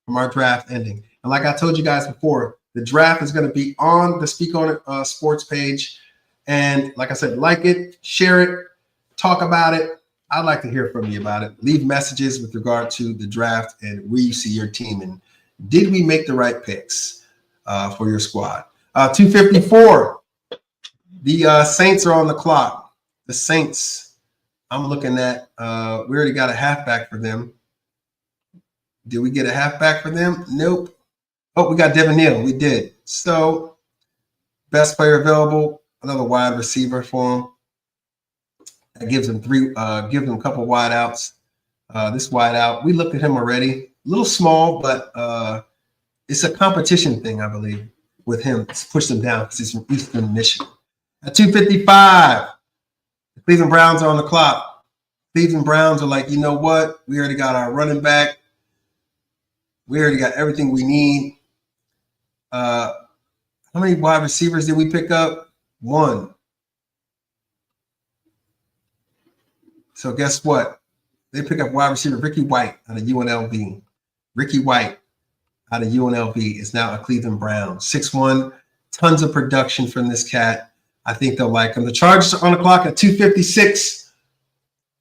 from our draft ending. And like I told you guys before, The draft is going to be on the Speak On It sports page. And like I said, like it, share it, talk about it. I'd like to hear from you about it. Leave messages with regard to the draft and where you see your team. And did we make the right picks for your squad? 254. The Saints are on the clock. The Saints, I'm looking at, we already got a halfback for them. Did we get a halfback for them? Nope. Oh, we got Devin Neal. We did. So, best player available, another wide receiver for him. That gives him gives him a couple wide outs. This wide out, we looked at him already. A little small, but it's a competition thing, I believe, with him. It's pushed him down because he's from Eastern Michigan. At 255, the Cleveland Browns are on the clock. Cleveland Browns are like, you know what? We already got our running back. We already got everything we need. How many wide receivers did we pick up? 1. So guess what? They pick up wide receiver Ricky White out of UNLV. Ricky White out of UNLV is now a Cleveland Brown. 6'1", tons of production from this cat. I think they'll like him. The Chargers are on the clock at 256.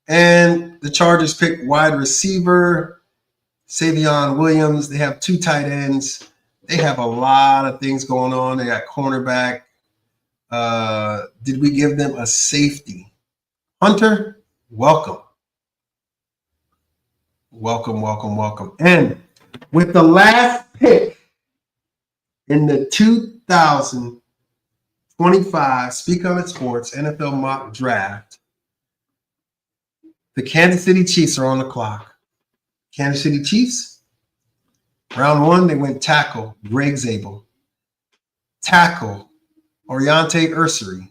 And the Chargers pick wide receiver Savion Williams. They have 2 tight ends. They have a lot of things going on. They got cornerback. Did we give them a safety? Hunter, welcome. Welcome, welcome, welcome. And with the last pick in the 2025 Speak On It Sports NFL Mock Draft, the Kansas City Chiefs are on the clock. Kansas City Chiefs, round 1, they went tackle, Greg Zabel. Tackle, Oriente Ursery,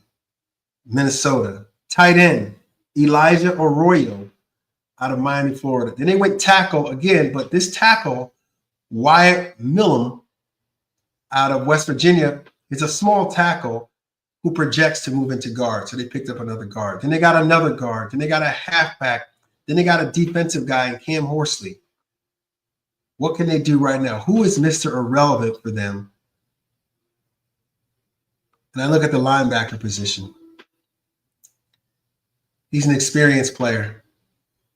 Minnesota. Tight end, Elijah Arroyo out of Miami, Florida. Then they went tackle again, but this tackle, Wyatt Millum out of West Virginia, is a small tackle who projects to move into guard. So they picked up another guard. Then they got another guard. Then they got a halfback. Then they got a defensive guy in Cam Horsley. What can they do right now? Who is Mr. Irrelevant for them? And I look at the linebacker position. He's an experienced player.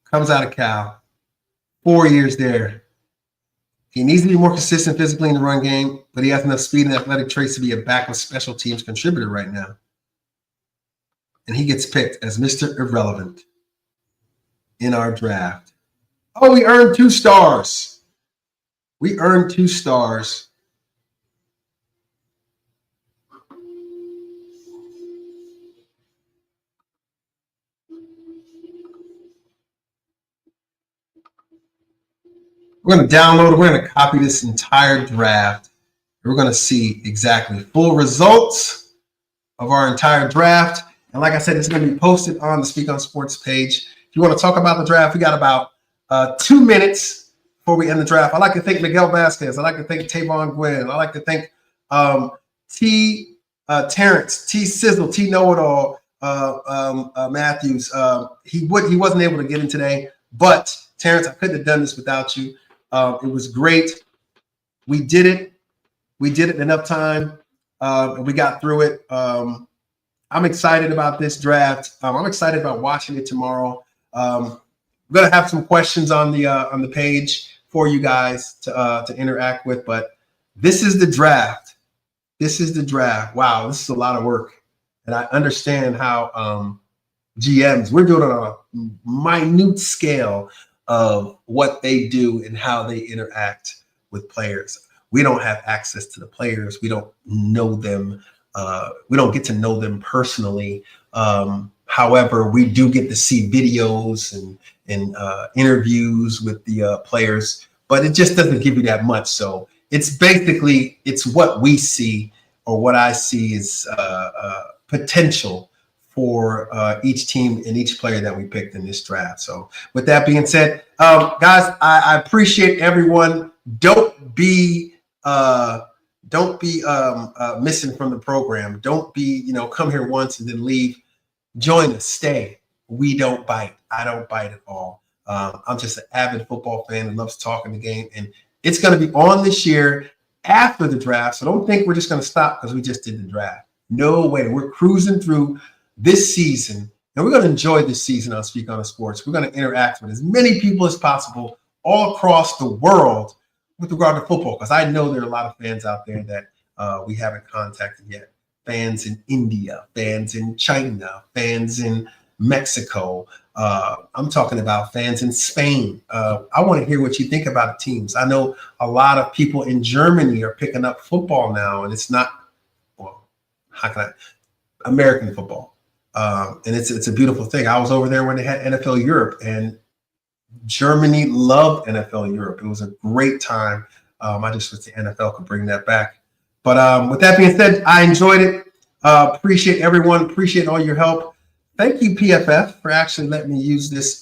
Comes out of Cal. 4 years there. He needs to be more consistent physically in the run game, but he has enough speed and athletic traits to be a backup special teams contributor right now. And he gets picked as Mr. Irrelevant in our draft. Oh, we earned 2 stars. We earned 2 stars. We're going to download it. We're going to copy this entire draft. We're going to see exactly full results of our entire draft. And like I said, it's going to be posted on the Speak On Sports page. If you want to talk about the draft, we got about 2 minutes before we end the draft. I'd like to thank Miguel Vasquez. I'd like to thank Tavon Gwynn. I'd like to thank Terrence, T Sizzle, T Know-It-All, Matthews. He wasn't able to get in today, but Terrence, I couldn't have done this without you. It was great. We did it. We did it in enough time. And we got through it. I'm excited about this draft. I'm excited about watching it tomorrow. I'm gonna have some questions on the page for you guys to interact with. But this is the draft. This is the draft. Wow, this is a lot of work, and I understand how GMs, we're doing it on a minute scale of what they do and how they interact with players. We don't have access to the players. We don't know them. We don't get to know them personally. However, we do get to see videos and interviews with the players, but it just doesn't give you that much. So it's basically, it's what we see, or what I see is potential for each team and each player that we picked in this draft. So with that being said, guys, I appreciate everyone. Don't be missing from the program. Don't be, come here once and then leave. Join us, stay. We don't bite. I don't bite at all. I'm just an avid football fan and loves talking the game. And it's going to be on this year after the draft. So don't think we're just going to stop because we just did the draft. No way. We're cruising through this season, and we're going to enjoy this season on Speak on the Sports. We're going to interact with as many people as possible all across the world with regard to football, because I know there are a lot of fans out there that we haven't contacted yet. Fans in India, fans in China, fans in Mexico. I'm talking about fans in Spain. I want to hear what you think about the teams. I know a lot of people in Germany are picking up football now, and it's not, well, how can I, American football. And it's a beautiful thing. I was over there when they had NFL Europe, and Germany loved NFL Europe. It was a great time. I just wish the NFL could bring that back. But with that being said, I enjoyed it. Appreciate everyone. Appreciate all your help. Thank you, PFF, for actually letting me use this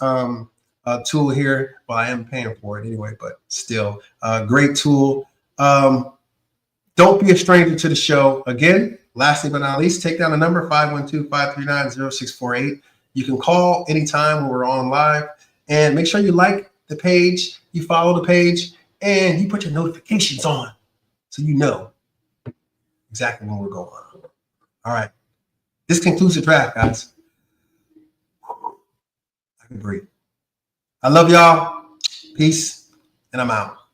tool here. Well, I am paying for it anyway, but still, great tool. Don't be a stranger to the show. Again, lastly but not least, take down the number 512-539-0648. You can call anytime when we're on live. And make sure you like the page, you follow the page, and you put your notifications on so you know exactly when we're going on. All right. This concludes the draft, guys. I can breathe. I love y'all. Peace, and I'm out.